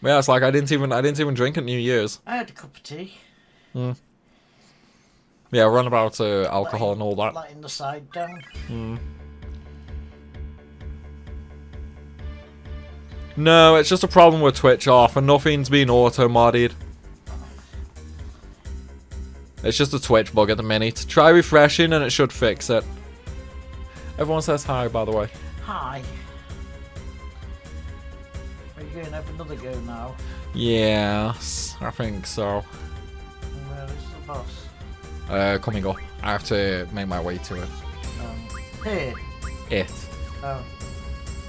Yeah, it's like I didn't even drink at New Year's. I had a cup of tea. Yeah, run about alcohol and all that. Letting the side down. No, it's just a problem with Twitch off and nothing's been auto-modded. It's just a Twitch bug at the minute. Try refreshing and it should fix it. Everyone says hi, by the way. Hi. Are you going to have another go now? Yes, I think so. Where is the boss? Coming up. I have to make my way to it. Here. It. Oh.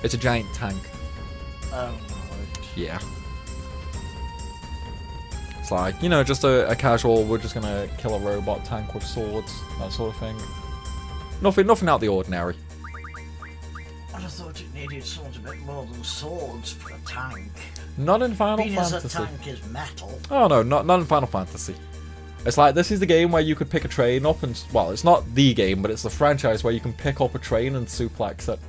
It's a giant tank. Oh, right. Yeah. It's like, you know, just a casual, we're just gonna kill a robot tank with swords, that sort of thing. Nothing out of the ordinary. I just thought it needed something a bit more than swords for a tank. Not in Final Being as Fantasy. a tank is metal. Oh no, not in Final Fantasy. It's like, this is the game where you could pick a train up and, well, it's not the game, but it's the franchise where you can pick up a train and suplex it.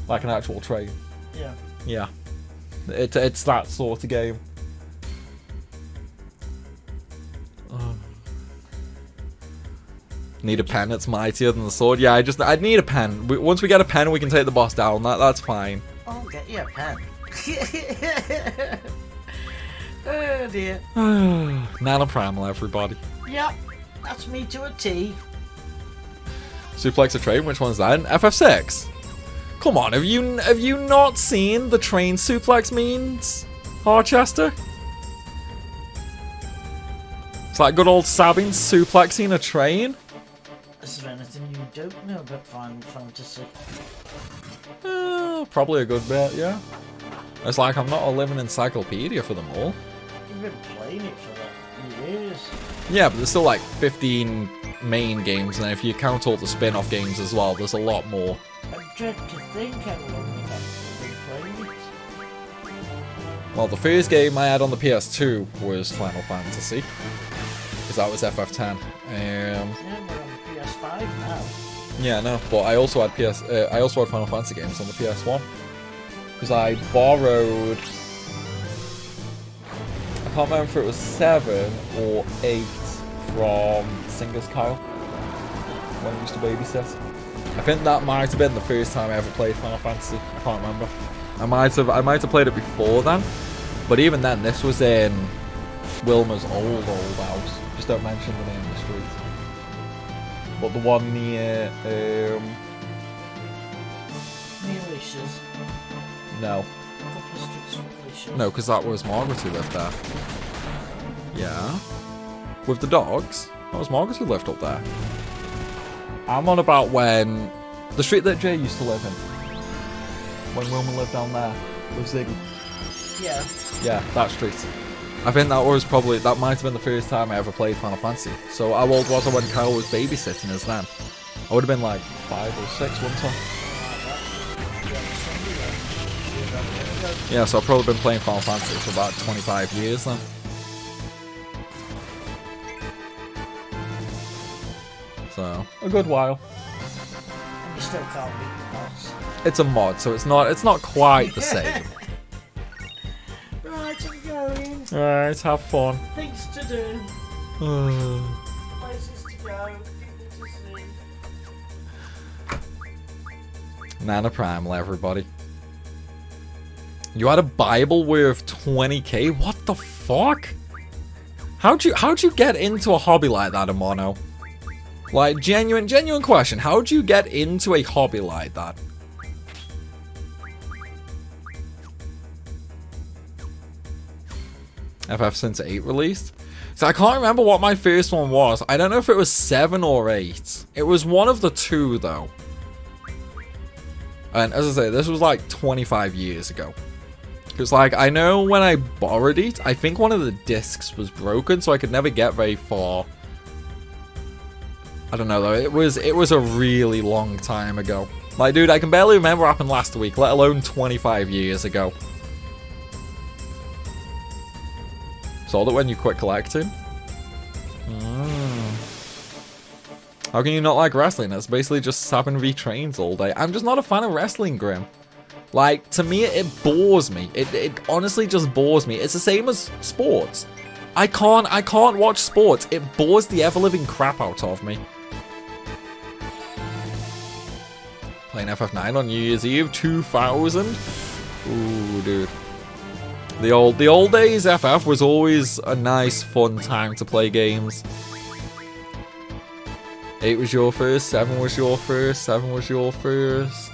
Like an actual train. Yeah. Yeah. It's that sort of game. Need a pen that's mightier than the sword? Yeah, I'd need a pen. Once we get a pen, we can take the boss down. That's fine. I'll get you a pen. Oh dear. Nana Primal, everybody. Yep, that's me to a T. Suplex a train? Which one's that? FF6? Come on, have you not seen the train suplex memes, Harchester? It's like good old Sabine suplexing a train. Is there anything you don't know about Final Fantasy? Probably a good bit, yeah. It's like I'm not a living encyclopedia for them all. You've been playing it for years. Yeah, but there's still like 15 main games, and if you count all the spin-off games as well, there's a lot more. I dread to think how long you've actually been playing it. Well, the first game I had on the PS2 was Final Fantasy, because that was FF10. Yeah, we're on the PS5 now. Yeah, no, but I also had Final Fantasy games on the PS1, because I borrowed. I can't remember if it was 7 or 8 from Singer's Kyle when I used to babysit. I think that might have been the first time I ever played Final Fantasy. I can't remember. I might have played it before then, but even then, this was in Wilma's old house. Just don't mention the name of the street. But the one near Alicia's. no, A couple of streets from Alicia's. no, because that was Margaret who lived there. Yeah, with the dogs. That was Margaret who lived up there. I'm on about when the street that Jay used to live in. When Wilma lived down there with Ziggy. Yeah. Yeah, that street. I think that might have been the first time I ever played Final Fantasy. So how old was I when Kyle was babysitting us then? I would have been like 5 or 6 one time. Yeah, so I've probably been playing Final Fantasy for about 25 years then. So, a good while. And you still can't beat the boss. It's a mod, so it's not quite the same. Right, I'm going. Alright, have fun. Things to do. Places to go. People to see. Nana Primal, everybody. You had a Bible worth 20k? What the fuck? How'd you get into a hobby like that, Amono? Like, genuine question. How'd you get into a hobby like that? FF since 8 released? So I can't remember what my first one was. I don't know if it was 7 or 8. It was one of the two, though. And as I say, this was like 25 years ago. Because, like, I know when I borrowed it, I think one of the discs was broken, so I could never get very far. I don't know though, it was a really long time ago. Like, dude, I can barely remember what happened last week, let alone 25 years ago. Saw that when you quit collecting? How can you not like wrestling? It's basically just having retrains all day. I'm just not a fan of wrestling, Grim. Like, to me, it bores me. It honestly just bores me. It's the same as sports. I can't watch sports. It bores the ever-living crap out of me. Playing FF9 on New Year's Eve 2000? Ooh, dude. The old days FF was always a nice, fun time to play games. 8 was your first, 7 was your first, 7 was your first.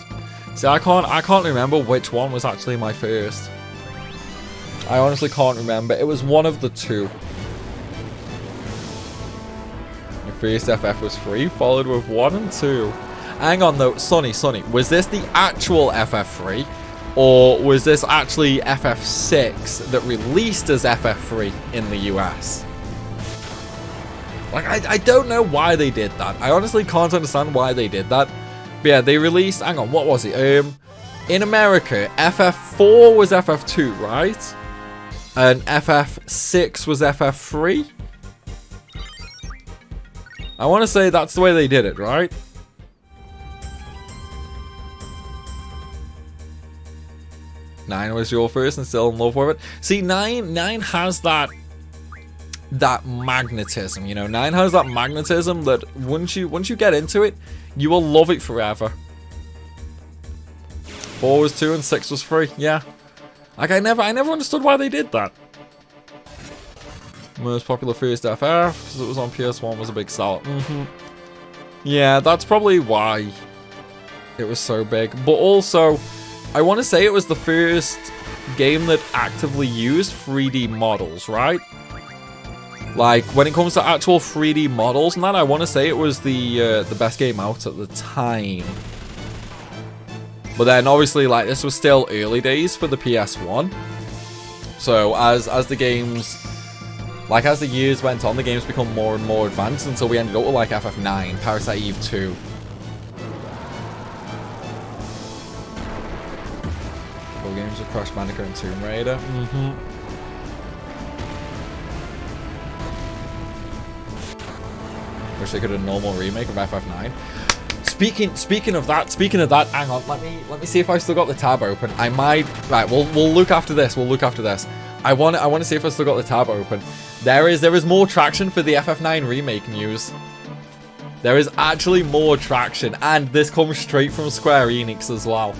See, I can't remember which one was actually my first. I honestly can't remember. It was one of the two. Your first FF was 3, followed with 1 and 2. Hang on though, Sonny, was this the actual FF3? Or was this actually FF6 that released as FF3 in the US? Like, I don't know why they did that. I honestly can't understand why they did that. But yeah, they released, hang on, what was it? In America, FF4 was FF2, right? And FF6 was FF3? I want to say that's the way they did it, right? Nine was your first and still in love with it. See, 9 has that magnetism, you know. 9 has that magnetism that once you get into it, you will love it forever. 4 was 2 and 6 was 3. Yeah. Like, I never understood why they did that. Most popular first FF, because it was on PS1, was a big seller. Yeah, that's probably why it was so big. But also, I want to say it was the first game that actively used 3D models, right? Like, when it comes to actual 3D models and that, I want to say it was the best game out at the time. But then, obviously, like, this was still early days for the PS1. So, as the games... Like, as the years went on, the games become more and more advanced until we ended up with, like, FF9, Parasite Eve 2. Full games of Crash Bandicoot and Tomb Raider. Wish they could have a normal remake of FF9. Speaking of that, hang on, let me see if I still got the tab open. I might. Right, we'll look after this. I want to see if I still got the tab open. There is more traction for the FF9 remake news. There is actually more traction, and this comes straight from Square Enix as well.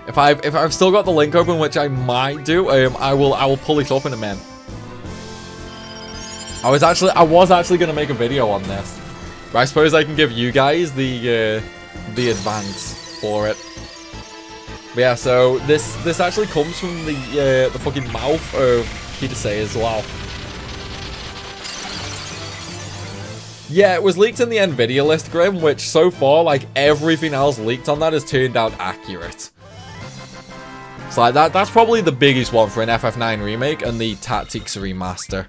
If I've still got the link open, which I might do, I will pull it up in a minute. I was actually gonna make a video on this, but I suppose I can give you guys the advance for it. But yeah, so this actually comes from the fucking mouth of Kitase as well. Yeah, it was leaked in the NVIDIA list, Grim, which so far, like, everything else leaked on that has turned out accurate. So like, that's probably the biggest one for an FF9 remake and the Tactics remaster.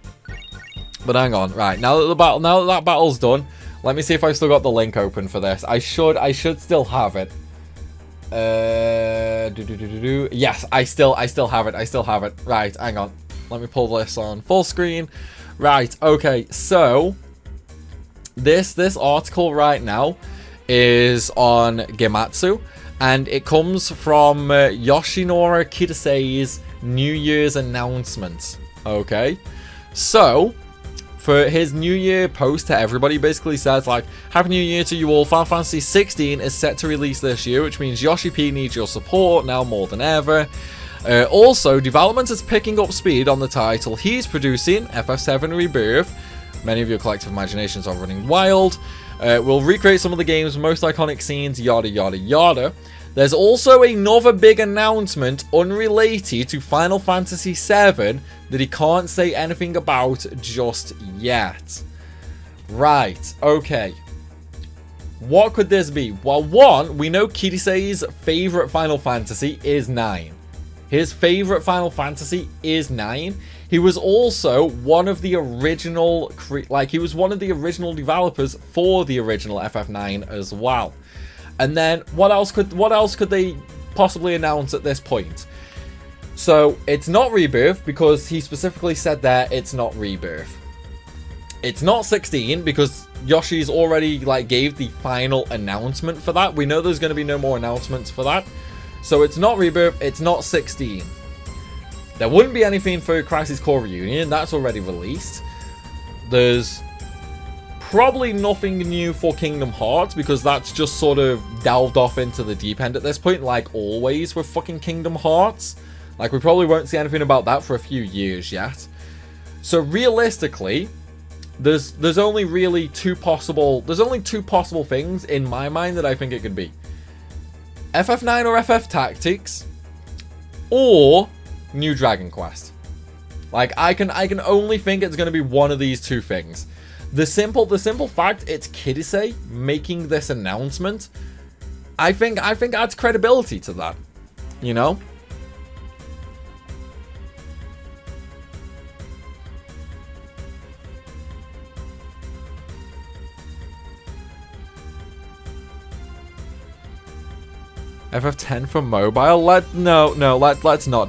But hang on, right, now that that battle's done, let me see if I've still got the link open for this. I should still have it. Yes, I still have it. Right, hang on. Let me pull this on full screen. Right, okay, so this article right now is on Gematsu, and it comes from Yoshinori Kitase's New Year's announcement. Okay, so for his New Year post to everybody, basically says like, Happy New Year to you all. Final Fantasy 16 is set to release this year, which means Yoshi P needs your support now more than ever. Also, development is picking up speed on the title he's producing, FF7 Rebirth. Many of your collective imaginations are running wild. We'll recreate some of the game's most iconic scenes, yada yada yada. There's also another big announcement unrelated to Final Fantasy VII that he can't say anything about just yet. Right, okay. What could this be? Well, one, we know Kitase's favorite Final Fantasy is 9. His favorite Final Fantasy is 9. he was also one of the original, he was one of the original developers for the original FF9 as well. And then what else could they possibly announce at this point? So it's not Rebirth, because he specifically said there it's not Rebirth. It's not 16 because Yoshi's already gave the final announcement for that. We know there's going to be no more announcements for that. So it's not Rebirth, it's not 16. There wouldn't be anything for Crisis Core Reunion, that's already released. There's probably nothing new for Kingdom Hearts, because that's just sort of delved off into the deep end at this point, like always with fucking Kingdom Hearts. We probably won't see anything about that for a few years yet. So realistically, there's only really two possible things in my mind that I think it could be. FF9 or FF Tactics, or New Dragon Quest. I can only think it's going to be one of these two things. The simple fact it's Kidase making this announcement, I think adds credibility to that, you know? FF10 for mobile? Let's not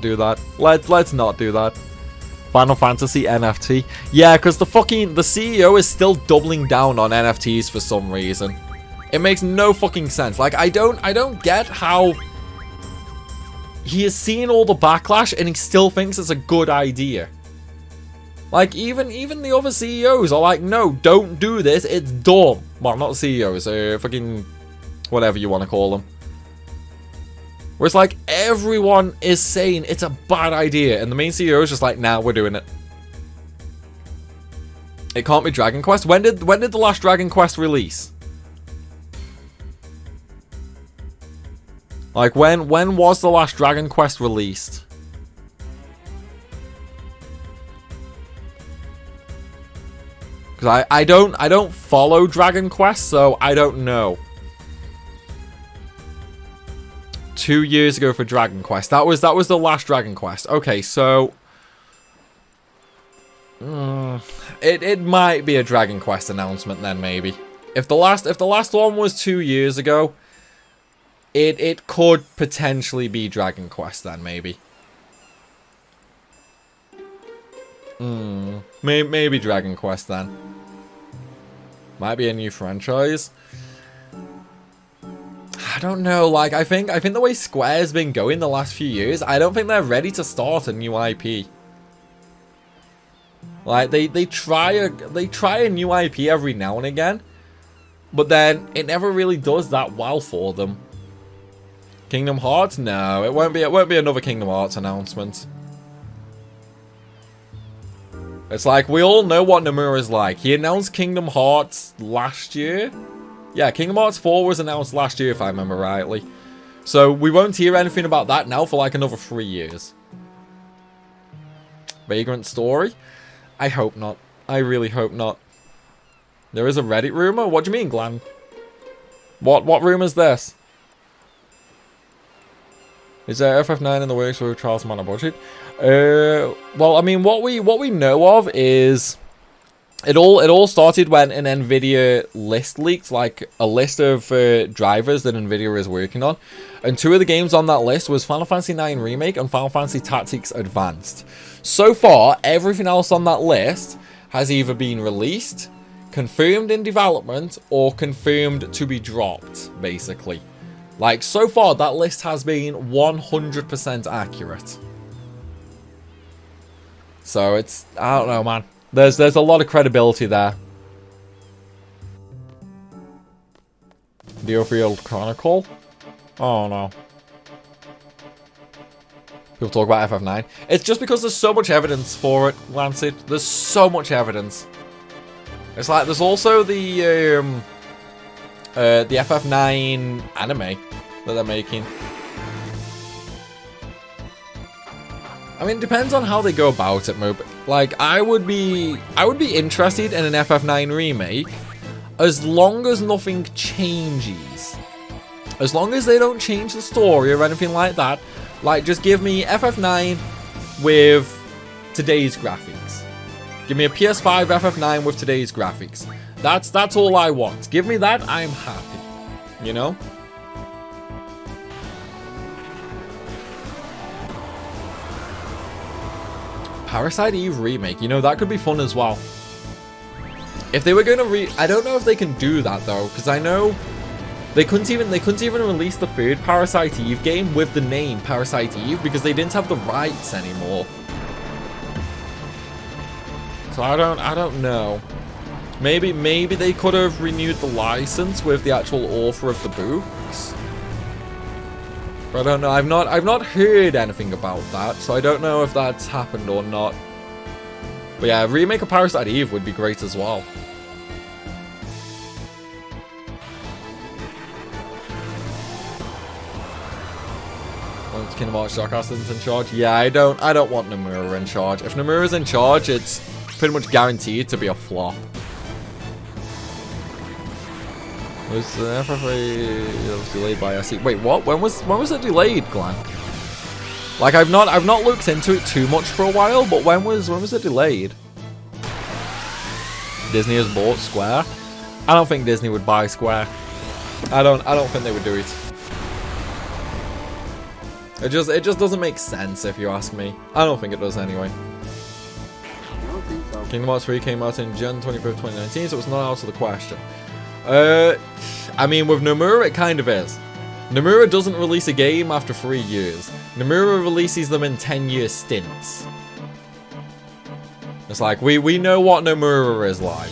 do that. Let's not do that. Final Fantasy NFT. Yeah, because the CEO is still doubling down on NFTs for some reason. It makes no fucking sense. I don't get how he has seen all the backlash and he still thinks it's a good idea. Even the other CEOs are like, no, don't do this, it's dumb. Well, not CEOs, fucking whatever you want to call them. Where it's everyone is saying it's a bad idea, and the main CEO is just nah, we're doing it. It can't be Dragon Quest. When did the last Dragon Quest release? When was the last Dragon Quest released? Because I don't follow Dragon Quest, so I don't know. 2 years ago for Dragon Quest. That was the last Dragon Quest. Okay, so it might be a Dragon Quest announcement then, maybe. If the last one was 2 years ago, it could potentially be Dragon Quest then, maybe. Maybe Dragon Quest then. Might be a new franchise. I don't know, I think the way Square's been going the last few years, I don't think they're ready to start a new IP. They try a new IP every now and again, but then it never really does that well for them. Kingdom Hearts? No, it won't be another Kingdom Hearts announcement. It's we all know what Nomura's like. He announced Kingdom Hearts last year. Yeah, Kingdom Hearts 4 was announced last year, if I remember rightly. So we won't hear anything about that now for another 3 years. Vagrant Story? I hope not. I really hope not. There is a Reddit rumor? What do you mean, Glenn? What rumor is this? Is there FF9 in the works for Trials Man a budget? Well, I mean, what we know of is it all started when an Nvidia list leaked, a list of drivers that Nvidia is working on, and two of the games on that list was Final Fantasy IX Remake and Final Fantasy Tactics Advanced. So far, everything else on that list has either been released, confirmed in development, or confirmed to be dropped, basically. So far, that list has been 100% accurate. So it's, I don't know, man. There's a lot of credibility there. Deerfield Chronicle? Oh no. People talk about FF9. It's just because there's so much evidence for it, Lancet. There's so much evidence. It's there's also the FF9 anime that they're making. I mean, it depends on how they go about it, Mo. I would be interested in an FF9 remake as long as nothing changes. As long as they don't change the story or anything like that. Just give me FF9 with today's graphics. Give me a PS5 FF9 with today's graphics. That's all I want. Give me that, I'm happy. You know? Parasite Eve remake. You know, that could be fun as well. If they were going to I don't know if they can do that though, because I know they couldn't even release the third Parasite Eve game with the name Parasite Eve because they didn't have the rights anymore. So I don't know. Maybe they could have renewed the license with the actual author of the books. But I don't know. I've not heard anything about that, so I don't know if that's happened or not. But yeah, a remake of Parasite Eve would be great as well. Kingdom Hearts Dark Aston's in charge. Yeah, I don't want Nomura in charge. If Nomura's in charge, it's pretty much guaranteed to be a flop. Was FFA delayed by SE? Wait, what? When was it delayed, Glenn? Like I've not looked into it too much for a while, but when was it delayed? Disney has bought Square. I don't think Disney would buy Square. I don't think they would do it. It just doesn't make sense if you ask me. I don't think it does anyway. I don't think so. Kingdom Hearts 3 came out in Jan 25th, 2019, so it's not out of the question. I mean, with Nomura, it kind of is. Nomura doesn't release a game after 3 years. Nomura releases them in 10-year stints. It's like, we know what Nomura is like.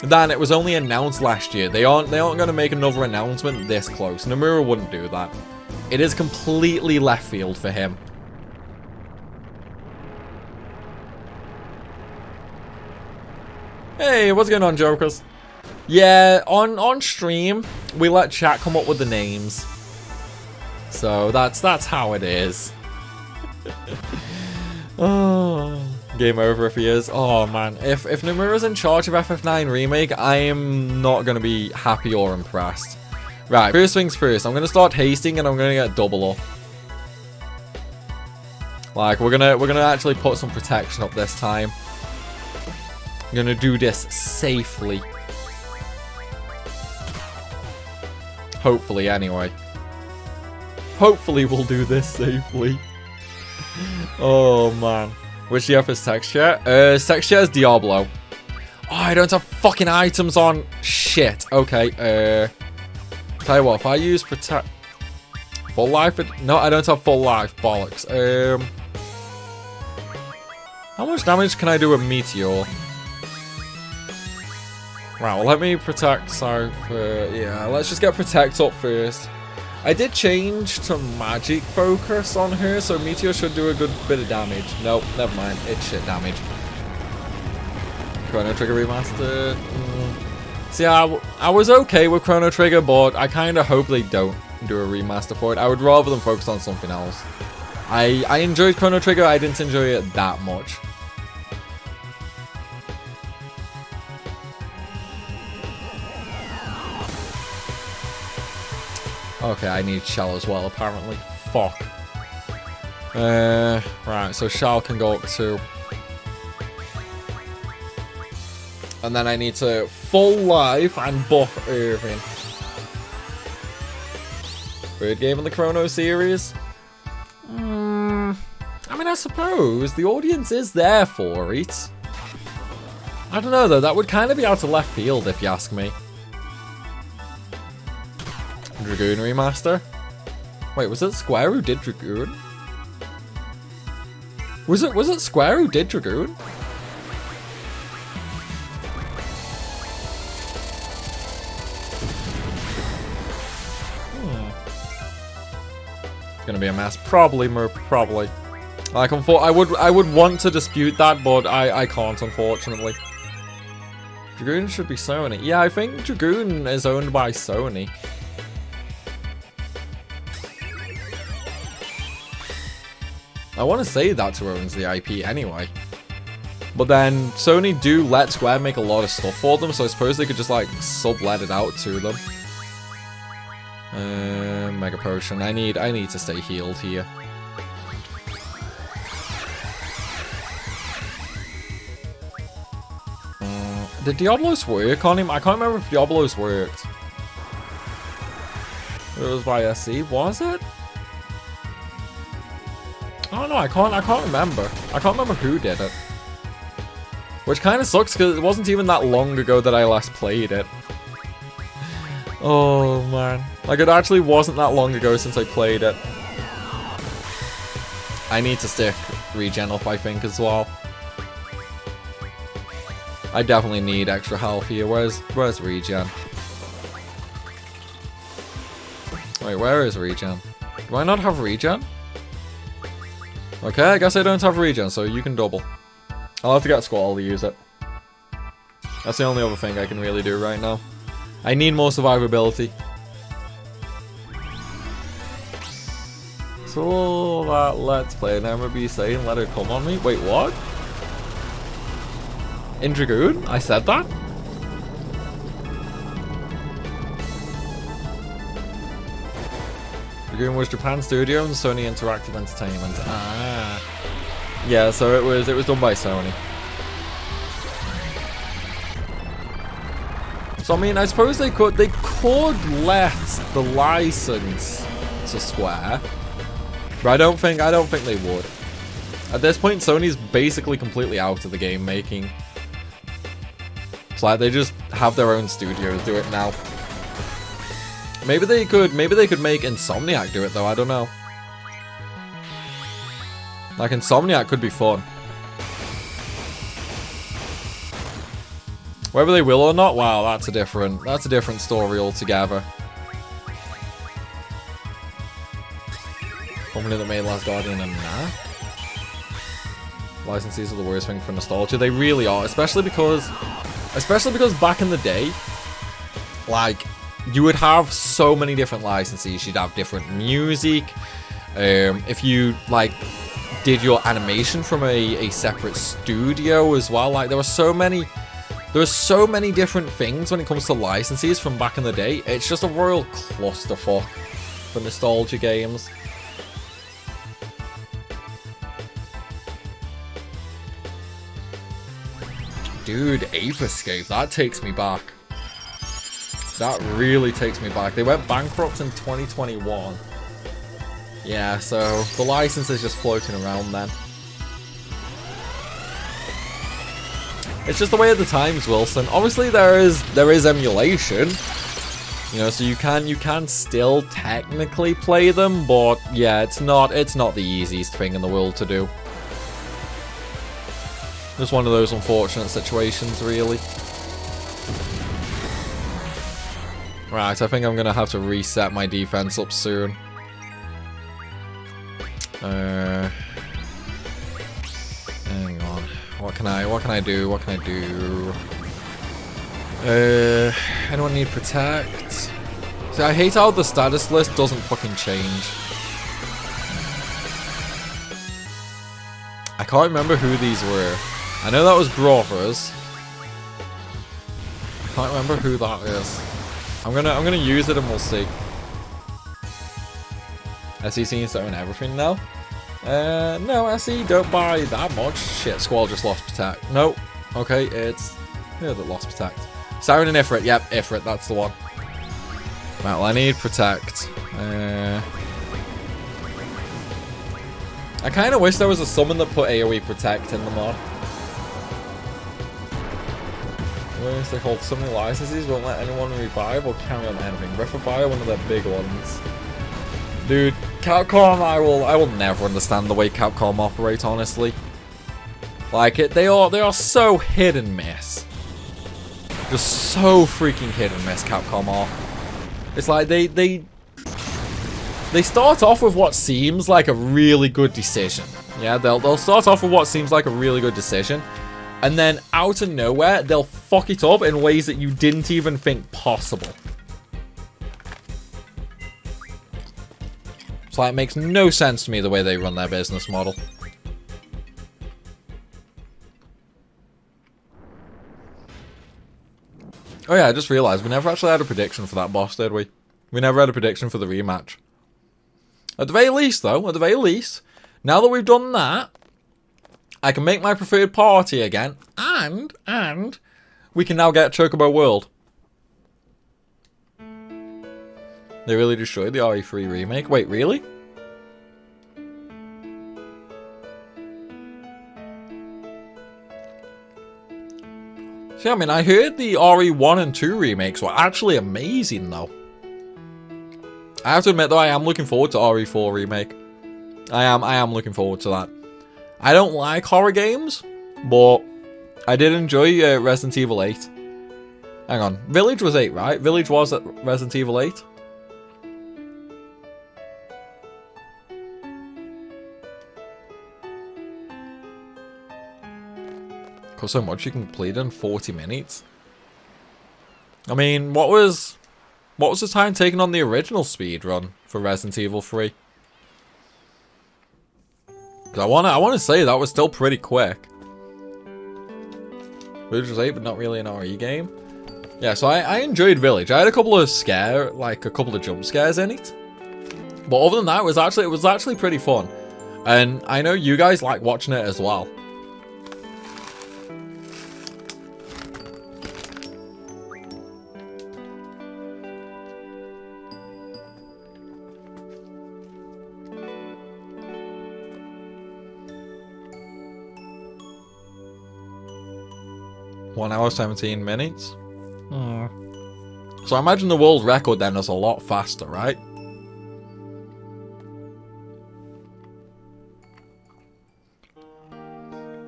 Dan, it was only announced last year. They aren't going to make another announcement this close. Nomura wouldn't do that. It is completely left field for him. Hey, what's going on, jokers? Yeah, on stream, we let chat come up with the names. So that's how it is. Oh, game over if he is. Oh man, if Nomura's in charge of FF9 remake, I am not gonna be happy or impressed. Right, first things first, I'm gonna start hasting and I'm gonna get double up. Like we're gonna actually put some protection up this time. I'm gonna do this safely. Hopefully, anyway. Hopefully we'll do this safely. Oh man. Which DF is texture? Texture is Diablo. Oh, I don't have fucking items on. Shit. Okay, tell you what, if I use protect full life, no, I don't have full life. Bollocks. How much damage can I do with Meteor? Right, well, let me protect. So, yeah, let's just get protect up first. I did change to magic focus on her, so Meteor should do a good bit of damage. Nope, never mind. It's shit damage. Chrono Trigger remaster. See, I was okay with Chrono Trigger, but I kind of hope they don't do a remaster for it. I would rather them focus on something else. I enjoyed Chrono Trigger, I didn't enjoy it that much. Okay, I need Shell as well, apparently. Fuck. Right, so Shell can go up too. And then I need to full life and buff Irving. Third game in the Chrono series? I mean, I suppose the audience is there for it. I don't know though, that would kind of be out of left field if you ask me. Dragoon remaster? Wait, was it Square who did Dragoon? Was it Square who did Dragoon? Gonna be a mess. Probably, probably. Like, I would want to dispute that, but I can't, unfortunately. Dragoon should be Sony. Yeah, I think Dragoon is owned by Sony. I want to say that's who owns the IP anyway. But then Sony do let Square make a lot of stuff for them, so I suppose they could just like sublet it out to them. Mega Potion. I need to stay healed here. Did Diablos work on him? I can't remember if Diablos worked. It was by SC, was it? Oh no, I can't remember. I can't remember who did it. Which kind of sucks because it wasn't even that long ago that I last played it. Oh man. Like it actually wasn't that long ago since I played it. I need to stick regen up, I think, as well. I definitely need extra health here. Where's regen? Wait, where is regen? Do I not have regen? Okay, I guess I don't have regen, so you can double. I'll have to get Squall to use it. That's the only other thing I can really do right now. I need more survivability. So that let's play an MLB saying let it come on me. Wait, what? In Dragoon? I said that? Dragoon was Japan Studio and Sony Interactive Entertainment. Ah. Yeah, so it was done by Sony. So I mean, I suppose they could let the license to Square, but I don't think they would. At this point, Sony's basically completely out of the game making. It's like they just have their own studios do it now. Maybe they could make Insomniac do it though. I don't know. Like Insomniac could be fun. Whether they will or not, wow, that's a different story altogether. Company that made Last Guardian and nah. Licensees are the worst thing for nostalgia. They really are, especially because back in the day, like, you would have so many different licensees. You'd have different music. If you like did your animation from a separate studio as well, like there were so many different things when it comes to licenses from back in the day. It's just a royal clusterfuck for nostalgia games. Dude, Ape Escape, that takes me back. That really takes me back. They went bankrupt in 2021. Yeah, so the license is just floating around then. It's just the way of the times, Wilson. Obviously, there is emulation, you know, so you can still technically play them, but yeah, it's not the easiest thing in the world to do. Just one of those unfortunate situations, really. Right, I think I'm gonna have to reset my defense up soon. Hang on. What can I do? Anyone need protect? See, I hate how the status list doesn't fucking change. I can't remember who these were. I know that was Brothers. I can't remember who that is. I'm gonna use it and we'll see. SE seems to own everything now. No, SE don't buy that much. Shit, Squall just lost Protect. Nope. Okay, it's who that lost Protect. Siren and Ifrit. Yep, Ifrit, that's the one. Right, well, I need Protect. I kind of wish there was a summon that put AoE Protect in the mod. Whereas they hold so many licenses, won't let anyone revive or carry on anything. Breath of Fire, one of their big ones. Dude, Capcom, I will never understand the way Capcom operate, honestly. Like they are so hit and miss. Just so freaking hit and miss, Capcom are. It's like they start off with what seems like a really good decision. Yeah, they'll start off with what seems like a really good decision, and then out of nowhere they'll fuck it up in ways that you didn't even think possible. So it makes no sense to me the way they run their business model. Oh yeah, I just realized we never actually had a prediction for that boss, did we? We never had a prediction for the rematch. At the very least, though, at the very least, now that we've done that, I can make my preferred party again, and We can now get Chocobo World. They really destroyed the RE3 remake. Wait, really? See, I mean, I heard the RE1 and 2 remakes were actually amazing, though. I have to admit, though, I am looking forward to RE4 remake. I am looking forward to that. I don't like horror games, but I did enjoy Resident Evil 8. Hang on, Village was 8, right? Village was at Resident Evil 8. Because so much you can complete in 40 minutes. I mean, what was the time taken on the original speedrun for Resident Evil 3? Because I wanna say that was still pretty quick. Village was 8, but not really an RE game. Yeah, so I enjoyed Village. I had a couple of jump scares in it. But other than that, it was actually pretty fun. And I know you guys like watching it as well. One hour 17 minutes. So I imagine the world record then is a lot faster, right?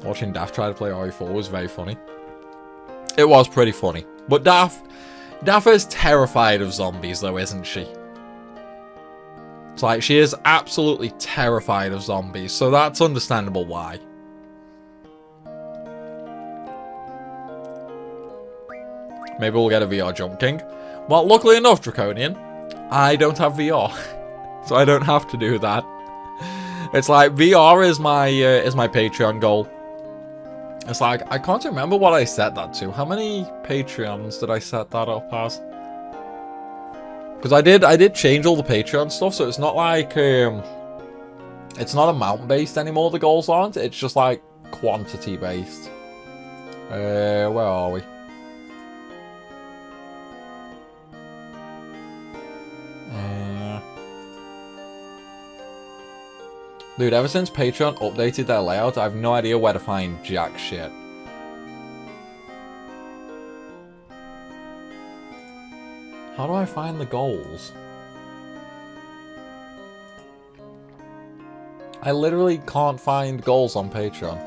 Watching Daft try to play RE4 was very funny. It was pretty funny. But Daft is terrified of zombies though, isn't she? It's like, she is absolutely terrified of zombies, so that's understandable why. Maybe we'll get a VR Jump King. Well, luckily enough, Draconian, I don't have VR. So I don't have to do that. It's like, VR is my Patreon goal. It's like, I can't remember what I set that to. How many Patreons did I set that up as? Because I did change all the Patreon stuff, so it's not like, it's not amount-based anymore, the goals aren't. It's just like quantity-based. Where are we? Dude, ever since Patreon updated their layout, I have no idea where to find jack shit. How do I find the goals? I literally can't find goals on Patreon.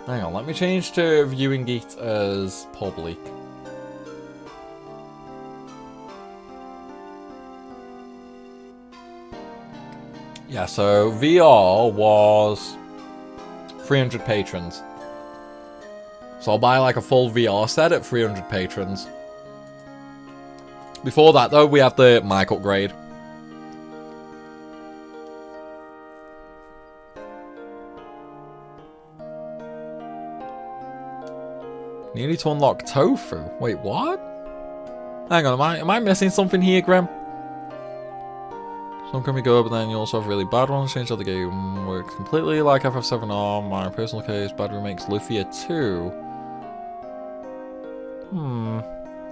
Hang on, let me change to viewing it as public. Yeah, so VR was 300 patrons. So I'll buy like a full VR set at 300 patrons. Before that though, we have the mic upgrade. Needed to unlock Tofu. Wait, what? Hang on, am I missing something here, Grim? Some can be good, but then you also have really bad ones. Change how the game works completely, like FF7R. My personal case, bad remakes, Lufia 2.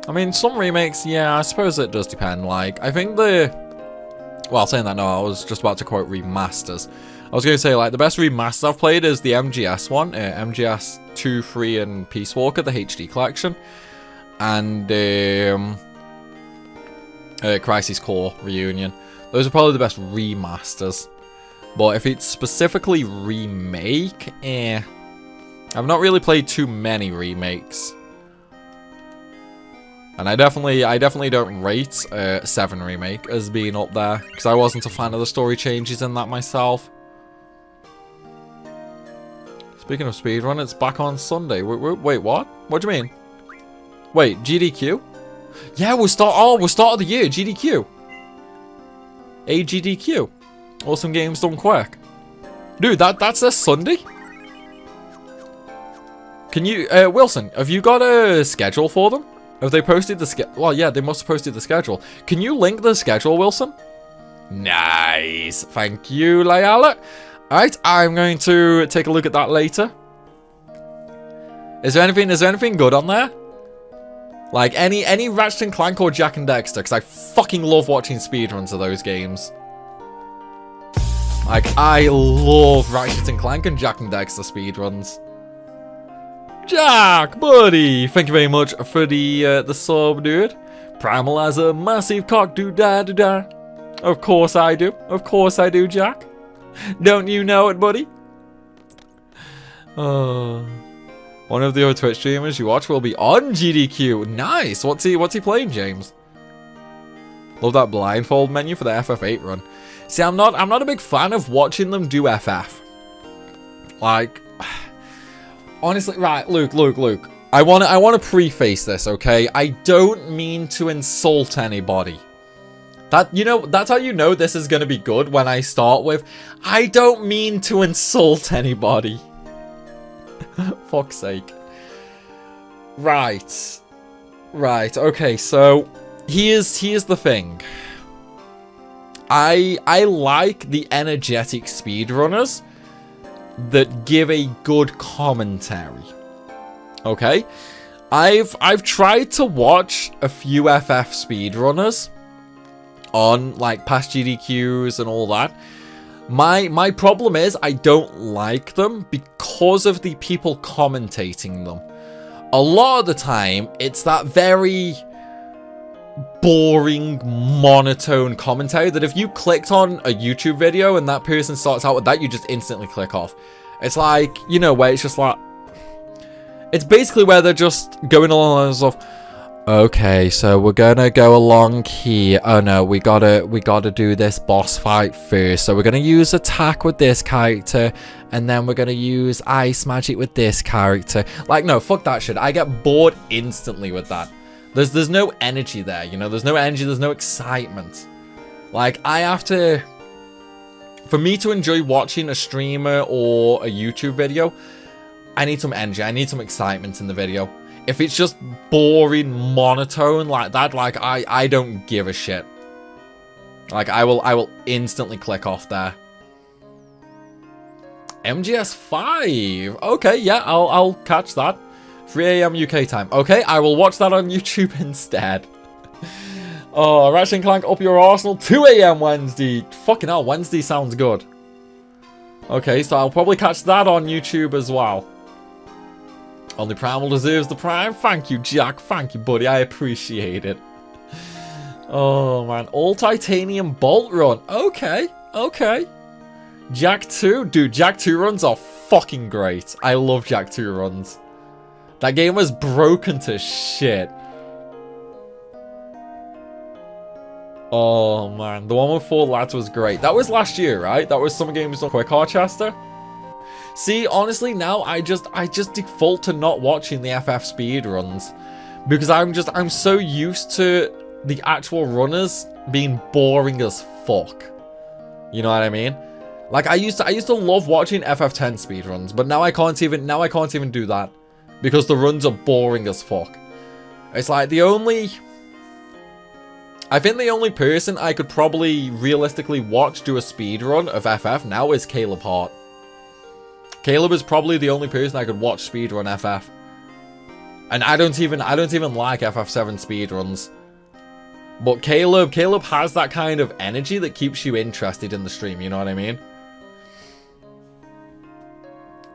I mean, some remakes, yeah, I suppose it does depend. Like, I think well, saying that, no, I was just about to quote remasters. I was going to say, like, the best remaster I've played is the MGS one. MGS 2, 3, and Peace Walker, the HD collection. And, Crisis Core Reunion. Those are probably the best remasters. But if it's specifically remake, I've not really played too many remakes. And I definitely don't rate 7 Remake as being up there. Because I wasn't a fan of the story changes in that myself. Speaking of speedrun, it's back on Sunday. Wait, what? What do you mean? Wait, GDQ? Yeah, we'll start of the year, GDQ. AGDQ. Awesome games done quick. Dude, that's this Sunday? Can you, Wilson, have you got a schedule for them? Have they posted the schedule? Well, yeah, they must have posted the schedule. Can you link the schedule, Wilson? Nice. Thank you, Layala. Alright, I'm going to take a look at that later. Is there anything good on there? Like any Ratchet and Clank or Jak and Daxter, because I fucking love watching speedruns of those games. Like, I love Ratchet and Clank and Jak and Daxter speedruns. Jack, buddy, thank you very much for the sub, dude. Primal has a massive cock, do-da-do-da. Of course I do. Of course I do, Jack. Don't you know it, buddy? One of the other Twitch streamers you watch will be on GDQ. Nice. What's he playing, James? Love that blindfold menu for the FF8 run. See, I'm not a big fan of watching them do FF. Like, honestly, right, Luke. I want to preface this, okay? I don't mean to insult anybody. That's how you know this is going to be good when I start with, I don't mean to insult anybody. Fuck's sake. Right, okay, so here's the thing. I like the energetic speedrunners that give a good commentary. Okay? I've tried to watch a few FF speedrunners on like past GDQs and all that. My problem is I don't like them because of the people commentating them. A lot of the time, it's that very boring, monotone commentary that if you clicked on a YouTube video and that person starts out with that, you just instantly click off. It's like, where it's just like, it's basically where they're just going along and stuff. Okay, so we're gonna go along here. Oh no, we gotta do this boss fight first. So we're gonna use attack with this character, and then we're gonna use ice magic with this character. Like, no, fuck that shit. I get bored instantly with that. There's no energy there, there's no energy, there's no excitement. Like, I have to, for me to enjoy watching a streamer or a YouTube video, I need some energy, I need some excitement in the video. If it's just boring, monotone like that, like, I don't give a shit. Like, I will instantly click off there. MGS 5. Okay, yeah, I'll catch that. 3 AM UK time. Okay, I will watch that on YouTube instead. Oh, Ratchet and Clank up your arsenal. 2 AM Wednesday. Fucking hell, Wednesday sounds good. Okay, so I'll probably catch that on YouTube as well. Only Primal deserves the prime. Thank you, Jack. Thank you, buddy. I appreciate it. Oh, man. All titanium bolt run. Okay. Jak 2. Dude, Jak 2 runs are fucking great. I love Jak 2 runs. That game was broken to shit. Oh, man. The one with 4 lads was great. That was last year, right? That was Summer Games on Quick Harchester. See, honestly, now I just default to not watching the FF speedruns. Because I'm so used to the actual runners being boring as fuck. You know what I mean? Like, I used to love watching FF10 speedruns, but now I can't even do that. Because the runs are boring as fuck. It's like I think the only person I could probably realistically watch do a speedrun of FF now is Caleb Hart. Caleb is probably the only person I could watch speedrun FF. And I don't even like FF7 speedruns. But Caleb has that kind of energy that keeps you interested in the stream, you know what I mean?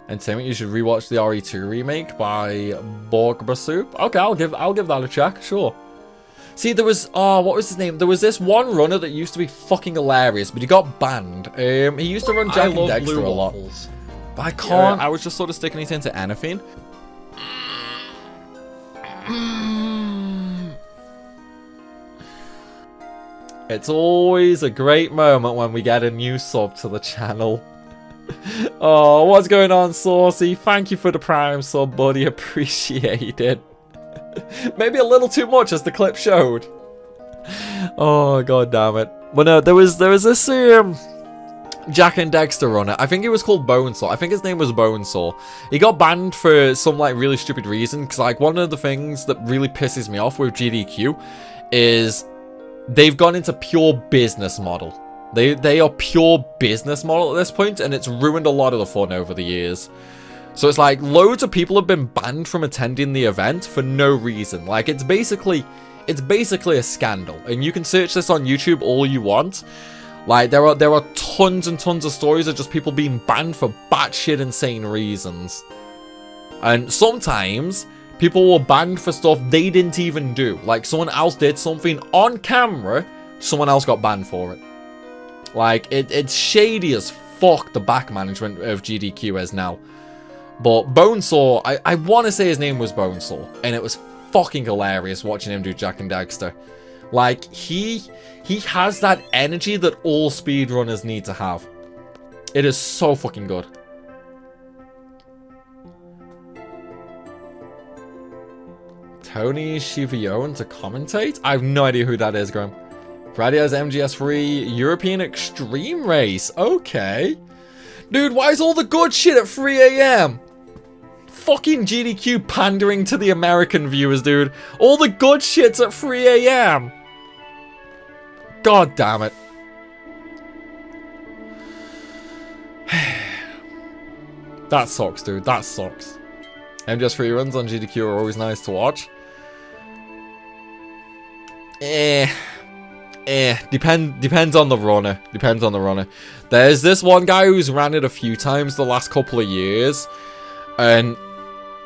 Entertainment, you should rewatch the RE2 remake by Borgbasoup. Okay, I'll give that a check, sure. See, there was, what was his name? There was this one runner that used to be fucking hilarious, but he got banned. He used to run Jak and Daxter a lot. But I can't. I was just sort of sticking it into anything. It's always a great moment when we get a new sub to the channel. Oh, what's going on, Saucy? Thank you for the prime sub, buddy. Appreciate it. Maybe a little too much, as the clip showed. Oh, god damn it. But no, there was this Jak and Daxter runner. I think he was called Bonesaw. I think his name was Bonesaw. He got banned for some like really stupid reason. Because like one of the things that really pisses me off with GDQ is they've gone into pure business model. They are pure business model at this point, and it's ruined a lot of the fun over the years. So it's like loads of people have been banned from attending the event for no reason. Like it's basically a scandal, and you can search this on YouTube all you want. Like there are tons and tons of stories of just people being banned for batshit insane reasons. And sometimes people were banned for stuff they didn't even do. Like someone else did something on camera, someone else got banned for it. Like it's shady as fuck, the back management of GDQ is now. But Bonesaw, I want to say his name was Bonesaw, and it was fucking hilarious watching him do Jack and Daxter. Like he has that energy that all speedrunners need to have. It is so fucking good. Tony Chivione to commentate? I have no idea who that is, Graham. Friday has MGS3 European Extreme Race. Okay. Dude, why is all the good shit at 3 AM? Fucking GDQ pandering to the American viewers, dude. All the good shit's at 3 AM. God damn it. That sucks, dude. That sucks. MGS3 runs on GDQ are always nice to watch. Depends on the runner. Depends on the runner. There's this one guy who's ran it a few times the last couple of years. And,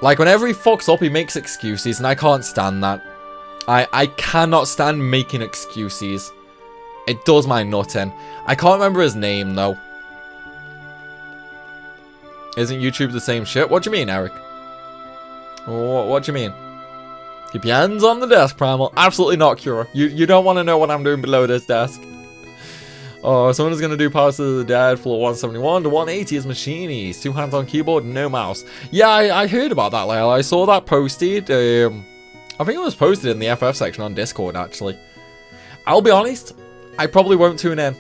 like, whenever he fucks up, he makes excuses, and I can't stand that. I cannot stand making excuses. It does my nut in. I can't remember his name, though. Isn't YouTube the same shit? What do you mean, Eric? What do you mean? Keep your hands on the desk, Primal. Absolutely not, Cura. You don't want to know what I'm doing below this desk. Oh, someone is going to do Palace of the Dead floor 171 to 180 as Machinies. 2 hands on keyboard, no mouse. Yeah, I heard about that, Lyle. I saw that posted. I think it was posted in the FF section on Discord, actually. I'll be honest, I probably won't tune in.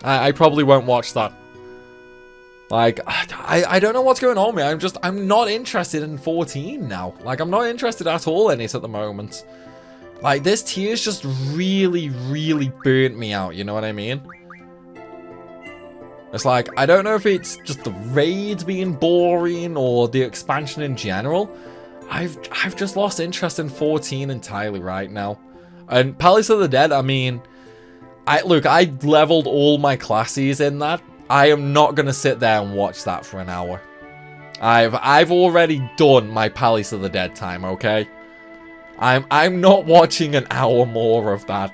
I probably won't watch that. Like, I don't know what's going on, man. I'm not interested in 14 now. Like, I'm not interested at all in it at the moment. Like, this tier's just really, really burnt me out, you know what I mean? It's like, I don't know if it's just the raids being boring or the expansion in general. I've just lost interest in 14 entirely right now. And Palace of the Dead, I mean, I leveled all my classes in that. I am not going to sit there and watch that for an hour. I've already done my Palace of the Dead time, okay? I'm not watching an hour more of that.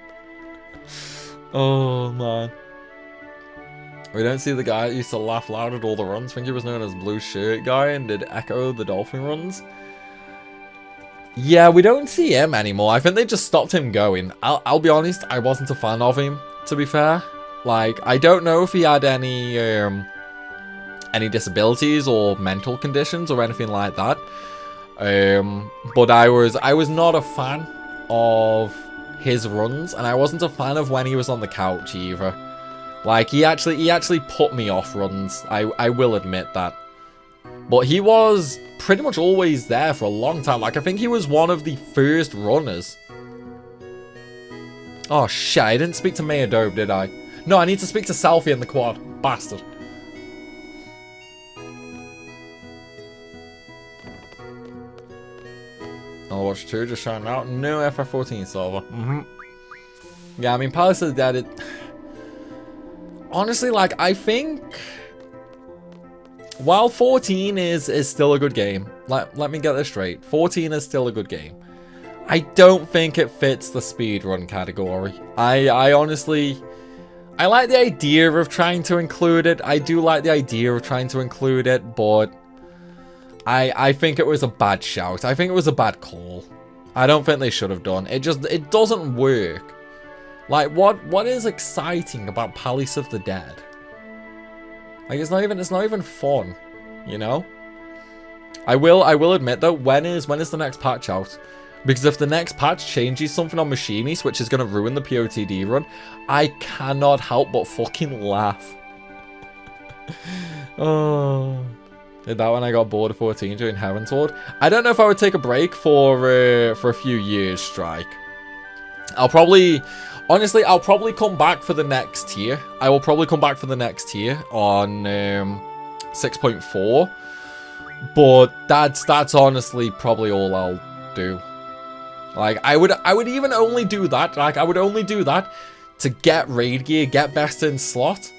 Oh, man. We don't see the guy that used to laugh loud at all the runs. I think he was known as Blue Shirt Guy and did Echo the Dolphin runs. Yeah, we don't see him anymore. I think they just stopped him going. I'll be honest, I wasn't a fan of him, to be fair. Like, I don't know if he had any disabilities or mental conditions or anything like that. But I was not a fan of his runs, and I wasn't a fan of when he was on the couch either. Like, he actually put me off runs. I will admit that. But he was pretty much always there for a long time. Like, I think he was one of the first runners. Oh shit, I didn't speak to Mayadobe, did I? No, I need to speak to Selfie in the quad. Bastard. I'll watch 2 just shouting out. No FF14 server. Yeah, I mean, Palace of the Dead, it... Honestly, like, I think... While 14 is still a good game, let me get this straight. 14 is still a good game. I don't think it fits the speedrun category. I honestly... I like the idea of trying to include it. I do like the idea of trying to include it, but I think it was a bad shout. I think it was a bad call. I don't think they should have done. It doesn't work. Like, what is exciting about Palace of the Dead? Like, it's not even fun, you know? I will admit though, when is the next patch out? Because if the next patch changes something on Machinies, which is going to ruin the POTD run, I cannot help but fucking laugh. Oh. Did that when I got bored of 14 during Heavensward? I don't know if I would take a break for a few years, Strike. Honestly, I'll probably come back for the next tier. I will probably come back for the next tier on 6.4. But that's honestly probably all I'll do. Like, I would even only do that. Like, I would only do that to get raid gear, get best in slot,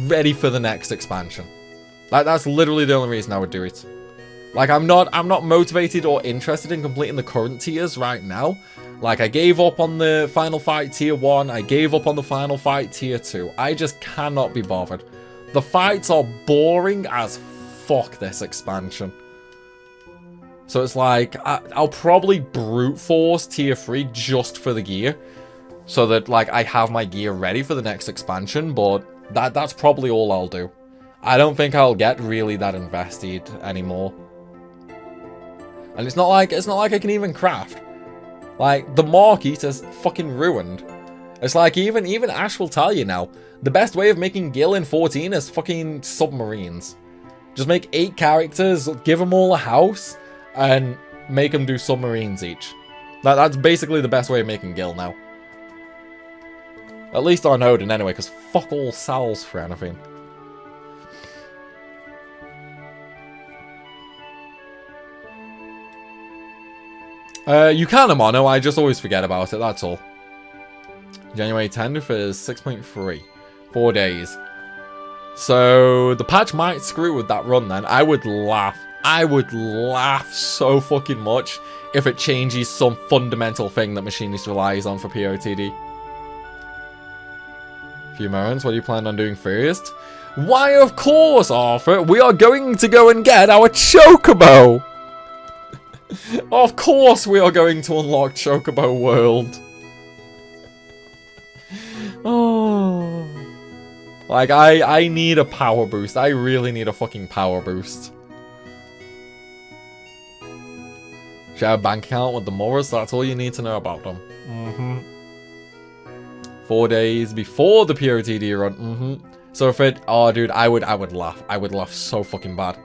ready for the next expansion. Like, that's literally the only reason I would do it. Like, I'm not motivated or interested in completing the current tiers right now. Like, I gave up on the Final Fight Tier 1. I gave up on the Final Fight Tier 2. I just cannot be bothered. The fights are boring as fuck this expansion. So it's like, I'll probably brute force Tier 3 just for the gear. So that, like, I have my gear ready for the next expansion. But that's probably all I'll do. I don't think I'll get really that invested anymore. And it's not like I can even craft. Like, the Market is fucking ruined. It's like, even Ash will tell you now, the best way of making Gil in 14 is fucking submarines. Just make 8 characters, give them all a house, and make them do submarines each. That's basically the best way of making Gil now. At least on Odin anyway, because fuck all Sal's for anything. You can a mono, I just always forget about it, that's all. January 10th is 6.3. 4 days. So, the patch might screw with that run then. I would laugh. I would laugh so fucking much if it changes some fundamental thing that Machinist relies on for POTD. Few moments, what do you plan on doing first? Why, of course, Arthur, we are going to go and get our Chocobo! Of course we are going to unlock Chocobo World. Oh. Like, I need a power boost. I really need a fucking power boost. Share a bank account with the Morris, that's all you need to know about them. 4 days before the POTD run. So if it, oh dude, I would laugh. I would laugh so fucking bad.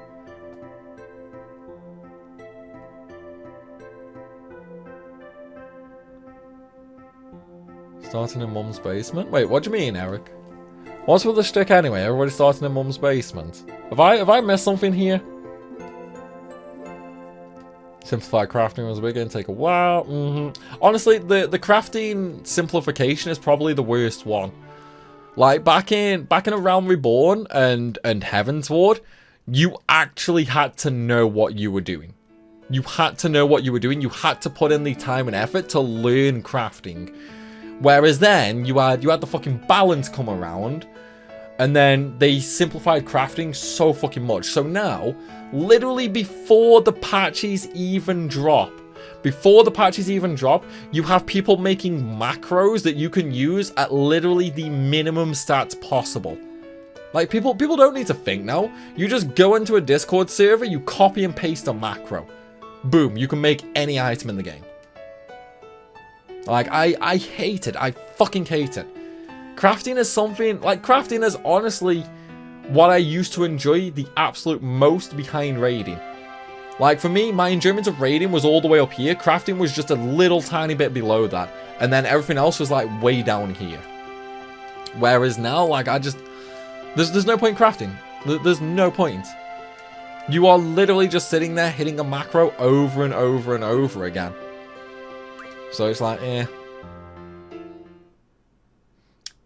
Starting in Mum's basement? Wait, what do you mean, Eric? What's with the shtick anyway? Everybody starting in Mum's basement. Have I missed something here? Simplified crafting was big and take a while. Honestly, the crafting simplification is probably the worst one. Like back in A Realm Reborn and Heavensward, you actually had to know what you were doing. You had to know what you were doing. You had to put in the time and effort to learn crafting. Whereas then, you had the fucking balance come around, and then they simplified crafting so fucking much. So now, literally before the patches even drop, you have people making macros that you can use at literally the minimum stats possible. Like, people don't need to think now. You just go into a Discord server, you copy and paste a macro. Boom, you can make any item in the game. Like, I hate it. I fucking hate it. Crafting is something, like, crafting is honestly what I used to enjoy the absolute most behind raiding. Like, for me, my enjoyment of raiding was all the way up here. Crafting was just a little tiny bit below that. And then everything else was, like, way down here. Whereas now, like, there's no point in crafting. There's no point. You are literally just sitting there hitting a macro over and over and over again. So it's like, eh.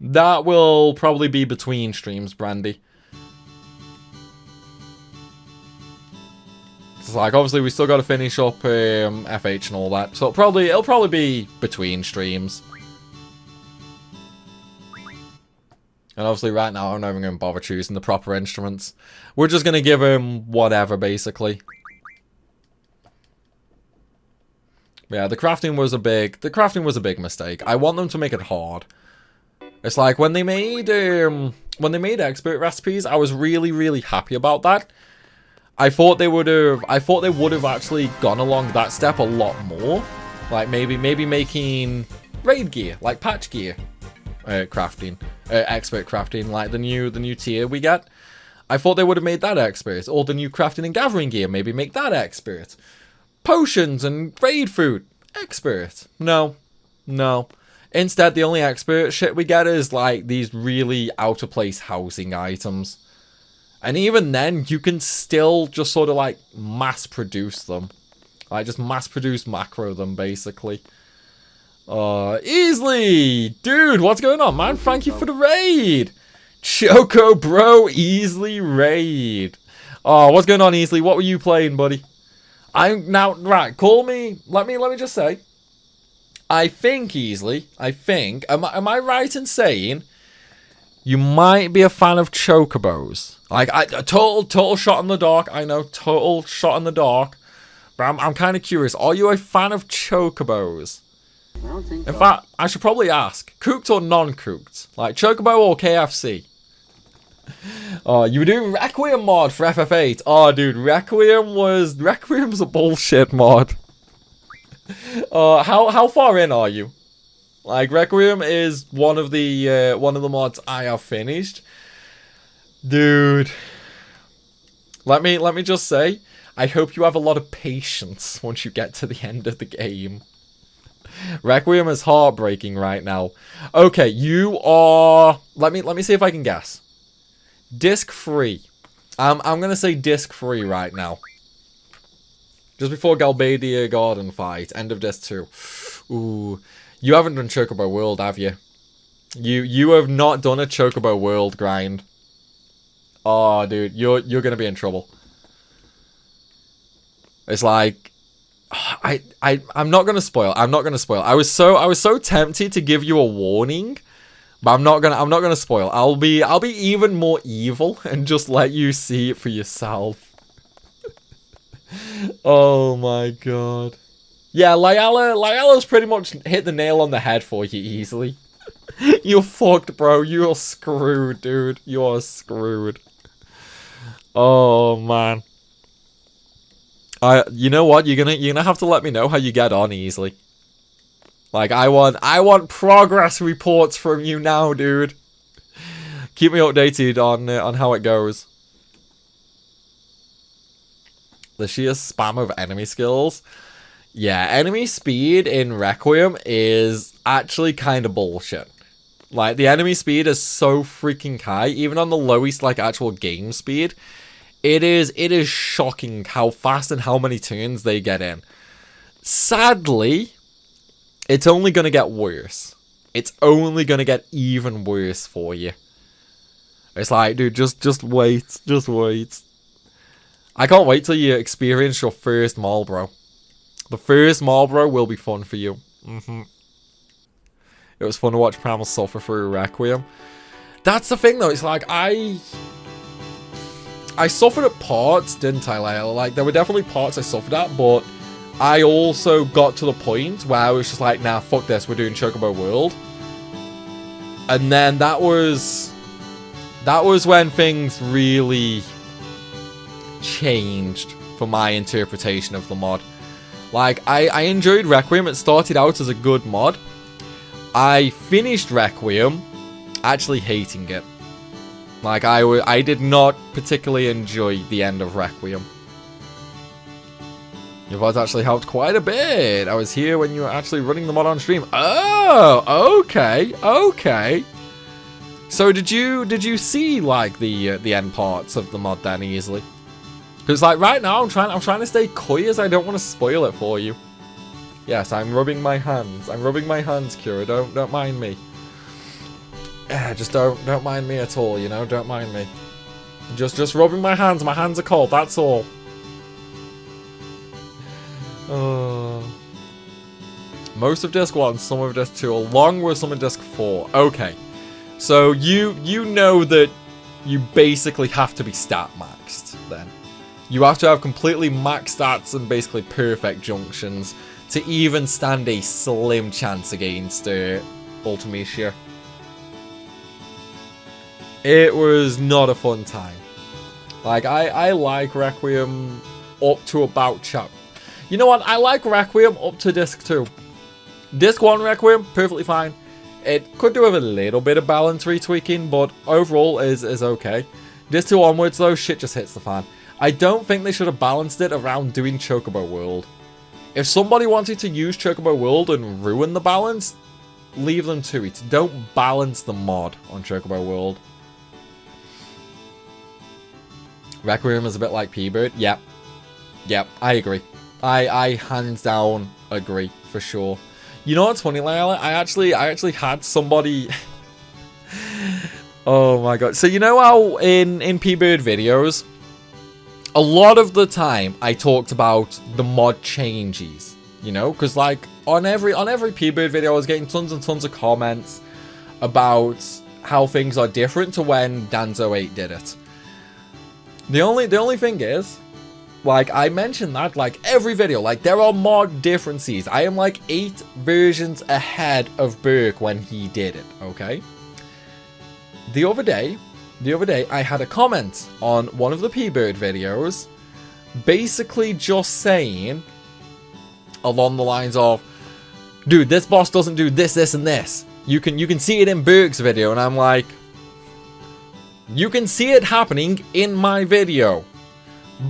That will probably be between streams, Brandy. It's like, obviously, we still got to finish up FH and all that. So it'll probably be between streams. And obviously, right now, I'm not even going to bother choosing the proper instruments. We're just going to give him whatever, basically. Yeah, the crafting was a big mistake. I want them to make it hard. It's like when they made expert recipes, I was really, really happy about that. I thought they would have actually gone along that step a lot more. Like maybe making raid gear, like patch gear crafting, expert crafting, like the new tier we get. I thought they would have made that expert, or the new crafting and gathering gear, maybe make that expert. Potions and raid food, expert. No. Instead, the only expert shit we get is like these really out of place housing items. And even then, you can still just sort of like mass produce them. Like just mass produce macro them basically. Easily! Dude, what's going on, man? Thank you for the raid! Choco bro, Easily raid. Oh, what's going on, Easily? What were you playing, buddy? I'm now right, call me. Let me just say. I think Easily, am I right in saying you might be a fan of chocobos? Like a total shot in the dark, I know, total shot in the dark. But I'm kind of curious, are you a fan of chocobos? I don't think so. In fact, I should probably ask, cooked or non-cooked? Like, Chocobo or KFC? Oh, you were doing Requiem mod for FF8. Oh, dude, Requiem's a bullshit mod. How far in are you? Like, Requiem is one of the mods I have finished. Dude. Let me just say, I hope you have a lot of patience once you get to the end of the game. Requiem is heartbreaking right now. Okay, you are... Let me see if I can guess. Disc 3. I'm gonna say disc 3 right now. Just before Galbadia Garden fight. End of disc 2. Ooh. You haven't done Chocobo World, have you? You have not done a Chocobo World grind. Oh, dude. You're gonna be in trouble. It's like... I'm not gonna spoil. I'm not gonna spoil. I was so tempted to give you a warning, but I'm not gonna spoil. I'll be even more evil and just let you see it for yourself. Oh my god. Yeah, Lyala's pretty much hit the nail on the head for you Easily. You're fucked, bro. You're screwed, dude. You are screwed. Oh man. You know what? You're gonna have to let me know how you get on Easily. Like I want progress reports from you now, dude. Keep me updated on how it goes. The sheer spam of enemy skills. Yeah, enemy speed in Requiem is actually kind of bullshit. Like the enemy speed is so freaking high, even on the lowest like actual game speed. It is shocking how fast and how many turns they get in. Sadly, it's only going to get worse. It's only going to get even worse for you. It's like, dude, just wait. Just wait. I can't wait till you experience your first Marlboro. The first Marlboro will be fun for you. It was fun to watch Primal suffer through Requiem. That's the thing, though. It's like, I suffered at parts, didn't I, Layla? Like, there were definitely parts I suffered at, but I also got to the point where I was just like, nah, fuck this, we're doing Chocobo World. And then that was when things really changed for my interpretation of the mod. Like, I enjoyed Requiem. It started out as a good mod. I finished Requiem actually hating it. Like, I did not particularly enjoy the end of Requiem. Your VODs actually helped quite a bit. I was here when you were actually running the mod on stream. Oh, okay, okay. So did you see like the end parts of the mod then Easily? Because like right now I'm trying to stay coy as I don't want to spoil it for you. Yes, I'm rubbing my hands. I'm rubbing my hands, Kira. Don't mind me. Just don't mind me at all, you know? Don't mind me. Just rubbing my hands. My hands are cold, that's all. Most of disc 1, some of disc 2, along with some of disc 4. Okay. So you know that you basically have to be stat maxed then. You have to have completely maxed stats and basically perfect junctions to even stand a slim chance against Ultimecia. It was not a fun time. Like, I like Requiem up to about chap. You know what? I like Requiem up to disc 2. Disc 1 Requiem, perfectly fine. It could do with a little bit of balance retweaking, but overall is okay. Disc 2 onwards though, shit just hits the fan. I don't think they should have balanced it around doing Chocobo World. If somebody wanted to use Chocobo World and ruin the balance, leave them to it. Don't balance the mod on Chocobo World. Requiem is a bit like P-Bird. Yep. Yep, I agree. I hands down agree, for sure. You know what's funny, Layla? I actually had somebody... Oh my god. So you know how in P-Bird videos, a lot of the time I talked about the mod changes, you know? Because like on every P-Bird video I was getting tons and tons of comments about how things are different to when Danzo8 did it. The only thing is, like, I mentioned that, like, every video, like, there are mod differences. I am, like, 8 versions ahead of Burke when he did it, okay? The other day, I had a comment on one of the P-Bird videos, basically just saying, along the lines of, dude, this boss doesn't do this, this, and this. You can see it in Burke's video, and I'm like, you can see it happening in my video.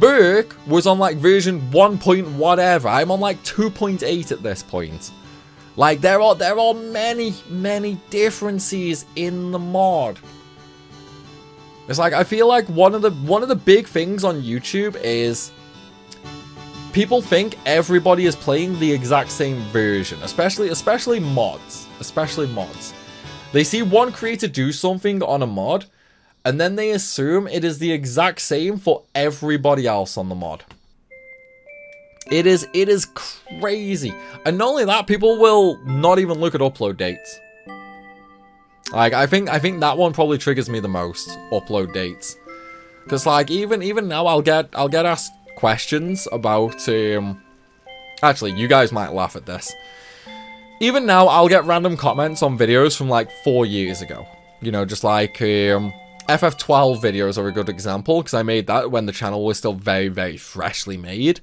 Burke was on like version 1 point whatever. I'm on like 2.8 at this point. Like there are many differences in the mod. It's like I feel like one of the big things on YouTube is people think everybody is playing the exact same version, especially mods. They see one creator do something on a mod, and then they assume it is the exact same for everybody else on the mod. It is crazy. And not only that, people will not even look at upload dates. Like I think that one probably triggers me the most, upload dates. Cause like even now I'll get asked questions about actually you guys might laugh at this. Even now I'll get random comments on videos from like 4 years ago. You know, just like FF12 videos are a good example, because I made that when the channel was still very freshly made.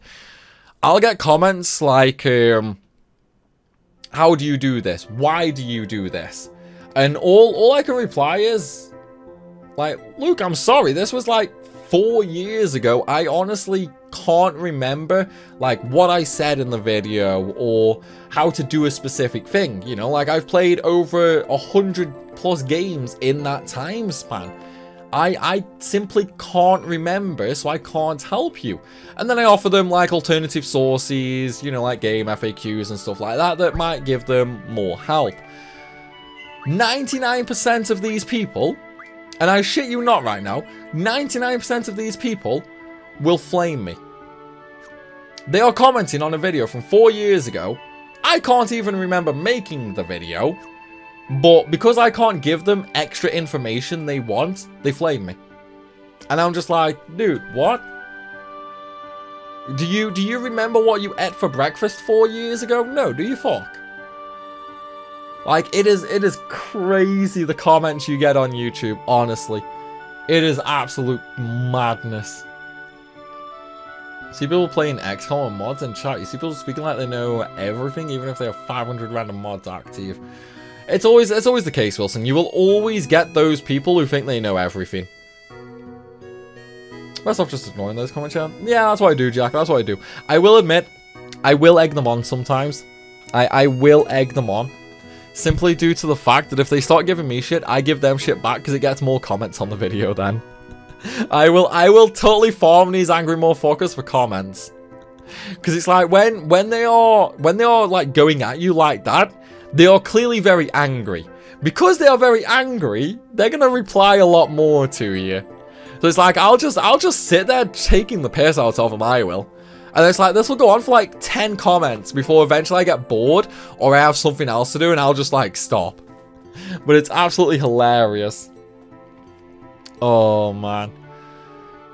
I'll get comments like, how do you do this? Why do you do this? And all I can reply is, like, Luke, I'm sorry, this was like 4 years ago. I honestly can't remember, like, what I said in the video, or how to do a specific thing, you know? Like, I've played over 100+ games in that time span. I simply can't remember, so I can't help you. And then I offer them, like, alternative sources, you know, like game FAQs and stuff like that, that might give them more help. 99% of these people, and I shit you not right now, 99% of these people will flame me. They are commenting on a video from 4 years ago. I can't even remember making the video. But because I can't give them extra information they want, they flame me. And I'm just like, dude, what? Do you remember what you ate for breakfast 4 years ago? No, do you fuck? Like, it is crazy the comments you get on YouTube, honestly. It is absolute madness. See people playing XCOM and mods in chat. You see people speaking like they know everything, even if they have 500 random mods active. It's always the case, Wilson. You will always get those people who think they know everything. Best off just ignoring those comments, yeah? Yeah, that's what I do, Jack. That's what I do. I will admit, I will egg them on sometimes. I will egg them on. Simply due to the fact that if they start giving me shit, I give them shit back because it gets more comments on the video then. I will totally farm these angry motherfuckers for comments. Because it's like when they are like going at you like that, they are clearly very angry. Because they are very angry, they're gonna reply a lot more to you. So it's like I'll just sit there taking the piss out of them, I will. And it's like this will go on for like 10 comments before eventually I get bored or I have something else to do and I'll just like stop. But it's absolutely hilarious. Oh man.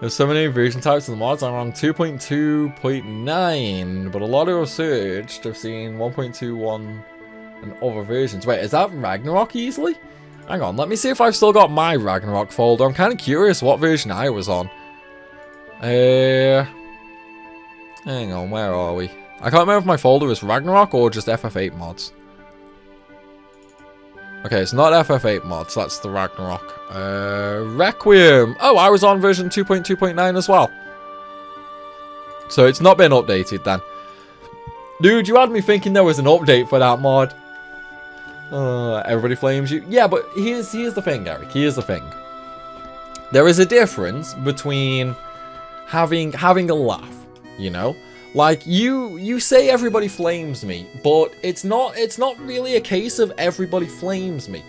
There's so many version types in the mods. I'm on 2.2.9, but a lot of research I've seen 1.21 and other versions. Wait, is that Ragnarok easily? Hang on, let me see if I've still got my Ragnarok folder. I'm kind of curious what version I was on. Hang on, where are we? I can't remember if my folder is Ragnarok or just FF8 mods. Okay, it's not FF8 mods, that's the Ragnarok. Requiem! Oh, I was on version 2.2.9 as well. So it's not been updated then. Dude, you had me thinking there was an update for that mod. Everybody flames you. Yeah, but here's the thing, Eric. Here's the thing. There is a difference between having a laugh, you know? Like, you say everybody flames me, but it's not really a case of everybody flames me.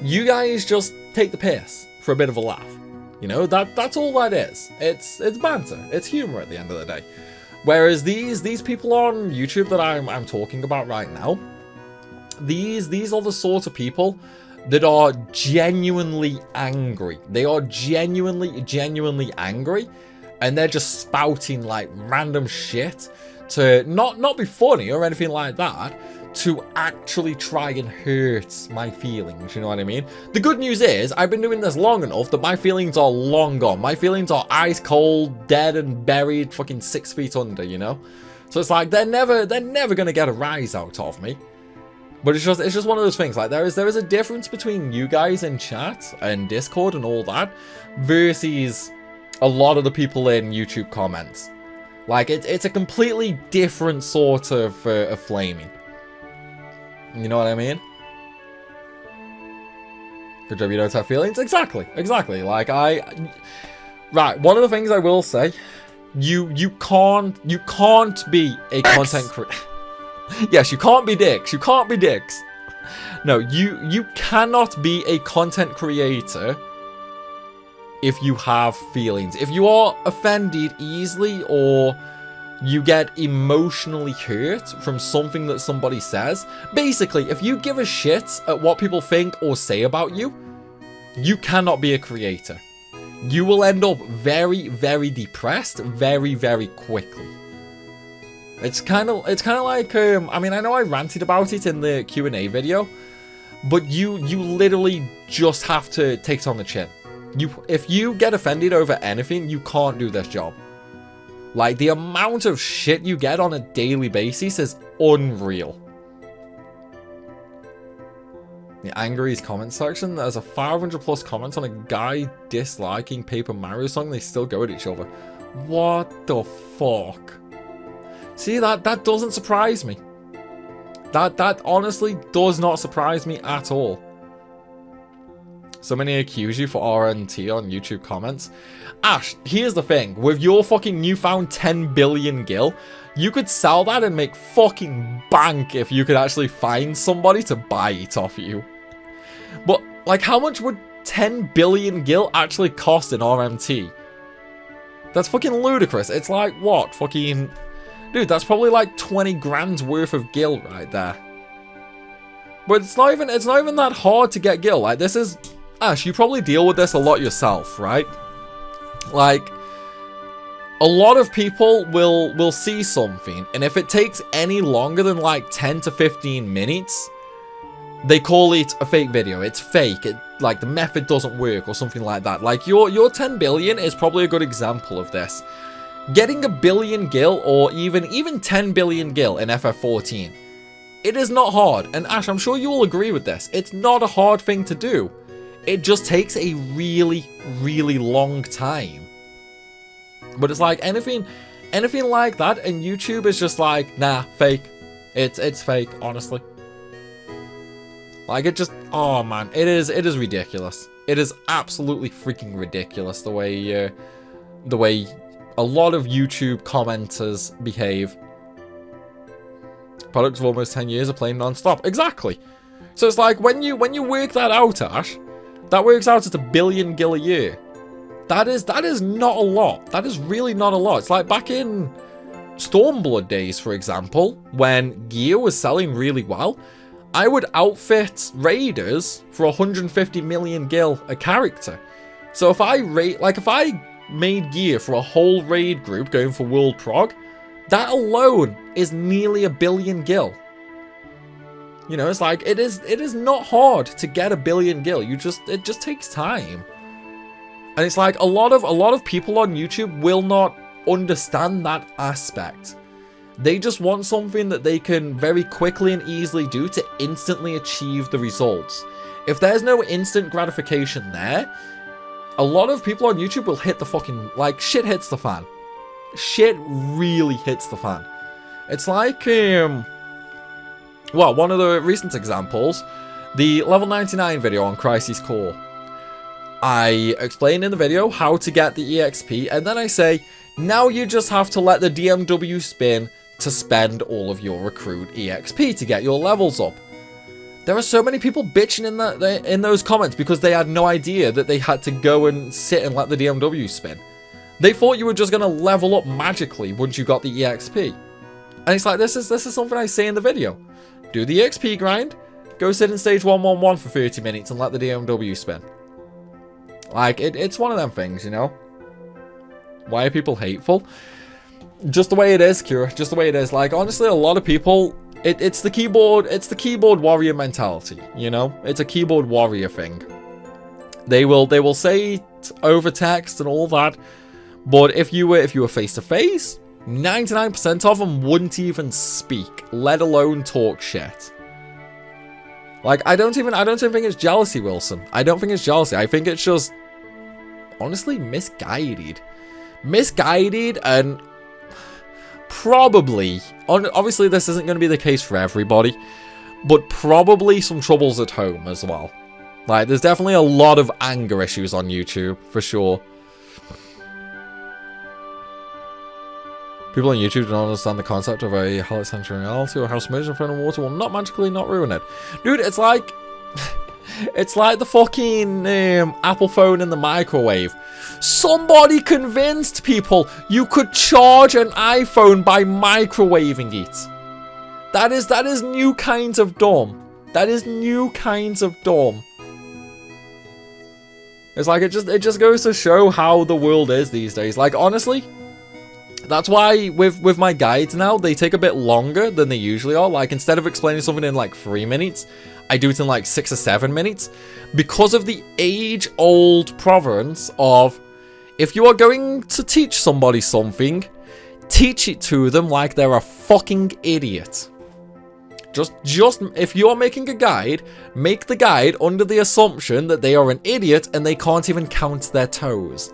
You guys just take the piss for a bit of a laugh. You know, that's all that is. It's banter. It's humor at the end of the day. Whereas these people on YouTube that I'm talking about right now, these are the sort of people that are genuinely angry. They are genuinely angry, and they're just spouting like random shit to not be funny or anything like that, to actually try and hurt my feelings, you know what I mean? The good news is, I've been doing this long enough that my feelings are long gone. My feelings are ice cold, dead and buried, fucking 6 feet under, you know? So it's like, they're never gonna get a rise out of me. But it's just one of those things, like, there is a difference between you guys in chat and Discord and all that, versus a lot of the people in YouTube comments. Like, it's a completely different sort of flaming. You know what I mean? Good job you don't have feelings. Exactly. Like, right, one of the things I will say, you can't be a content creator. Yes, you can't be dicks. You can't be dicks. No, you cannot be a content creator if you have feelings. If you are offended easily, or you get emotionally hurt from something that somebody says. Basically, if you give a shit at what people think or say about you, you cannot be a creator. You will end up very depressed very quickly. It's kind of like, I mean, I know I ranted about it in the Q&A video, but you literally just have to take it on the chin. If you get offended over anything, you can't do this job. Like, the amount of shit you get on a daily basis is unreal. The Angry's comment section, there's a 500 plus comments on a guy disliking Paper Mario song, they still go at each other. What the fuck? See, that doesn't surprise me. That honestly does not surprise me at all. So many accuse you for RNT on YouTube comments. Ash, here's the thing. With your fucking newfound 10 billion gil, you could sell that and make fucking bank if you could actually find somebody to buy it off you. But, like, how much would 10 billion gil actually cost in RMT? That's fucking ludicrous. It's like, what? Fucking... Dude, that's probably like 20 grand's worth of gil right there. But it's not even that hard to get gil. Like, this is... Ash, you probably deal with this a lot yourself, right? Like, a lot of people will see something, and if it takes any longer than like 10 to 15 minutes, they call it a fake video. It's fake. Like, the method doesn't work or something like that. Like, your 10 billion is probably a good example of this. Getting a billion gil, or even 10 billion gil in FF14, it is not hard. And Ash, I'm sure you will agree with this. It's not a hard thing to do. It just takes a really long time. But it's like anything like that, and YouTube is just like, nah, fake. It's fake, honestly. Like, it just, oh man, it is ridiculous. It is absolutely freaking ridiculous the way a lot of YouTube commenters behave. Products of almost 10 years of playing non-stop. Exactly. So it's like, when you work that out, Ash, that works out at 1 billion gil a year. That is not a lot. That is really not a lot. It's like back in Stormblood days, for example, when gear was selling really well, I would outfit raiders for 150 million gil a character. So if I made gear for a whole raid group going for world prog, that alone is nearly 1 billion gil. You know, it's like, it is not hard to get 1 billion gil. It just takes time. And it's like, a lot of people on YouTube will not understand that aspect. They just want something that they can very quickly and easily do to instantly achieve the results. If there's no instant gratification there, a lot of people on YouTube will hit the fucking, like, shit hits the fan. Shit really hits the fan. It's like, well, one of the recent examples, the level 99 video on Crisis Core. I explain in the video how to get the EXP, and then I say, now you just have to let the DMW spin to spend all of your accrued EXP to get your levels up. There are so many people bitching in those comments because they had no idea that they had to go and sit and let the DMW spin. They thought you were just going to level up magically once you got the EXP. And it's like, this is something I say in the video. Do the EXP grind, go sit in stage 111 for 30 minutes and let the DMW spin. Like, it's one of them things, you know? Why are people hateful? Just the way it is, Kira. Just the way it is. Like, honestly, a lot of people, it's the keyboard warrior mentality, you know? It's a keyboard warrior thing. They will say it over text and all that, but if you were face to face, 99% of them wouldn't even speak, let alone talk shit. Like, I don't even think it's jealousy, Wilson. I don't think it's jealousy. I think it's just, honestly, misguided. Misguided, and probably, obviously this isn't going to be the case for everybody, but probably some troubles at home as well. Like, there's definitely a lot of anger issues on YouTube, for sure. People on YouTube don't understand the concept of a helix-centered reality, or how submersion in water will not magically not ruin it. Dude, it's like... it's like the fucking Apple phone in the microwave. Somebody convinced people you could charge an iPhone by microwaving it. That is new kinds of dumb. That is new kinds of dumb. It's like, it just goes to show how the world is these days. Like, honestly... That's why with my guides now, they take a bit longer than they usually are. Like, instead of explaining something in like 3 minutes, I do it in like 6 or 7 minutes. Because of the age-old province of, if you are going to teach somebody something, teach it to them like they're a fucking idiot. Just if you're making a guide, make the guide under the assumption that they are an idiot and they can't even count their toes.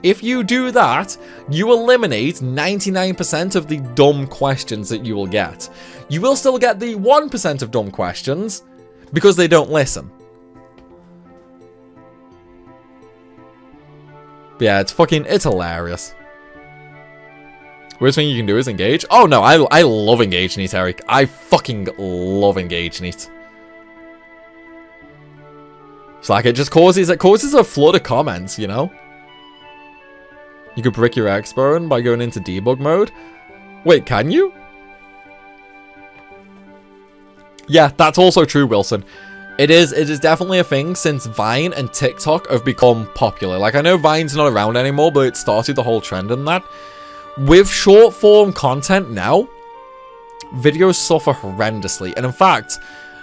If you do that, you eliminate 99% of the dumb questions that you will get. You will still get the 1% of dumb questions, because they don't listen. But yeah, it's hilarious. Worst thing you can do is engage. Oh no, I love engage neat, Eric. I fucking love engage neat. It's like, it causes a flood of comments, you know? You could brick your X-Bone by going into debug mode. Wait, can you? Yeah, that's also true, Wilson. It is definitely a thing since Vine and TikTok have become popular. Like, I know Vine's not around anymore, but it started the whole trend in that. With short form content now, videos suffer horrendously. And in fact,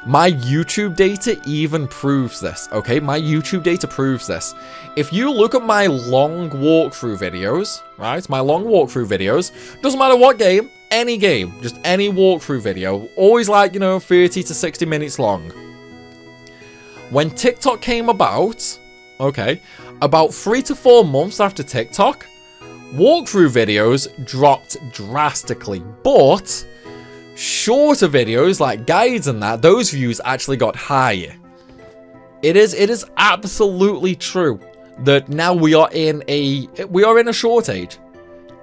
my YouTube data even proves this, okay? My YouTube data proves this. If you look at my long walkthrough videos, right? My long walkthrough videos, doesn't matter what game, any game, just any walkthrough video, always like, you know, 30 to 60 minutes long. When TikTok came about, okay, about 3 to 4 months after TikTok, walkthrough videos dropped drastically, but shorter videos like guides and that, those views actually got higher. It is absolutely true that now we are in a short age.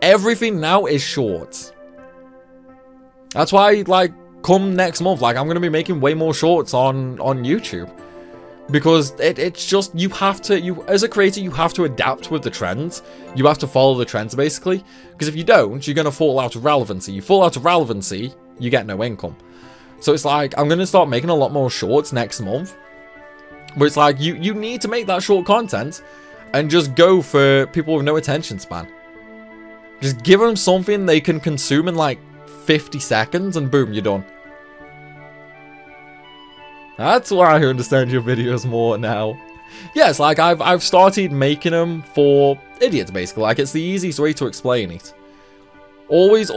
Everything now is shorts. That's why, like, come next month, like, I'm gonna be making way more shorts on YouTube, because it's just, you as a creator, you have to adapt with the trends. You have to follow the trends, basically, because if you don't, you're gonna fall out of relevancy. You fall out of relevancy, you get no income. So it's like, I'm gonna start making a lot more shorts next month, but it's like, you need to make that short content and just go for people with no attention span. Just give them something they can consume in like 50 seconds and boom, you're done. That's why I understand your videos more now. Yes, like, I've started making them for idiots, basically. Like, it's the easiest way to explain it. Always,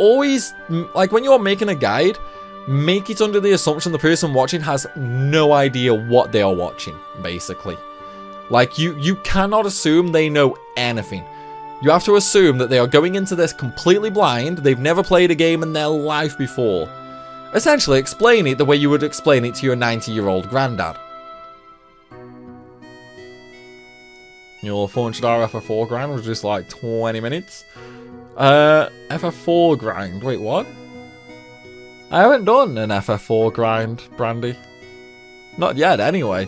like, when you're making a guide, make it under the assumption the person watching has no idea what they are watching, basically. Like, you cannot assume they know anything. You have to assume that they are going into this completely blind, they've never played a game in their life before. Essentially, explain it the way you would explain it to your 90-year-old granddad. Your 400 FF4 grind was just like 20 minutes. FF4 grind. Wait, what? I haven't done an FF4 grind, Brandy. Not yet, anyway.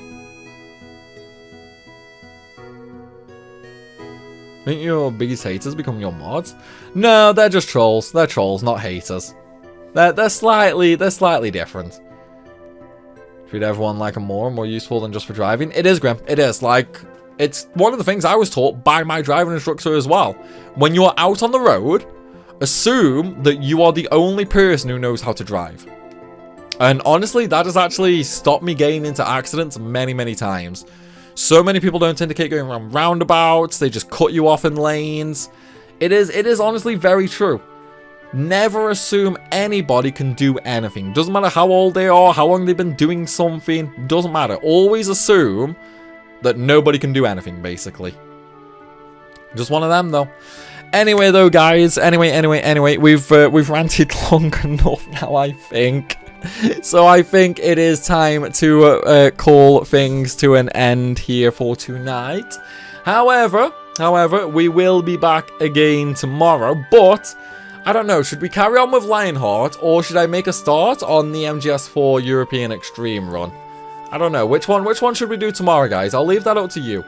Think your biggest haters become your mods? No, they're just trolls. They're trolls, not haters. They're slightly different. Treat everyone like a more useful than just for driving. It is, Grim. It is. Like, it's one of the things I was taught by my driving instructor as well. When you're out on the road, assume that you are the only person who knows how to drive. And honestly, that has actually stopped me getting into accidents many, many times. So many people don't indicate going around roundabouts. They just cut you off in lanes. It is honestly very true. Never assume anybody can do anything. Doesn't matter how old they are, how long they've been doing something. Doesn't matter. Always assume that nobody can do anything, basically. Just one of them, though. Anyway, though, guys. Anyway. We've ranted long enough now, I think. So I think it is time to call things to an end here for tonight. However, we will be back again tomorrow. But I don't know. Should we carry on with Lionheart, or should I make a start on the MGS4 European Extreme run? I don't know. Which one should we do tomorrow, guys? I'll leave that up to you.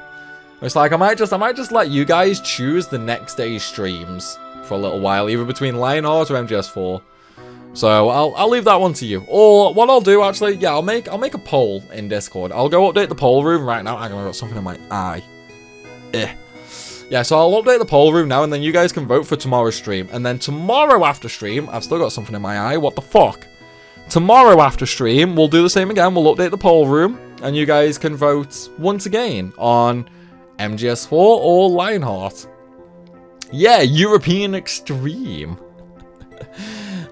It's like I might just let you guys choose the next day's streams for a little while, either between Lionheart or MGS4. So I'll leave that one to you. Or what I'll do, actually, yeah, I'll make a poll in Discord. I'll go update the poll room right now. I've got something in my eye. Yeah, so I'll update the poll room now, and then you guys can vote for tomorrow's stream. And then tomorrow after stream, I've still got something in my eye. What the fuck? Tomorrow after stream, we'll do the same again. We'll update the poll room, and you guys can vote once again on MGS4 or Lionheart. Yeah, European Extreme.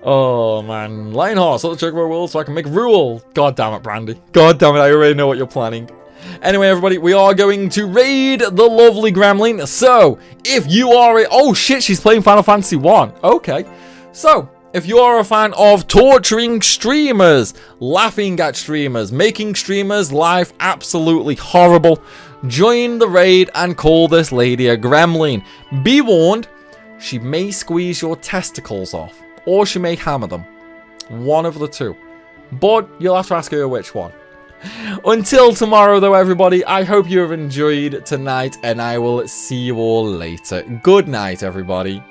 Oh, man. Lionheart, so the Chocobo world so I can make rule. God damn it, Brandy. God damn it, I already know what you're planning. Anyway, everybody, we are going to raid the lovely Gremlin. So, if you are oh, shit, she's playing Final Fantasy 1. Okay. So, if you are a fan of torturing streamers, laughing at streamers, making streamers' life absolutely horrible, join the raid and call this lady a Gremlin. Be warned, she may squeeze your testicles off. Or she may hammer them. One of the two. But you'll have to ask her which one. Until tomorrow, though, everybody, I hope you have enjoyed tonight, and I will see you all later. Good night, everybody.